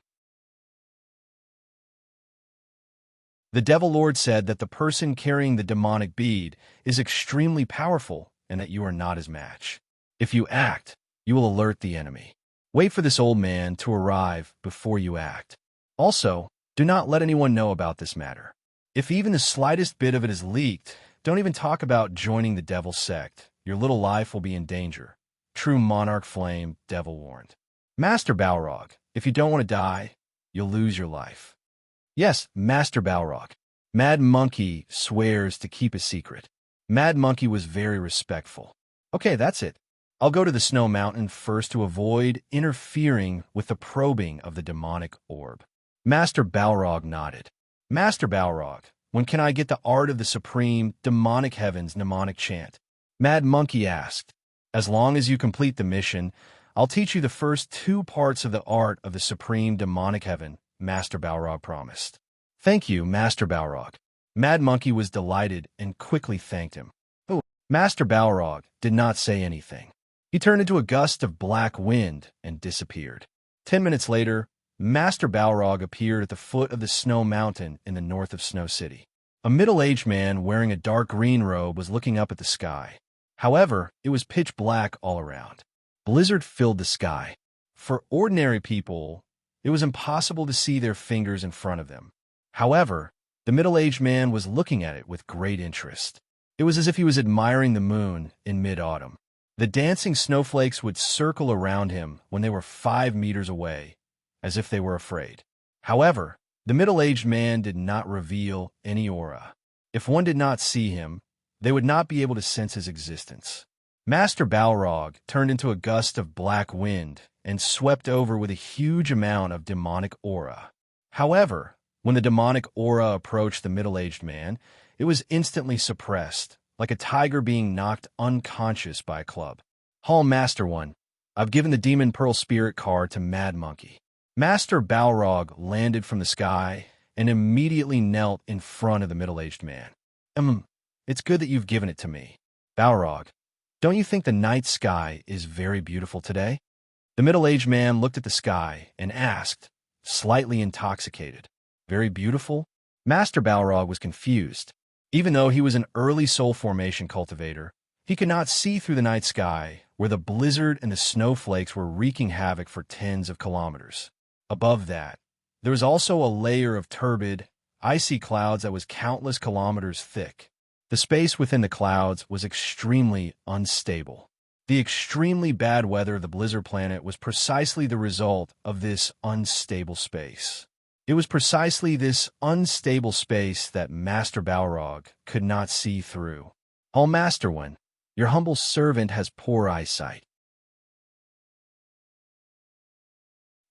The Devil Lord said that the person carrying the demonic bead is extremely powerful and that you are not his match. If you act, you will alert the enemy. Wait for this old man to arrive before you act. Also, do not let anyone know about this matter. If even the slightest bit of it is leaked, don't even talk about joining the Devil sect. Your little life will be in danger. True Monarch Flame Devil warned. "Master Balrog, if you don't want to die, you'll lose your life." "Yes, Master Balrog." Mad Monkey swears to keep a secret. Mad Monkey was very respectful. "Okay, that's it. I'll go to the Snow Mountain first to avoid interfering with the probing of the demonic orb." Master Balrog nodded. "Master Balrog, when can I get the art of the supreme demonic heaven's mnemonic chant?" Mad Monkey asked. "As long as you complete the mission, I'll teach you the first two parts of the art of the supreme demonic heaven," Master Balrog promised. "Thank you, Master Balrog." Mad Monkey was delighted and quickly thanked him. Oh, Master Balrog did not say anything. He turned into a gust of black wind and disappeared. 10 minutes later, Master Balrog appeared at the foot of the Snow Mountain in the north of Snow City. A middle-aged man wearing a dark green robe was looking up at the sky. However, it was pitch black all around. Blizzard filled the sky. For ordinary people, it was impossible to see their fingers in front of them. However, the middle-aged man was looking at it with great interest. It was as if he was admiring the moon in mid-autumn. The dancing snowflakes would circle around him when they were 5 meters away, as if they were afraid. However, the middle-aged man did not reveal any aura. If one did not see him, they would not be able to sense his existence. Master Balrog turned into a gust of black wind and swept over with a huge amount of demonic aura. However, when the demonic aura approached the middle-aged man, it was instantly suppressed, like a tiger being knocked unconscious by a club. "Hall Master One, I've given the Demon Pearl Spirit card to Mad Monkey." Master Balrog landed from the sky and immediately knelt in front of the middle-aged man. It's good that you've given it to me. Balrog, don't you think the night sky is very beautiful today?" The middle-aged man looked at the sky and asked, slightly intoxicated, "Very beautiful?" Master Balrog was confused. Even though he was an early soul formation cultivator, he could not see through the night sky, where the blizzard and the snowflakes were wreaking havoc for tens of kilometers. Above that, There was also a layer of turbid, icy clouds that was countless kilometers thick. The space within the clouds was extremely unstable. The extremely bad weather of the blizzard planet was precisely the result of this unstable space. It was precisely this unstable space that Master Balrog could not see through. "All Masterwin, your humble servant has poor eyesight.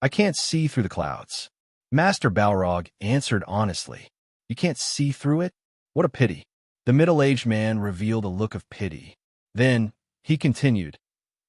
I can't see through the clouds." Master Balrog answered honestly. "You can't see through it? What a pity." The middle-aged man revealed a look of pity. Then he continued,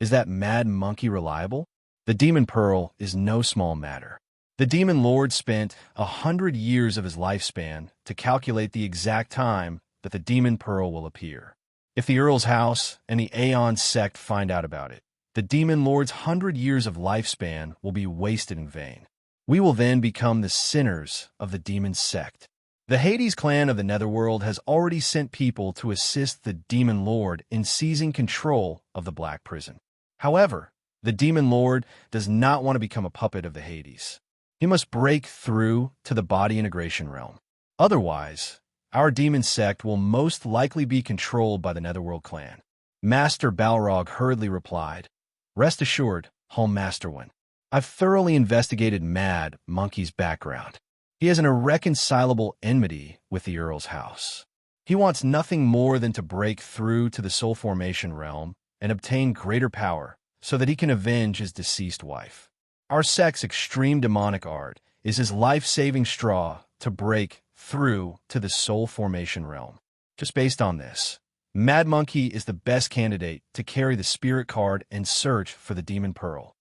"Is that mad monkey reliable? The demon pearl is no small matter. The demon lord spent 100 years of his lifespan to calculate the exact time that the demon pearl will appear. If the Earl's house and the Aeon sect find out about it, the demon lord's 100 years of lifespan will be wasted in vain. We will then become the sinners of the demon sect. The Hades clan of the Netherworld has already sent people to assist the demon lord in seizing control of the Black Prison. However, the demon lord does not want to become a puppet of the Hades. He must break through to the body integration realm. Otherwise, our demon sect will most likely be controlled by the Netherworld clan." Master Balrog hurriedly replied, "Rest assured, Home Masterwin. I've thoroughly investigated Mad Monkey's background. He has an irreconcilable enmity with the Earl's house. He wants nothing more than to break through to the soul formation realm and obtain greater power so that he can avenge his deceased wife. Our sect's extreme demonic art is his life-saving straw to break through to the soul formation realm. Just based on this, Mad Monkey is the best candidate to carry the spirit card and search for the demon pearl."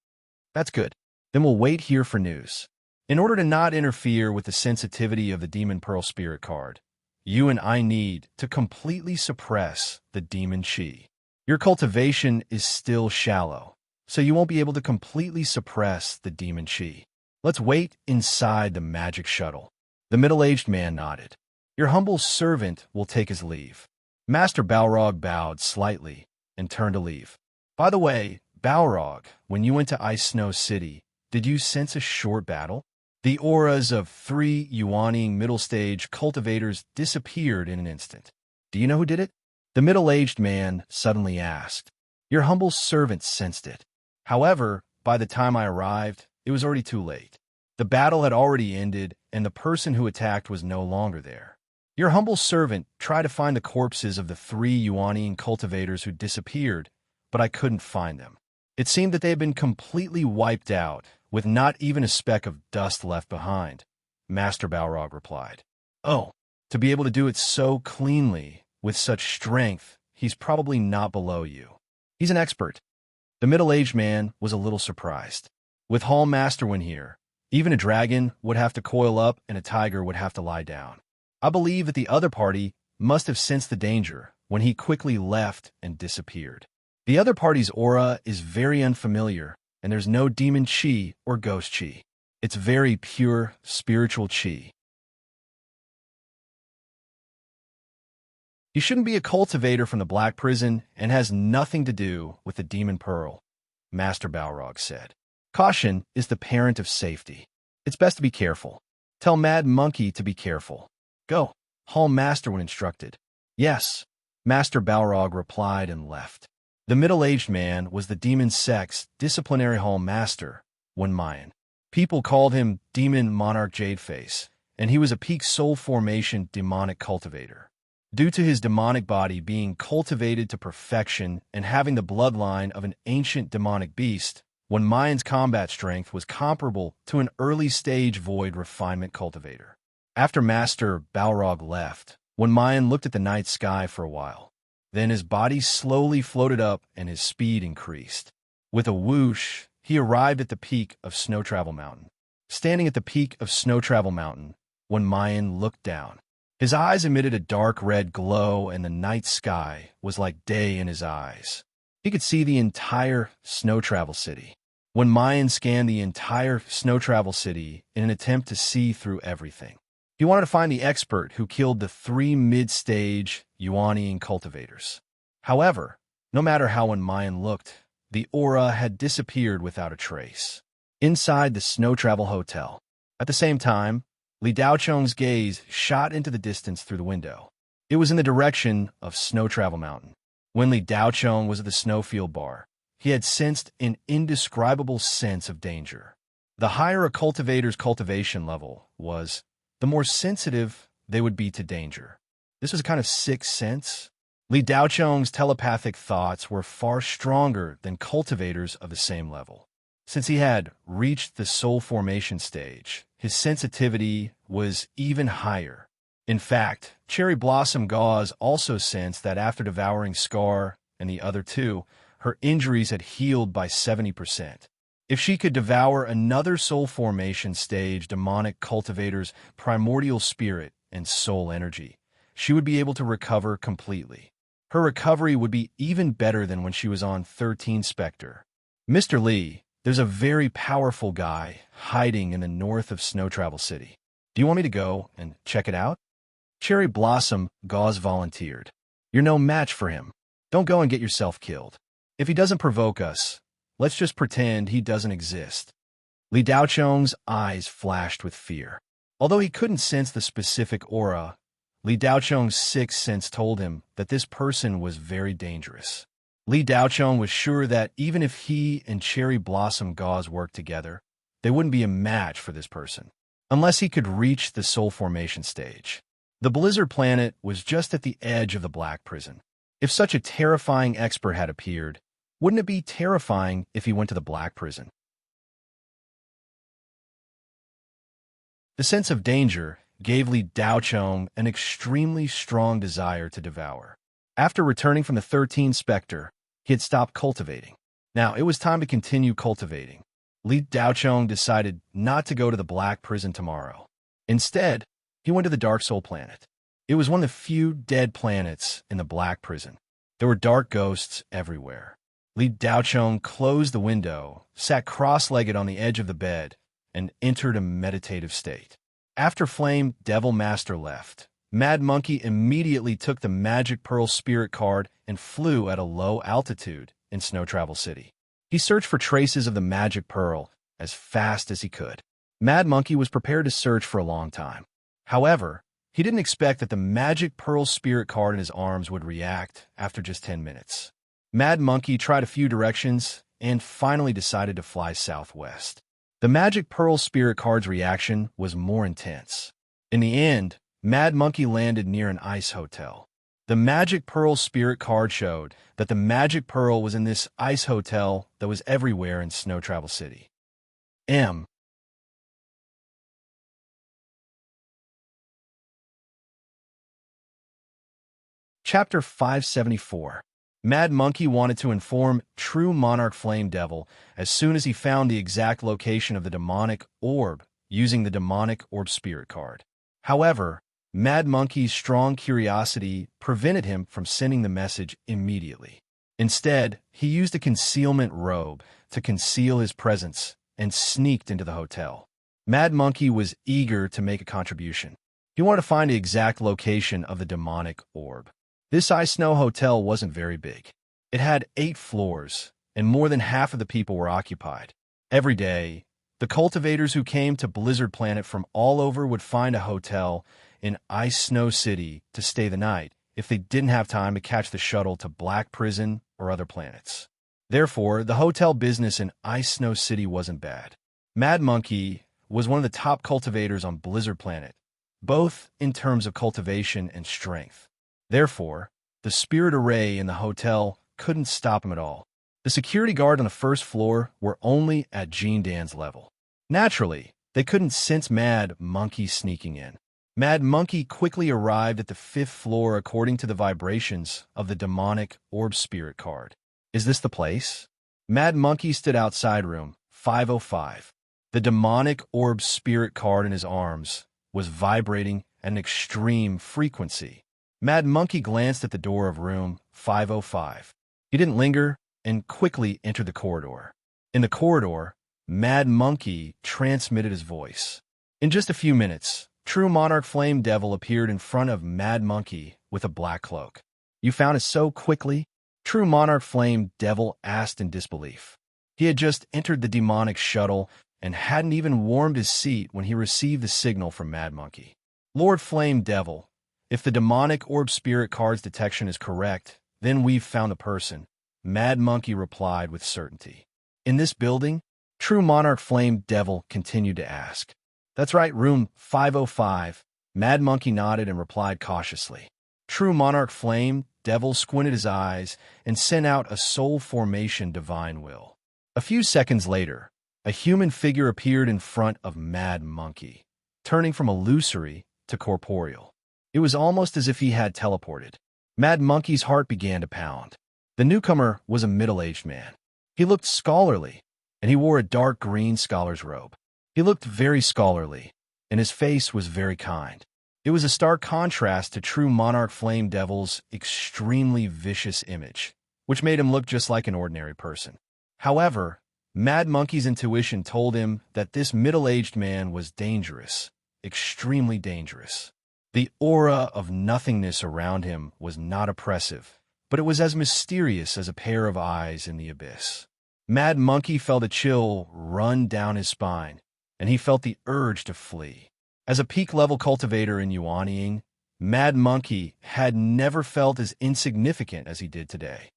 "That's good. Then we'll wait here for news. In order to not interfere with the sensitivity of the demon pearl spirit card, you and I need to completely suppress the demon chi. Your cultivation is still shallow, so you won't be able to completely suppress the demon chi. Let's wait inside the magic shuttle." The middle-aged man nodded. "Your humble servant will take his leave." Master Balrog bowed slightly and turned to leave. "By the way, Balrog, when you went to Ice Snow City, did you sense a short battle? The auras of 3 Yuaniing middle-stage cultivators disappeared in an instant. Do you know who did it?" The middle-aged man suddenly asked. "Your humble servant sensed it. However, by the time I arrived, it was already too late. The battle had already ended, and the person who attacked was no longer there. Your humble servant tried to find the corpses of the 3 Yuaniing cultivators who disappeared, but I couldn't find them. It seemed that they had been completely wiped out, with not even a speck of dust left behind," Master Balrog replied. "Oh, to be able to do it so cleanly, with such strength, he's probably not below you. He's an expert." The middle-aged man was a little surprised. With Hall Masterwin here, even a dragon would have to coil up and a tiger would have to lie down. I believe that the other party must have sensed the danger when he quickly left and disappeared. The other party's aura is very unfamiliar, and there's no demon chi or ghost chi. It's very pure spiritual chi. He shouldn't be a cultivator from the Black Prison and has nothing to do with the demon pearl," Master Balrog said. "Caution is the parent of safety. It's best to be careful. Tell Mad Monkey to be careful. Go," Hall Masterwin instructed. "Yes," Master Balrog replied and left. The middle-aged man was the demon sect's disciplinary hall master, Mayan. People called him Demon Monarch Jadeface, and he was a peak soul formation demonic cultivator. Due to his demonic body being cultivated to perfection and having the bloodline of an ancient demonic beast, Mayan's combat strength was comparable to an early-stage void refinement cultivator. After Master Balrog left, Mayan looked at the night sky for a while. Then his body slowly floated up and his speed increased. With a whoosh, he arrived at the peak of Snow Travel Mountain. Standing at the peak of Snow Travel Mountain, Mayan looked down. His eyes emitted a dark red glow and the night sky was like day in his eyes. He could see the entire Snow Travel City. Mayan scanned the entire Snow Travel City in an attempt to see through everything. He wanted to find the expert who killed the 3 mid-stage Yuaniing cultivators. However, no matter how Mayan looked, the aura had disappeared without a trace. Inside the Snow Travel Hotel, At the same time, Li Daocheng's gaze shot into the distance through the window. It was in the direction of Snow Travel Mountain. When Li Daocheng was at the snowfield bar, he had sensed an indescribable sense of danger. The higher a cultivator's cultivation level was, the more sensitive they would be to danger. This was a kind of sixth sense. Li Daocheng's telepathic thoughts were far stronger than cultivators of the same level. Since he had reached the soul formation stage, his sensitivity was even higher. In fact, Cherry Blossom Gauze also sensed that after devouring Scar and the other two, her injuries had healed by 70%. If she could devour another soul formation stage demonic cultivator's primordial spirit and soul energy, she would be able to recover completely. Her recovery would be even better than when she was on 13 Spectre. Mr. Lee, there's a very powerful guy hiding in the north of Snow Travel City. Do you want me to go and check it out? Cherry Blossom Gauze volunteered. You're no match for him. Don't go and get yourself killed. If he doesn't provoke us, let's just pretend he doesn't exist. Li Daocheng's eyes flashed with fear. Although he couldn't sense the specific aura, Li Daocheng's sixth sense told him that this person was very dangerous. Li Daocheng was sure that even if he and Cherry Blossom Gauze worked together, they wouldn't be a match for this person, unless he could reach the soul formation stage. The Blizzard planet was just at the edge of the Black Prison. If such a terrifying expert had appeared, wouldn't it be terrifying if he went to the Black Prison? The sense of danger gave Li Daocheng an extremely strong desire to devour. After returning from the 13 Spectre, he had stopped cultivating. Now it was time to continue cultivating. Li Daocheng decided not to go to the Black Prison tomorrow. Instead, he went to the Dark Soul planet. It was one of the few dead planets in the Black Prison. There were dark ghosts everywhere. Li Daocheng closed the window, sat cross-legged on the edge of the bed, and entered a meditative state. After Flame Devil Master left, Mad Monkey immediately took the Magic Pearl Spirit card and flew at a low altitude in Snow Travel City. He searched for traces of the Magic Pearl as fast as he could. Mad Monkey was prepared to search for a long time. However, he didn't expect that the Magic Pearl Spirit card in his arms would react after just 10 minutes. Mad Monkey tried a few directions and finally decided to fly southwest. The Magic Pearl Spirit card's reaction was more intense. In the end, Mad Monkey landed near an ice hotel. The Magic Pearl Spirit card showed that the Magic Pearl was in this ice hotel that was everywhere in Snow Travel City. Chapter 574. Mad Monkey wanted to inform True Monarch Flame Devil as soon as he found the exact location of the demonic orb using the demonic orb spirit card. However, Mad Monkey's strong curiosity prevented him from sending the message immediately. Instead, he used a concealment robe to conceal his presence and sneaked into the hotel. Mad Monkey was eager to make a contribution. He wanted to find the exact location of the demonic orb. This Ice Snow Hotel wasn't very big. It had 8 floors, and more than half of the people were occupied. Every day, the cultivators who came to Blizzard Planet from all over would find a hotel in Ice Snow City to stay the night if they didn't have time to catch the shuttle to Black Prison or other planets. Therefore, the hotel business in Ice Snow City wasn't bad. Mad Monkey was one of the top cultivators on Blizzard Planet, both in terms of cultivation and strength. Therefore, the spirit array in the hotel couldn't stop him at all. The security guard on the first floor were only at Gene Dan's level. Naturally, they couldn't sense Mad Monkey sneaking in. Mad Monkey quickly arrived at the 5th floor according to the vibrations of the demonic orb spirit card. Is this the place? Mad Monkey stood outside room 505. The demonic orb spirit card in his arms was vibrating at an extreme frequency. Mad Monkey glanced at the door of room 505. He didn't linger and quickly entered the corridor. In the corridor, Mad Monkey transmitted his voice. In just a few minutes, True Monarch Flame Devil appeared in front of Mad Monkey with a black cloak. You found it so quickly? True Monarch Flame Devil asked in disbelief. He had just entered the demonic shuttle and hadn't even warmed his seat when he received the signal from Mad Monkey. Lord Flame Devil, if the demonic orb spirit card's detection is correct, then we've found the person, Mad Monkey replied with certainty. In this building? True Monarch Flame Devil continued to ask. That's right, room 505. Mad Monkey nodded and replied cautiously. True Monarch Flame Devil squinted his eyes and sent out a soul formation divine will. A few seconds later, a human figure appeared in front of Mad Monkey, turning from illusory to corporeal. It was almost as if he had teleported. Mad Monkey's heart began to pound. The newcomer was a middle-aged man. He looked scholarly, and he wore a dark green scholar's robe. He looked very scholarly, and his face was very kind. It was a stark contrast to True Monarch Flame Devil's extremely vicious image, which made him look just like an ordinary person. However, Mad Monkey's intuition told him that this middle-aged man was dangerous, extremely dangerous. The aura of nothingness around him was not oppressive, but it was as mysterious as a pair of eyes in the abyss. Mad Monkey felt a chill run down his spine, and he felt the urge to flee. As a peak-level cultivator in Yuanying, Mad Monkey had never felt as insignificant as he did today.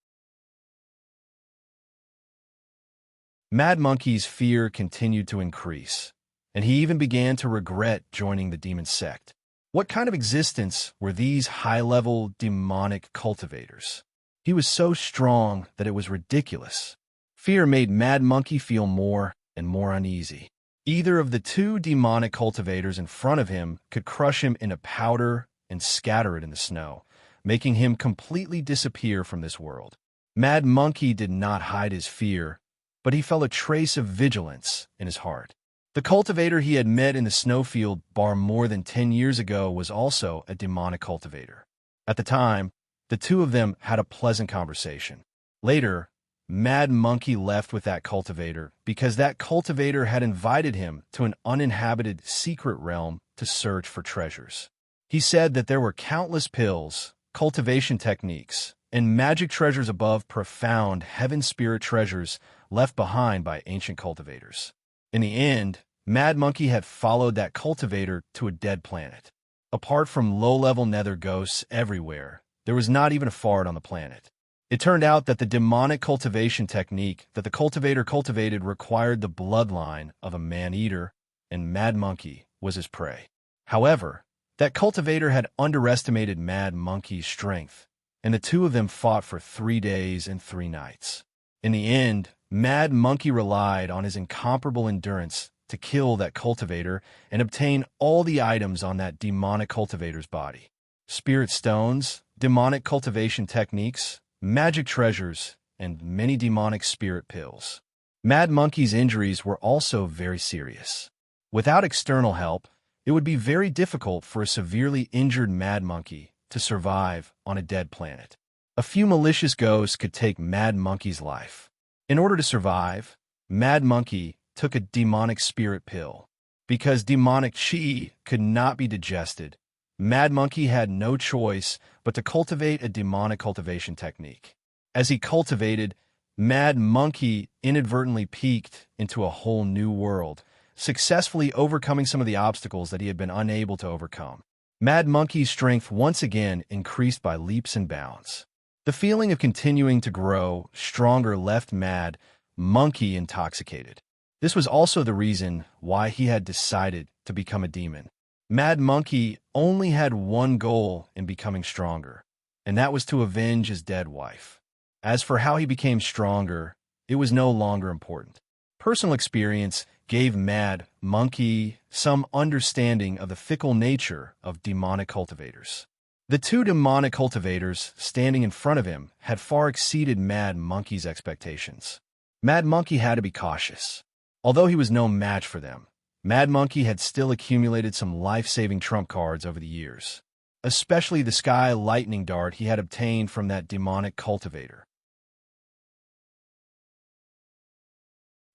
Mad Monkey's fear continued to increase, and he even began to regret joining the demon sect. What kind of existence were these high-level demonic cultivators? He was so strong that it was ridiculous. Fear made Mad Monkey feel more and more uneasy. Either of the two demonic cultivators in front of him could crush him into powder and scatter it in the snow, making him completely disappear from this world. Mad Monkey did not hide his fear, but he felt a trace of vigilance in his heart. The cultivator he had met in the snowfield bar more than 10 years ago was also a demonic cultivator. At the time, the two of them had a pleasant conversation. Later, Mad Monkey left with that cultivator because that cultivator had invited him to an uninhabited secret realm to search for treasures. He said that there were countless pills, cultivation techniques, and magic treasures above profound heaven spirit treasures left behind by ancient cultivators. In the end, Mad Monkey had followed that cultivator to a dead planet. Apart from low-level nether ghosts everywhere, there was not even a fart on the planet. It turned out that the demonic cultivation technique that the cultivator cultivated required the bloodline of a man-eater, and Mad Monkey was his prey. However, that cultivator had underestimated Mad Monkey's strength, and the two of them fought for 3 days and 3 nights. In the end, Mad Monkey relied on his incomparable endurance to kill that cultivator and obtain all the items on that demonic cultivator's body. Spirit stones, demonic cultivation techniques, magic treasures, and many demonic spirit pills. Mad Monkey's injuries were also very serious. Without external help, it would be very difficult for a severely injured Mad Monkey to survive on a dead planet. A few malicious ghosts could take Mad Monkey's life. In order to survive, Mad Monkey took a demonic spirit pill. Because demonic chi could not be digested, Mad Monkey had no choice but to cultivate a demonic cultivation technique. As he cultivated, Mad Monkey inadvertently peeked into a whole new world, successfully overcoming some of the obstacles that he had been unable to overcome. Mad Monkey's strength once again increased by leaps and bounds. The feeling of continuing to grow stronger left Mad Monkey intoxicated. This was also the reason why he had decided to become a demon. Mad Monkey only had one goal in becoming stronger, and that was to avenge his dead wife. As for how he became stronger, it was no longer important. Personal experience gave Mad Monkey some understanding of the fickle nature of demonic cultivators. The two demonic cultivators standing in front of him had far exceeded Mad Monkey's expectations. Mad Monkey had to be cautious. Although he was no match for them, Mad Monkey had still accumulated some life-saving trump cards over the years, especially the Sky Lightning Dart he had obtained from that demonic cultivator.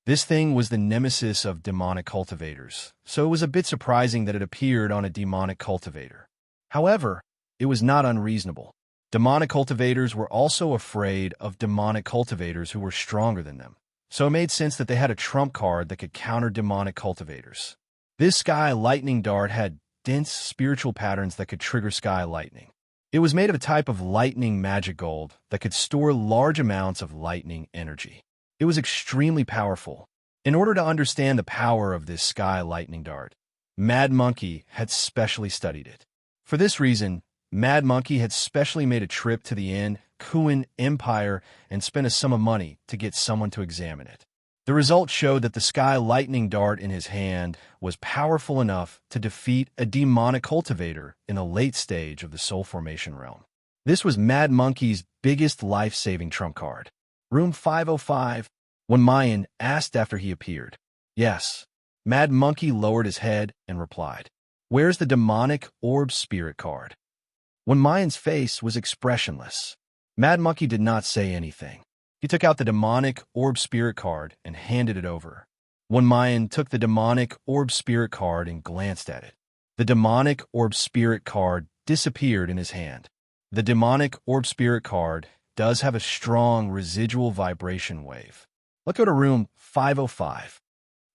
This thing was the nemesis of demonic cultivators, so it was a bit surprising that it appeared on a demonic cultivator. However, it was not unreasonable. Demonic cultivators were also afraid of demonic cultivators who were stronger than them, so it made sense that they had a trump card that could counter demonic cultivators. This sky lightning dart had dense spiritual patterns that could trigger sky lightning. It was made of a type of lightning magic gold that could store large amounts of lightning energy. It was extremely powerful. In order to understand the power of this sky lightning dart, Mad Monkey had specially studied it. For this reason, Mad Monkey had specially made a trip to the Kuan Empire and spent a sum of money to get someone to examine it. The result showed that the sky lightning dart in his hand was powerful enough to defeat a demonic cultivator in the late stage of the soul formation realm. This was Mad Monkey's biggest life-saving trump card. Room 505, when Mayan asked after he appeared. Yes. Mad Monkey lowered his head and replied, "Where's the demonic orb spirit card?" When Mayan's face was expressionless, Mad Monkey did not say anything. He took out the demonic orb spirit card and handed it over. When Mayan took the demonic orb spirit card and glanced at it, the demonic orb spirit card disappeared in his hand. The demonic orb spirit card does have a strong residual vibration wave. Let's go to room 505.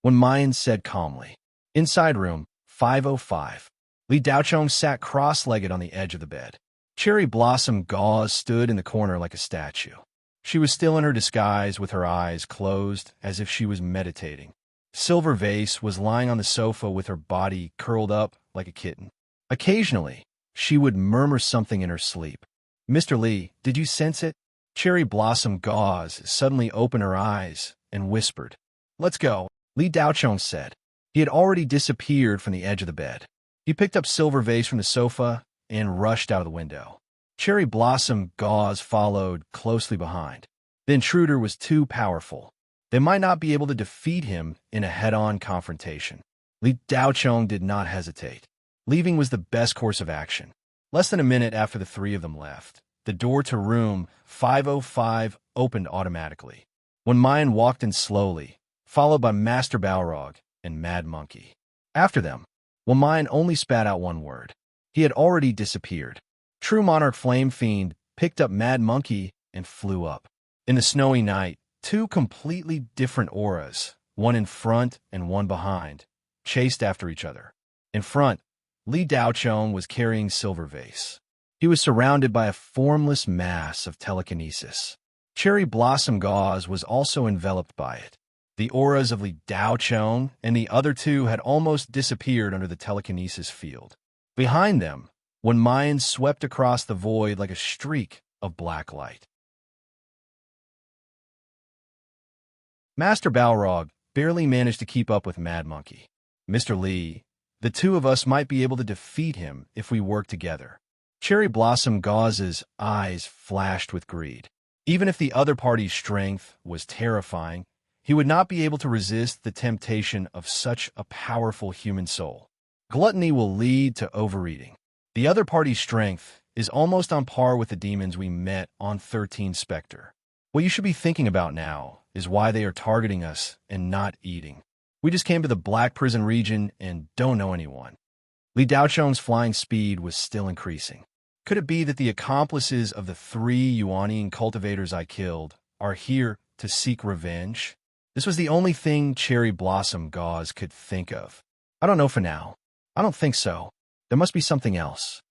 When Mayan said calmly, inside room 505, Li Daochong sat cross-legged on the edge of the bed. Cherry Blossom Gauze stood in the corner like a statue. She was still in her disguise with her eyes closed as if she was meditating. Silver Vase was lying on the sofa with her body curled up like a kitten. Occasionally, she would murmur something in her sleep. "Mr. Li, did you sense it?" Cherry Blossom Gauze suddenly opened her eyes and whispered, "Let's go," Li Daochong said. He had already disappeared from the edge of the bed. He picked up Silver Vase from the sofa and rushed out of the window. Cherry Blossom Gauze followed closely behind. The intruder was too powerful. They might not be able to defeat him in a head-on confrontation. Li Daochong did not hesitate. Leaving was the best course of action. Less than a minute after the three of them left, the door to room 505 opened automatically. When Mayan walked in slowly, followed by Master Balrog and Mad Monkey. After them, Mayan only spat out one word. He had already disappeared. True Monarch Flame Fiend picked up Mad Monkey and flew up. In the snowy night, two completely different auras, one in front and one behind, chased after each other. In front, Li Daochong was carrying Silver Vase. He was surrounded by a formless mass of telekinesis. Cherry Blossom Gauze was also enveloped by it. The auras of Li Daochong and the other two had almost disappeared under the telekinesis field. Behind them, when Mayan swept across the void like a streak of black light. Master Balrog barely managed to keep up with Mad Monkey. "Mr. Li, the two of us might be able to defeat him if we work together." Cherry Blossom Gauze's eyes flashed with greed. Even if the other party's strength was terrifying, he would not be able to resist the temptation of such a powerful human soul. Gluttony will lead to overeating. The other party's strength is almost on par with the demons we met on 13 Spectre. What you should be thinking about now is why they are targeting us and not eating. We just came to the Black Prison region and don't know anyone. Li Daochong's flying speed was still increasing. Could it be that the accomplices of the 3 Yuanian cultivators I killed are here to seek revenge? This was the only thing Cherry Blossom Gauze could think of. I don't know for now. I don't think so. There must be something else.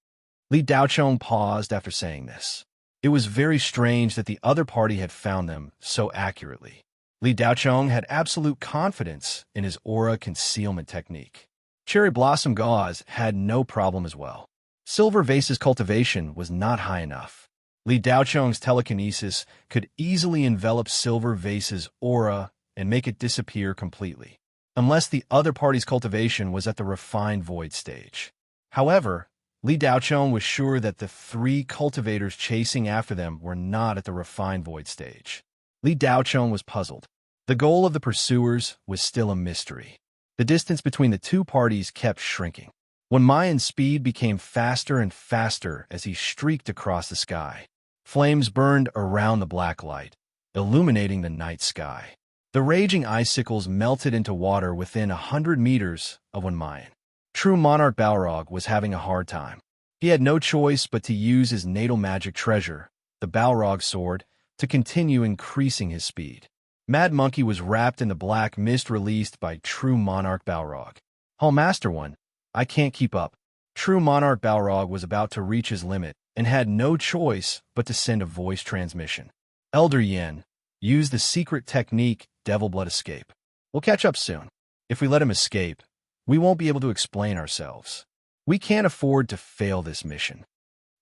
Li Daochong paused after saying this. It was very strange that the other party had found them so accurately. Li Daochong had absolute confidence in his aura concealment technique. Cherry Blossom Gauze had no problem as well. Silver Vase's cultivation was not high enough. Li Daochong's telekinesis could easily envelop Silver Vase's aura and make it disappear completely, unless the other party's cultivation was at the refined void stage. However, Li Daochong was sure that the 3 cultivators chasing after them were not at the refined void stage. Li Daochong was puzzled. The goal of the pursuers was still a mystery. The distance between the two parties kept shrinking. When Mayan's speed became faster and faster as he streaked across the sky, flames burned around the black light, illuminating the night sky. The raging icicles melted into water within 100 meters of when Mayan. True Monarch Balrog was having a hard time. He had no choice but to use his natal magic treasure, the Balrog sword, to continue increasing his speed. Mad Monkey was wrapped in the black mist released by True Monarch Balrog. Hall Master One, I can't keep up. True Monarch Balrog was about to reach his limit and had no choice but to send a voice transmission. Elder Yen, use the secret technique Devil Blood Escape. We'll catch up soon. If we let him escape, we won't be able to explain ourselves. We can't afford to fail this mission.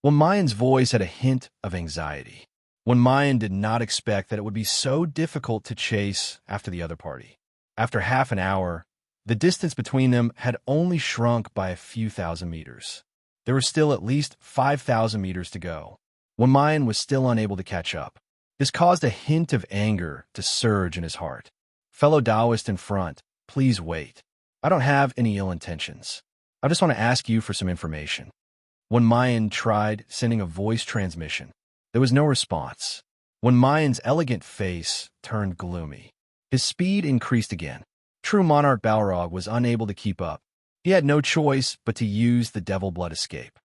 When Mayan's voice had a hint of anxiety. When Mayan did not expect that it would be so difficult to chase after the other party. After half an hour, the distance between them had only shrunk by a few thousand meters. There were still at least 5,000 meters to go, when Mayan was still unable to catch up. This caused a hint of anger to surge in his heart. Fellow Taoist in front, please wait. I don't have any ill intentions. I just want to ask you for some information. When Mayan tried sending a voice transmission, there was no response. When Mayan's elegant face turned gloomy, his speed increased again. True Monarch Balrog was unable to keep up. He had no choice but to use the Devil Blood Escape.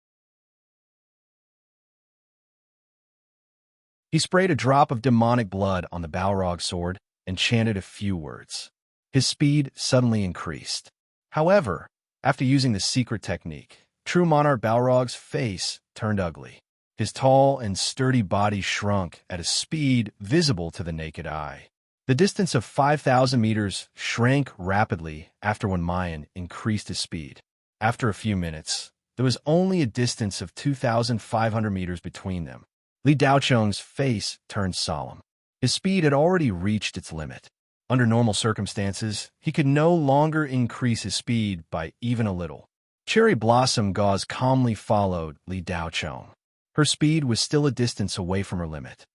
He sprayed a drop of demonic blood on the Balrog sword and chanted a few words. His speed suddenly increased. However, after using the secret technique, True Monarch Balrog's face turned ugly. His tall and sturdy body shrunk at a speed visible to the naked eye. The distance of 5,000 meters shrank rapidly after when Mayan increased his speed. After a few minutes, there was only a distance of 2,500 meters between them. Li Daocheng's face turned solemn. His speed had already reached its limit. Under normal circumstances, he could no longer increase his speed by even a little. Cherry Blossom Gauze calmly followed Li Daocheng. Her speed was still a distance away from her limit.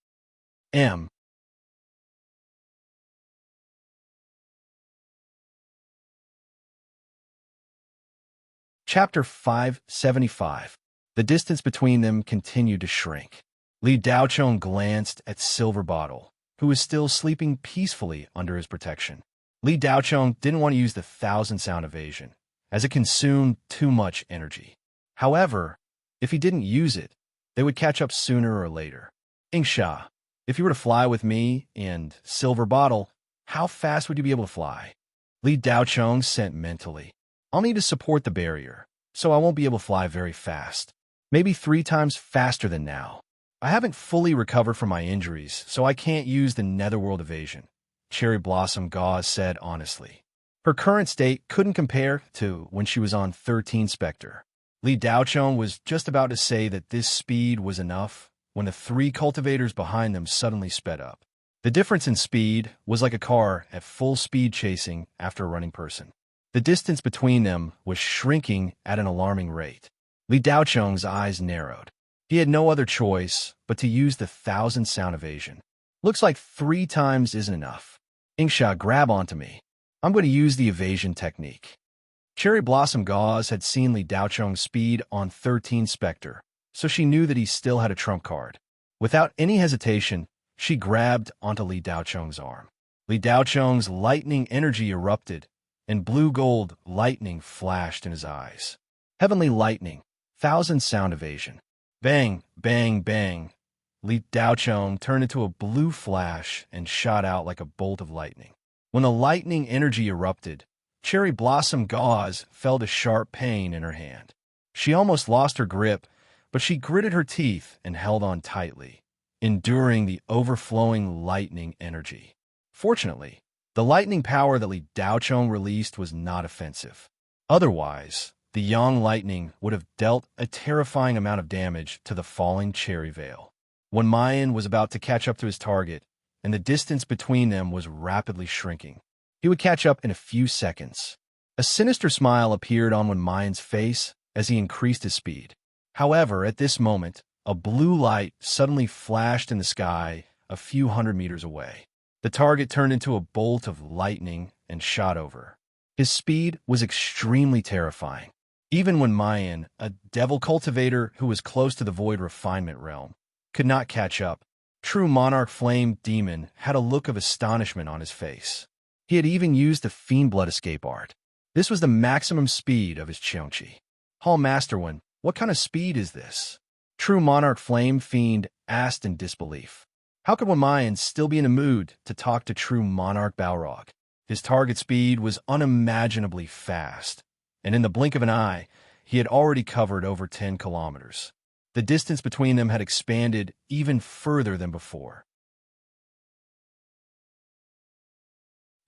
Chapter 575. The distance between them continued to shrink. Li Daocheng glanced at Silver Bottle, who was still sleeping peacefully under his protection. Li Daocheng didn't want to use the 1,000-sound evasion, as it consumed too much energy. However, if he didn't use it, they would catch up sooner or later. Ingsha, if you were to fly with me and Silver Bottle, how fast would you be able to fly? Li Daocheng sent mentally. I'll need to support the barrier, so I won't be able to fly very fast. Maybe 3 times faster than now. I haven't fully recovered from my injuries, so I can't use the Netherworld evasion, Cherry Blossom Gauze said honestly. Her current state couldn't compare to when she was on 13 Spectre. Li Daocheng was just about to say that this speed was enough when the 3 cultivators behind them suddenly sped up. The difference in speed was like a car at full speed chasing after a running person. The distance between them was shrinking at an alarming rate. Li Daocheng's eyes narrowed. He had no other choice but to use the 1,000-sound evasion. Looks like 3 times isn't enough. Ingsha, grab onto me. I'm going to use the evasion technique. Cherry Blossom Gauze had seen Li Daocheng's speed on 13 Spectre, so she knew that he still had a trump card. Without any hesitation, she grabbed onto Li Daocheng's arm. Li Daocheng's lightning energy erupted, and blue-gold lightning flashed in his eyes. Heavenly lightning, 1,000-sound evasion. Bang, bang, bang. Li Daocheng turned into a blue flash and shot out like a bolt of lightning. When the lightning energy erupted, Cherry Blossom Gauze felt a sharp pain in her hand. She almost lost her grip, but she gritted her teeth and held on tightly, enduring the overflowing lightning energy. Fortunately, the lightning power that Li Daocheng released was not offensive. Otherwise, the Yang lightning would have dealt a terrifying amount of damage to the falling Cherry Veil. When Mayan was about to catch up to his target, and the distance between them was rapidly shrinking, he would catch up in a few seconds. A sinister smile appeared on Mayan's face as he increased his speed. However, at this moment, a blue light suddenly flashed in the sky a few hundred meters away. The target turned into a bolt of lightning and shot over. His speed was extremely terrifying. Even when Mayan, a devil cultivator who was close to the void refinement realm, could not catch up, True Monarch Flame Demon had a look of astonishment on his face. He had even used the Fiend Blood Escape art. This was the maximum speed of his Cheongqi. Hall Master One, what kind of speed is this? True Monarch Flame Fiend asked in disbelief. How could Mayan still be in the mood to talk to true monarch Balrog? His target speed was unimaginably fast, and in the blink of an eye, he had already covered over 10 kilometers. The distance between them had expanded even further than before.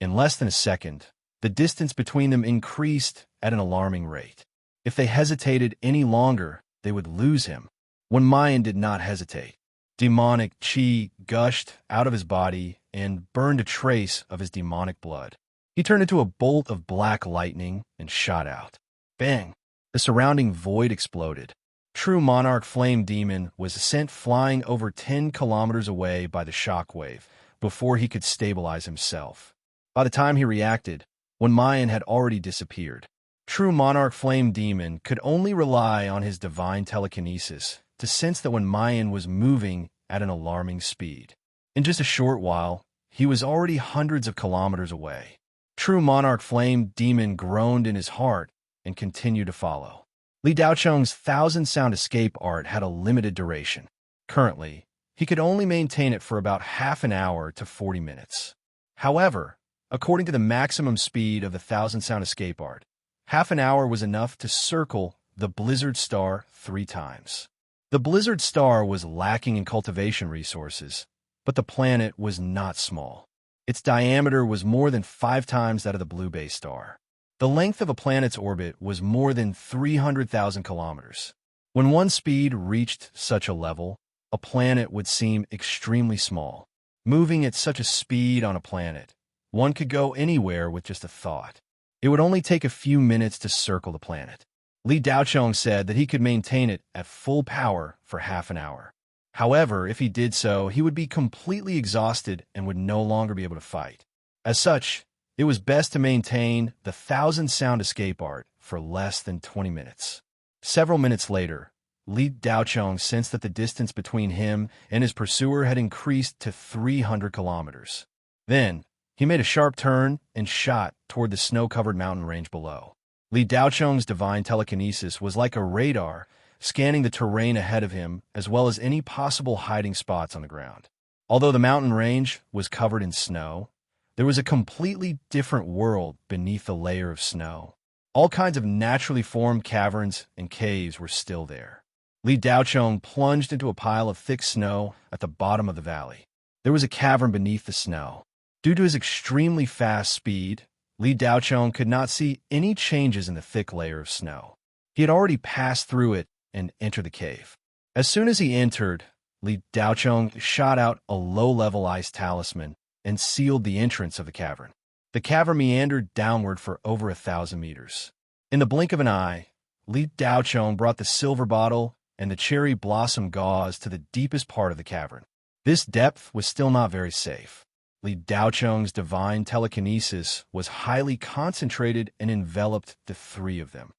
In less than a second, the distance between them increased at an alarming rate. If they hesitated any longer, they would lose him. When Mayan did not hesitate, demonic chi gushed out of his body and burned a trace of his demonic blood. He turned into a bolt of black lightning and shot out. Bang! The surrounding void exploded. True Monarch Flame Demon was sent flying over 10 kilometers away by the shockwave before he could stabilize himself. By the time he reacted, when Mayan had already disappeared, True Monarch Flame Demon could only rely on his divine telekinesis to sense that when Mayan was moving at an alarming speed. In just a short while, he was already hundreds of kilometers away. True Monarch Flame Demon groaned in his heart and continued to follow. Li Daocheng's 1,000-sound escape art had a limited duration. Currently, he could only maintain it for about half an hour to 40 minutes. However, according to the maximum speed of the 1,000-sound escape art, half an hour was enough to circle the Blizzard Star 3 times. The Blizzard Star was lacking in cultivation resources, but the planet was not small. Its diameter was more than 5 times that of the Blue Bay Star. The length of a planet's orbit was more than 300,000 kilometers. When one's speed reached such a level, a planet would seem extremely small. Moving at such a speed on a planet, one could go anywhere with just a thought. It would only take a few minutes to circle the planet. Li Daocheng said that he could maintain it at full power for half an hour. However, if he did so, he would be completely exhausted and would no longer be able to fight. As such, it was best to maintain the 1,000-sound escape art for less than 20 minutes. Several minutes later, Li Daocheng sensed that the distance between him and his pursuer had increased to 300 kilometers. Then, he made a sharp turn and shot toward the snow-covered mountain range below. Li Daocheng's divine telekinesis was like a radar, scanning the terrain ahead of him as well as any possible hiding spots on the ground. Although the mountain range was covered in snow, there was a completely different world beneath the layer of snow. All kinds of naturally formed caverns and caves were still there. Li Daocheng plunged into a pile of thick snow at the bottom of the valley. There was a cavern beneath the snow. Due to his extremely fast speed, Li Daocheng could not see any changes in the thick layer of snow. He had already passed through it and entered the cave. As soon as he entered, Li Daocheng shot out a low-level ice talisman and sealed the entrance of the cavern. The cavern meandered downward for over 1,000 meters. In the blink of an eye, Li Daocheng brought the silver bottle and the cherry blossom gauze to the deepest part of the cavern. This depth was still not very safe. Li Daocheng's divine telekinesis was highly concentrated and enveloped the 3 of them.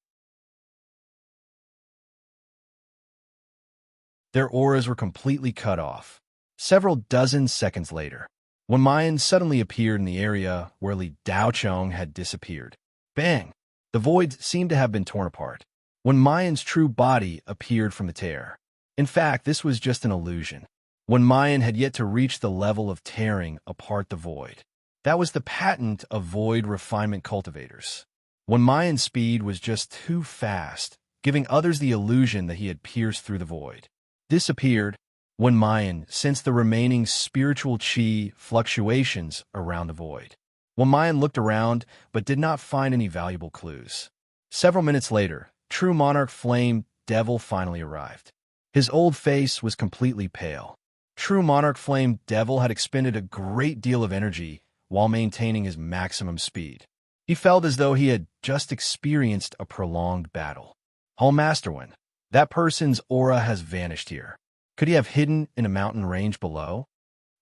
Their auras were completely cut off. Several dozen seconds later, when Mayan suddenly appeared in the area where Li Daocheng had disappeared. Bang! The void seemed to have been torn apart. When Mayan's true body appeared from the tear. In fact, this was just an illusion. When Mayan had yet to reach the level of tearing apart the void. That was the patent of void refinement cultivators. When Mayan's speed was just too fast, giving others the illusion that he had pierced through the void. This appeared when Mayan sensed the remaining spiritual chi fluctuations around the void. When Mayan looked around but did not find any valuable clues. Several minutes later, True Monarch Flame Devil finally arrived. His old face was completely pale. True Monarch Flame Devil had expended a great deal of energy while maintaining his maximum speed. He felt as though he had just experienced a prolonged battle. Hall Masterwind, that person's aura has vanished here. Could he have hidden in a mountain range below?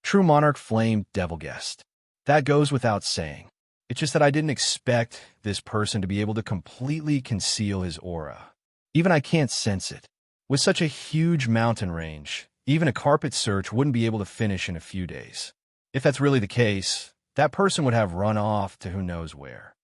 True Monarch Flame Devil guessed. That goes without saying. It's just that I didn't expect this person to be able to completely conceal his aura. Even I can't sense it. With such a huge mountain range, even a carpet search wouldn't be able to finish in a few days. If that's really the case, that person would have run off to who knows where.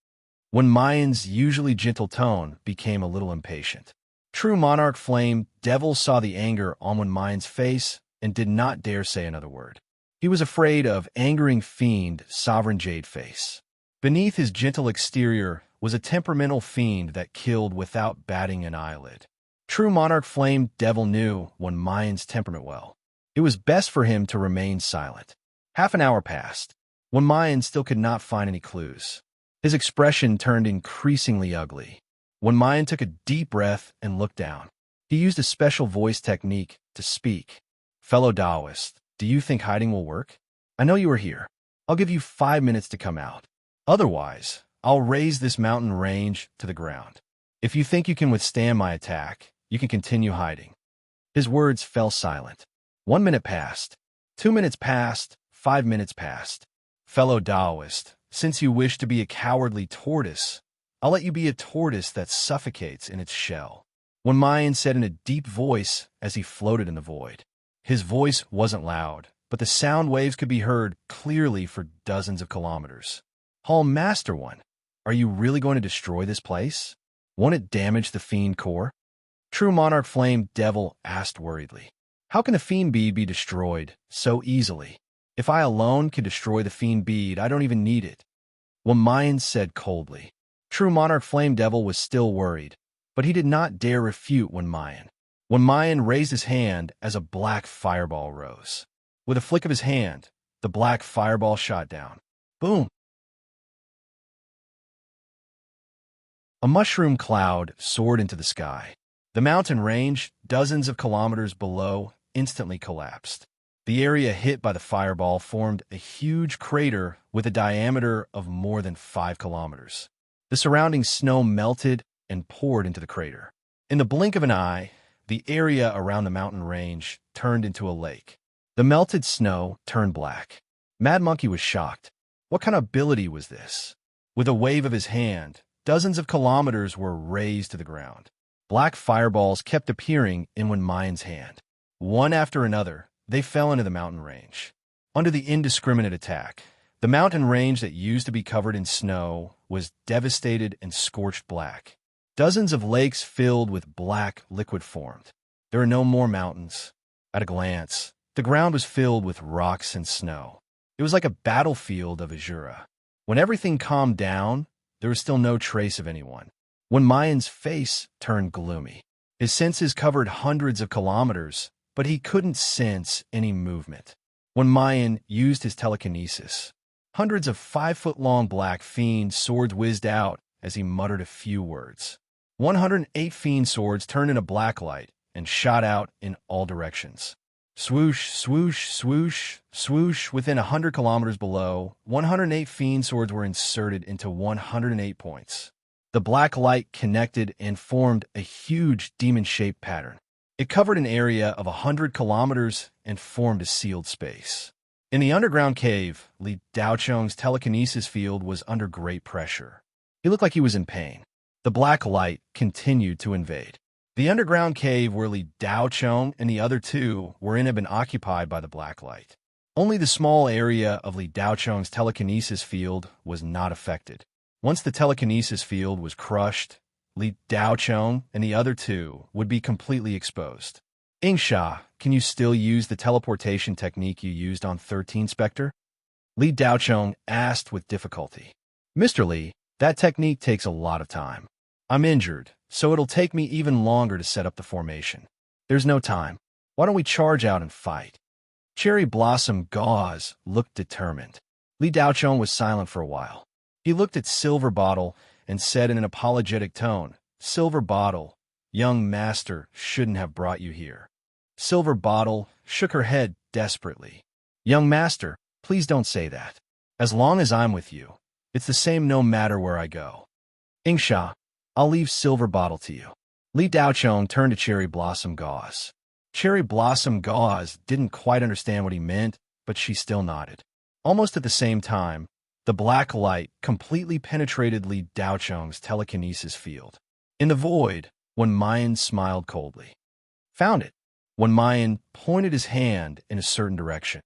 When Mayan's usually gentle tone became a little impatient. True Monarch Flame Devil saw the anger on Mayan's face and did not dare say another word. He was afraid of angering fiend Sovereign Jadeface. Beneath his gentle exterior was a temperamental fiend that killed without batting an eyelid. True Monarch Flame Devil knew when Mayan's temperament well. It was best for him to remain silent. Half an hour passed, when Mayan still could not find any clues. His expression turned increasingly ugly. When Mayan took a deep breath and looked down, he used a special voice technique to speak. Fellow Taoist, do you think hiding will work? I know you are here. I'll give you 5 minutes to come out. Otherwise, I'll raise this mountain range to the ground. If you think you can withstand my attack, you can continue hiding. His words fell silent. 1 minute passed. 2 minutes passed. 5 minutes passed. Fellow Taoist, since you wish to be a cowardly tortoise, I'll let you be a tortoise that suffocates in its shell. When Mayan said in a deep voice as he floated in the void. His voice wasn't loud, but the sound waves could be heard clearly for dozens of kilometers. Hall Master One, are you really going to destroy this place? Won't it damage the fiend core? True Monarch Flame Devil asked worriedly. How can the fiend bead be destroyed so easily? If I alone can destroy the fiend bead, I don't even need it. When Mayan said coldly. True Monarch Flame Devil was still worried, but he did not dare refute when Mayan raised his hand as a black fireball rose. With a flick of his hand, the black fireball shot down. Boom! A mushroom cloud soared into the sky. The mountain range, dozens of kilometers below, instantly collapsed. The area hit by the fireball formed a huge crater with a diameter of more than 5 kilometers. The surrounding snow melted and poured into the crater. In the blink of an eye, the area around the mountain range turned into a lake. The melted snow turned black. Mad Monkey was shocked. What kind of ability was this? With a wave of his hand, dozens of kilometers were razed to the ground. Black fireballs kept appearing in Mayan's hand. One after another, they fell into the mountain range. Under the indiscriminate attack, the mountain range that used to be covered in snow was devastated and scorched black. Dozens of lakes filled with black liquid formed. There are no more mountains. At a glance, the ground was filled with rocks and snow. It was like a battlefield of Azura. When everything calmed down, there was still no trace of anyone. When Mayan's face turned gloomy, his senses covered hundreds of kilometers, but he couldn't sense any movement. When Mayan used his telekinesis, hundreds of 5-foot-long black fiend swords whizzed out as he muttered a few words. 108 fiend swords turned into black light and shot out in all directions. Swoosh, swoosh, swoosh, swoosh. Within 100 kilometers below, 108 fiend swords were inserted into 108 points. The black light connected and formed a huge demon-shaped pattern. It covered an area of 100 kilometers and formed a sealed space. In the underground cave, Li Daocheng's telekinesis field was under great pressure. He looked like he was in pain. The black light continued to invade. The underground cave where Li Daocheng and the other two were in had been occupied by the black light. Only the small area of Li Daocheng's telekinesis field was not affected. Once the telekinesis field was crushed, Li Daocheng and the other two would be completely exposed. Ingsha, can you still use the teleportation technique you used on 13 Spectre? Li Daocheng asked with difficulty. Mr. Li, that technique takes a lot of time. I'm injured, so it'll take me even longer to set up the formation. There's no time. Why don't we charge out and fight? Cherry Blossom Gauze looked determined. Li Daocheng was silent for a while. He looked at Silver Bottle and said in an apologetic tone, Silver Bottle, young master shouldn't have brought you here. Silver Bottle shook her head desperately. Young master, please don't say that. As long as I'm with you, it's the same no matter where I go. Ingsha, I'll leave Silver Bottle to you. Li Daocheng turned to Cherry Blossom Gauze. Cherry Blossom Gauze didn't quite understand what he meant, but she still nodded. Almost at the same time, the black light completely penetrated Li Daocheng's telekinesis field. In the void, when Mayan smiled coldly. Found it, when Mayan pointed his hand in a certain direction.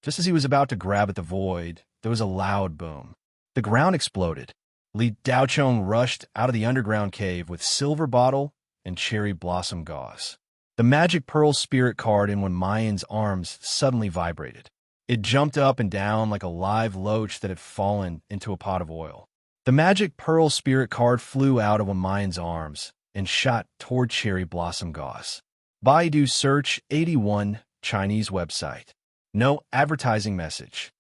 Just as he was about to grab at the void, there was a loud boom. The ground exploded. Li Daocheng rushed out of the underground cave with Silver Bottle and Cherry Blossom Gauze. The magic pearl spirit card in Wenmayan's arms suddenly vibrated. It jumped up and down like a live loach that had fallen into a pot of oil. The magic pearl spirit card flew out of Wenmayan's arms and shot toward Cherry Blossom Gauze. Baidu search 81 Chinese website. No advertising message.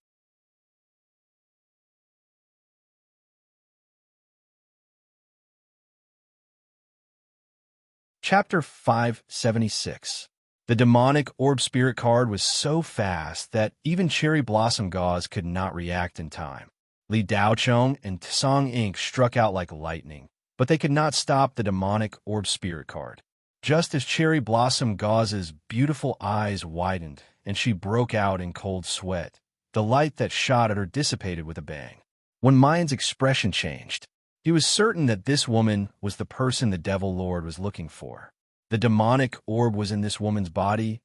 Chapter 576. The demonic orb spirit card was so fast that even Cherry Blossom Gauze could not react in time. Li Daochong and Song Ink struck out like lightning, but they could not stop the demonic orb spirit card. Just as Cherry Blossom Gauze's beautiful eyes widened and she broke out in cold sweat, the light that shot at her dissipated with a bang. Wenmayan's expression changed. He was certain that this woman was the person the Devil Lord was looking for. The demonic orb was in this woman's body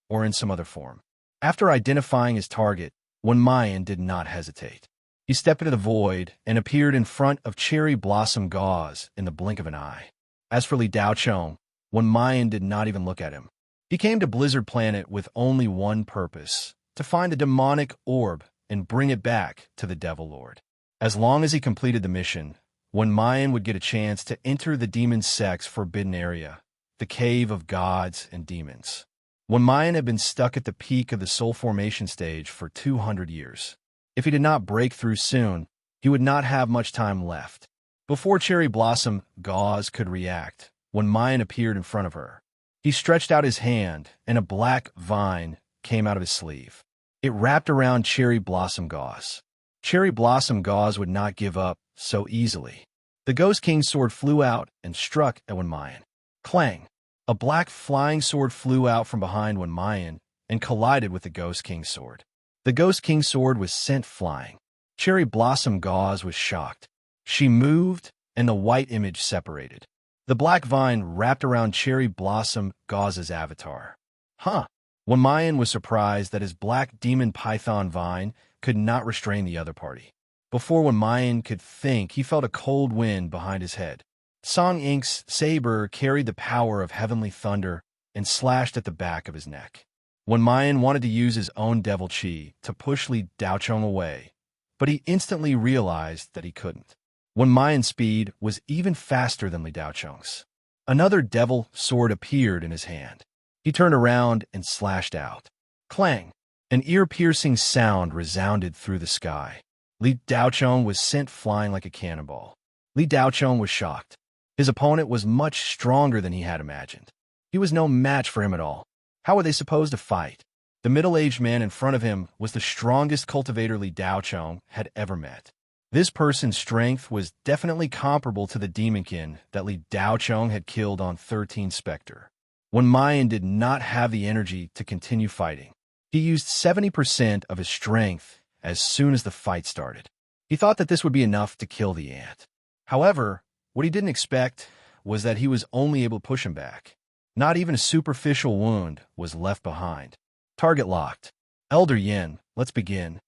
or in some other form. After identifying his target, Wenmayan did not hesitate. He stepped into the void and appeared in front of Cherry Blossom Gauze in the blink of an eye. As for Li Daochong, Wenmayan did not even look at him. He came to Blizzard Planet with only one purpose: to find the demonic orb and bring it back to the Devil Lord. As long as he completed the mission, Wenmayan would get a chance to enter the demon sect's forbidden area, the Cave of Gods and Demons. Wenmayan had been stuck at the peak of the soul formation stage for 200 years. If he did not break through soon, he would not have much time left. Before Cherry Blossom Gauze could react, Wenmayan appeared in front of her. He stretched out his hand, and a black vine came out of his sleeve. It wrapped around Cherry Blossom Gauze. Cherry Blossom Gauze would not give up so easily. The Ghost King's sword flew out and struck at Wenmayan. Clang! A black flying sword flew out from behind Wenmayan and collided with the Ghost King's sword. The Ghost King's sword was sent flying. Cherry Blossom Gauze was shocked. She moved, and the white image separated. The black vine wrapped around Cherry Blossom Gauze's avatar. Huh! Wenmayan was surprised that his black demon python vine could not restrain the other party. Before Wenmayan could think, he felt a cold wind behind his head. Song Ink's saber carried the power of heavenly thunder and slashed at the back of his neck. Wenmayan wanted to use his own devil chi to push Li Daochong away, but he instantly realized that he couldn't. Wenmayan's speed was even faster than Li Daochong's. Another devil sword appeared in his hand. He turned around and slashed out. Clang! An ear-piercing sound resounded through the sky. Li Daochong was sent flying like a cannonball. Li Daochong was shocked. His opponent was much stronger than he had imagined. He was no match for him at all. How were they supposed to fight? The middle-aged man in front of him was the strongest cultivator Li Daochong had ever met. This person's strength was definitely comparable to the demonkin that Li Daochong had killed on 13 Spectre. Wenmayan did not have the energy to continue fighting. He used 70% of his strength as soon as the fight started. He thought that this would be enough to kill the ant. However, what he didn't expect was that he was only able to push him back. Not even a superficial wound was left behind. Target locked. Elder Yin, let's begin.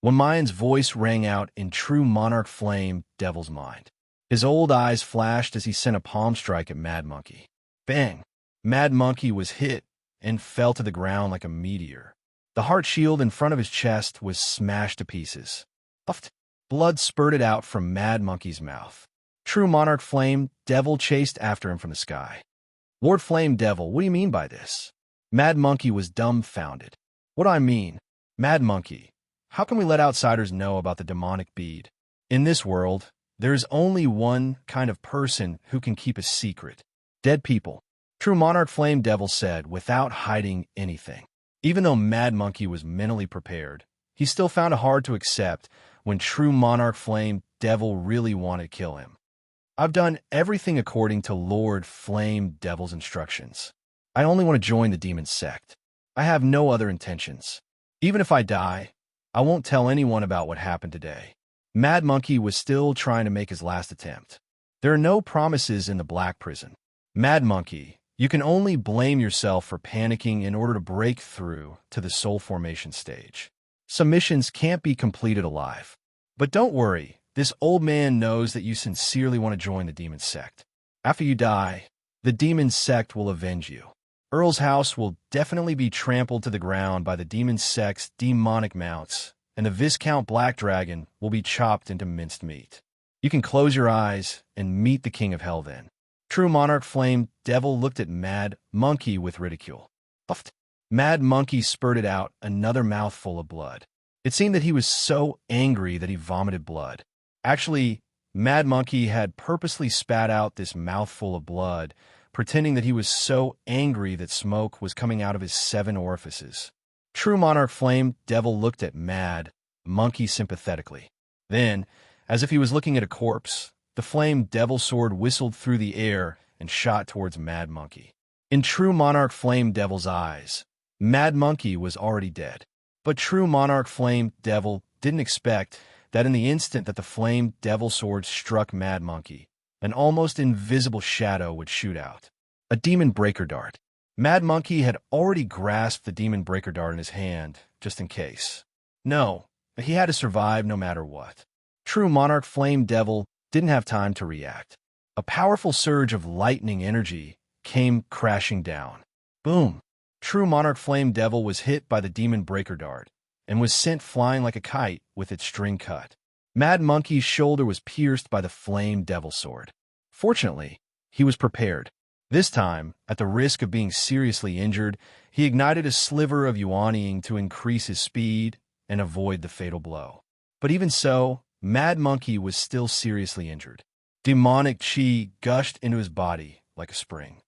Wenmayan's voice rang out in true Monarch Flame Devil's Mind. His old eyes flashed as he sent a palm strike at Mad Monkey. Bang! Mad Monkey was hit and fell to the ground like a meteor. The heart shield in front of his chest was smashed to pieces. Puffed. Blood spurted out from Mad Monkey's mouth. True Monarch Flame Devil chased after him from the sky. Lord Flame Devil, what do you mean by this? Mad Monkey was dumbfounded. What do I mean? Mad Monkey, how can we let outsiders know about the demonic bead? In this world, there is only one kind of person who can keep a secret. Dead people. True Monarch Flame Devil said without hiding anything. Even though Mad Monkey was mentally prepared, he still found it hard to accept when True Monarch Flame Devil really wanted to kill him. I've done everything according to Lord Flame Devil's instructions. I only want to join the demon sect. I have no other intentions. Even if I die, I won't tell anyone about what happened today. Mad Monkey was still trying to make his last attempt. There are no promises in the Black Prison. Mad Monkey, you can only blame yourself for panicking in order to break through to the soul formation stage. Some missions can't be completed alive. But don't worry, this old man knows that you sincerely want to join the demon sect. After you die, the demon sect will avenge you. Earl's house will definitely be trampled to the ground by the demon sect's demonic mounts, and the Viscount Black Dragon will be chopped into minced meat. You can close your eyes and meet the King of Hell then. True Monarch Flame Devil looked at Mad Monkey with ridicule. Puffed. Mad Monkey spurted out another mouthful of blood. It seemed that he was so angry that he vomited blood. Actually, Mad Monkey had purposely spat out this mouthful of blood, pretending that he was so angry that smoke was coming out of his 7 orifices. True Monarch Flame Devil looked at Mad Monkey sympathetically. Then, as if he was looking at a corpse, the Flame Devil sword whistled through the air and shot towards Mad Monkey. In True Monarch Flame Devil's eyes, Mad Monkey was already dead. But True Monarch Flame Devil didn't expect that in the instant that the Flame Devil sword struck Mad Monkey, an almost invisible shadow would shoot out. A Demon Breaker Dart. Mad Monkey had already grasped the Demon Breaker Dart in his hand, just in case. No, he had to survive no matter what. True Monarch Flame Devil didn't have time to react. A powerful surge of lightning energy came crashing down. Boom! True Monarch Flame Devil was hit by the Demon Breaker Dart and was sent flying like a kite with its string cut. Mad Monkey's shoulder was pierced by the Flame Devil sword. Fortunately, he was prepared. This time, at the risk of being seriously injured, he ignited a sliver of Yuanying to increase his speed and avoid the fatal blow. But even so, Mad Monkey was still seriously injured. Demonic chi gushed into his body like a spring.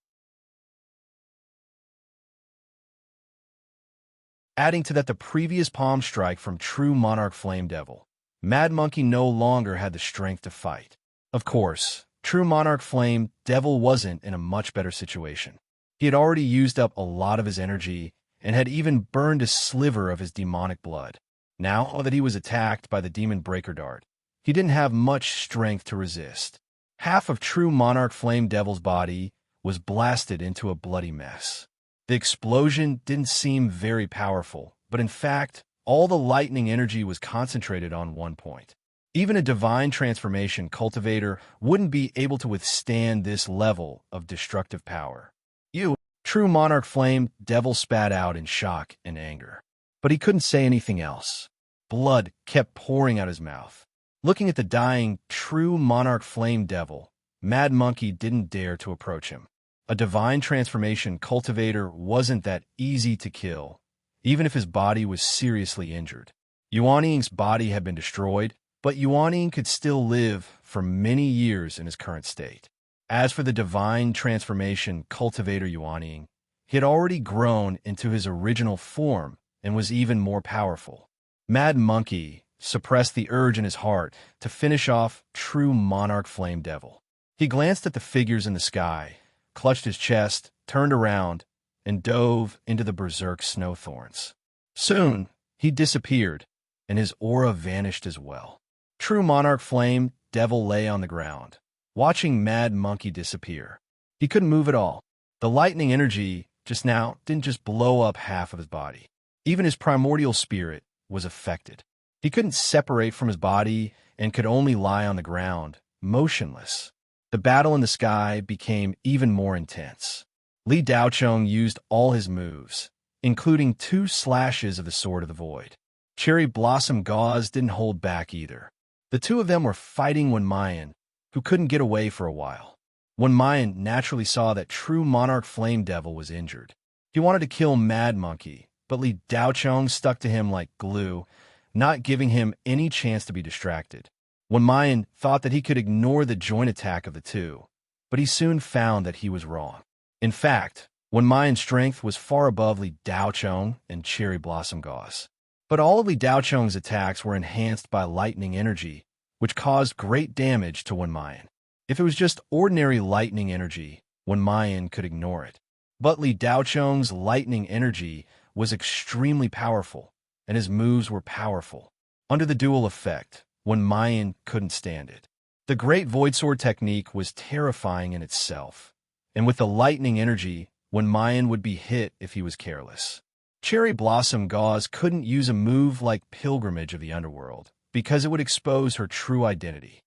Adding to that the previous palm strike from True Monarch Flame Devil, Mad Monkey no longer had the strength to fight. Of course, True Monarch Flame Devil wasn't in a much better situation. He had already used up a lot of his energy and had even burned a sliver of his demonic blood. Now that he was attacked by the Demon Breaker Dart, he didn't have much strength to resist. Half of True Monarch Flame Devil's body was blasted into a bloody mess. The explosion didn't seem very powerful, but in fact, all the lightning energy was concentrated on one point. Even a divine transformation cultivator wouldn't be able to withstand this level of destructive power. True Monarch Flame Devil spat out in shock and anger. But he couldn't say anything else. Blood kept pouring out his mouth. Looking at the dying True Monarch Flame Devil, Mad Monkey didn't dare to approach him. A divine transformation cultivator wasn't that easy to kill, even if his body was seriously injured. Yuanying's body had been destroyed, but Yuanying could still live for many years in his current state. As for the divine transformation cultivator Yuanying, he had already grown into his original form and was even more powerful. Mad Monkey suppressed the urge in his heart to finish off True Monarch Flame Devil. He glanced at the figures in the sky, clutched his chest, turned around, and dove into the berserk snowthorns. Soon, he disappeared, and his aura vanished as well. True Monarch Flame Devil lay on the ground, watching Mad Monkey disappear. He couldn't move at all. The lightning energy just now didn't just blow up half of his body. Even his primordial spirit was affected. He couldn't separate from his body and could only lie on the ground, motionless. The battle in the sky became even more intense. Li Daochong used all his moves, including 2 slashes of the Sword of the Void. Cherry Blossom Gauze didn't hold back either. The two of them were fighting Wen Mayan, who couldn't get away for a while. Wen Mayan naturally saw that True Monarch Flame Devil was injured. He wanted to kill Mad Monkey, but Li Daochong stuck to him like glue, not giving him any chance to be distracted. Wen Mayan thought that he could ignore the joint attack of the two, but he soon found that he was wrong. In fact, Wen Mayan's strength was far above Li Daochong and Cherry Blossom Gauze. But all of Li Daochong's attacks were enhanced by lightning energy, which caused great damage to Wen Mayan. If it was just ordinary lightning energy, Wen Mayan could ignore it. But Li Daochong's lightning energy was extremely powerful, and his moves were powerful. Under the dual effect, Wen Mayan couldn't stand it. The Great Void Sword technique was terrifying in itself, and with the lightning energy, Wen Mayan would be hit if he was careless. Cherry Blossom Gauze couldn't use a move like Pilgrimage of the Underworld, because it would expose her true identity.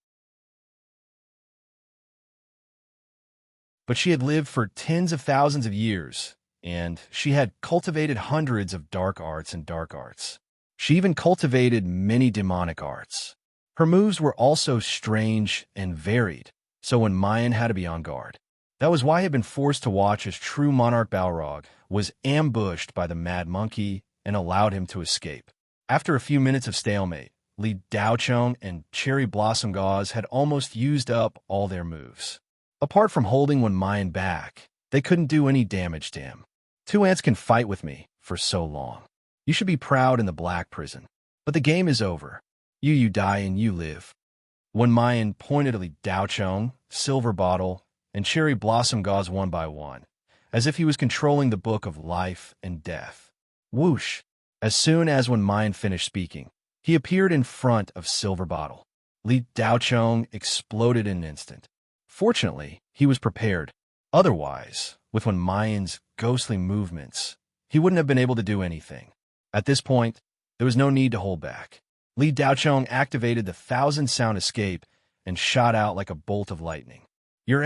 but she had lived for tens of thousands of years, and she had cultivated hundreds of dark arts and dark arts. She even cultivated many demonic arts. Her moves were also strange and varied, so when Mayan had to be on guard. That was why he had been forced to watch as true monarch Balrog was ambushed by the Mad Monkey and allowed him to escape. After a few minutes of stalemate, Li Daochong and Cherry Blossom Gauze had almost used up all their moves. Apart from holding one Mayan back, they couldn't do any damage to him. Two ants can fight with me for so long. You should be proud in the Black Prison. But the game is over. You die and you live. When Mayan pointed at Li Daochong, Silver Bottle, and Cherry Blossom Gauze one by one, as if he was controlling the book of life and death. Whoosh! As soon as when Mayan finished speaking, he appeared in front of Silver Bottle. Li Daochong exploded in an instant. Fortunately, he was prepared. Otherwise, with when Mayan's ghostly movements, he wouldn't have been able to do anything. At this point, there was no need to hold back. Li Daochong activated the 1,000-sound escape and shot out like a bolt of lightning. Your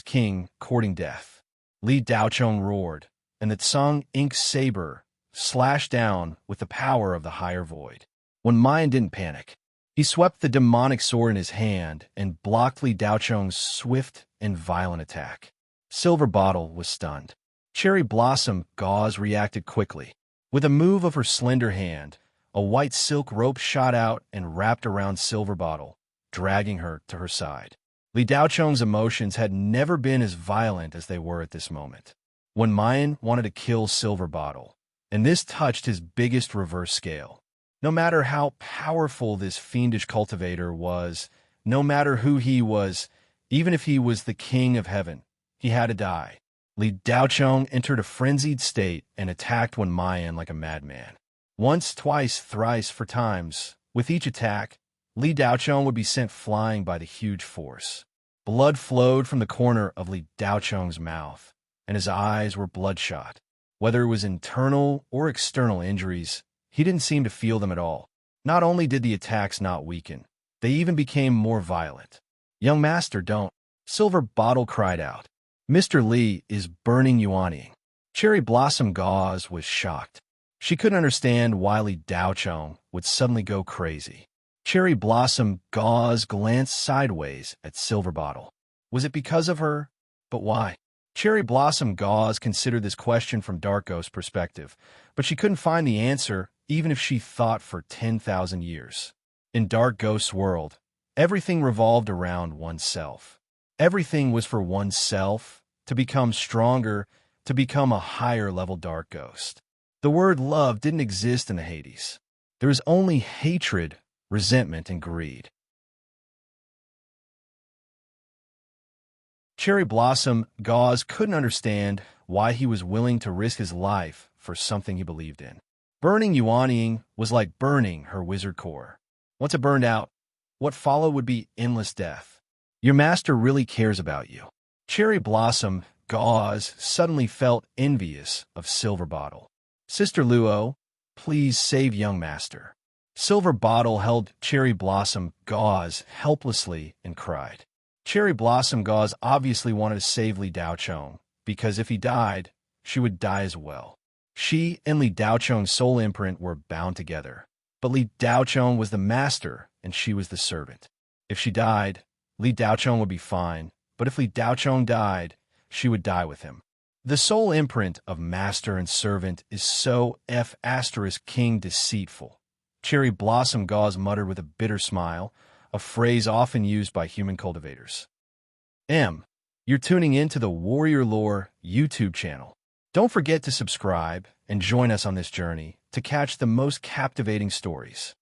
King courting death. Li Daochong roared, and the Tsung Ink saber slashed down with the power of the higher void. When Mayan didn't panic, he swept the demonic sword in his hand and blocked Li Daochong's swift and violent attack. Silver Bottle was stunned. Cherry Blossom Gauze reacted quickly. With a move of her slender hand, a white silk rope shot out and wrapped around Silver Bottle, dragging her to her side. Li Daochong's emotions had never been as violent as they were at this moment. When Mayan wanted to kill Silver Bottle, and this touched his biggest reverse scale. No matter how powerful this fiendish cultivator was, no matter who he was, even if he was the king of heaven, he had to die. Li Daochong entered a frenzied state and attacked when Mayan like a madman. Once, twice, thrice, 4 times, with each attack, Li Daochong would be sent flying by the huge force. Blood flowed from the corner of Li Daochong's mouth, and his eyes were bloodshot. Whether it was internal or external injuries, he didn't seem to feel them at all. Not only did the attacks not weaken, they even became more violent. "Young master, don't." Silver Bottle cried out. "Mr. Li is burning Yuaniing." Cherry Blossom Gauze was shocked. She couldn't understand why Li Daochong would suddenly go crazy. Cherry Blossom Gauze glanced sideways at Silver Bottle. Was it because of her? But why? Cherry Blossom Gauze considered this question from Dark Ghost's perspective, but she couldn't find the answer even if she thought for 10,000 years. In Dark Ghost's world, everything revolved around oneself. Everything was for oneself, to become stronger, to become a higher-level Dark Ghost. The word love didn't exist in the Hades. There was only hatred, resentment, and greed. Cherry Blossom Gauze couldn't understand why he was willing to risk his life for something he believed in. Burning Yuaniing was like burning her wizard core. Once it burned out, what followed would be endless death. Your master really cares about you. Cherry Blossom Gauze suddenly felt envious of Silver Bottle. Sister Luo, please save young master. Silver Bottle held Cherry Blossom Gauze helplessly and cried. Cherry Blossom Gauze obviously wanted to save Li Daochong, because if he died, she would die as well. She and Li Daochong's soul imprint were bound together, but Li Daochong was the master and she was the servant. If she died, Li Daochong would be fine, but if Li Daochong died, she would die with him. The soul imprint of master and servant is so king deceitful. Cherry Blossom Gauze muttered with a bitter smile, a phrase often used by human cultivators. You're tuning in to the Warrior Lore YouTube channel. Don't forget to subscribe and join us on this journey to catch the most captivating stories.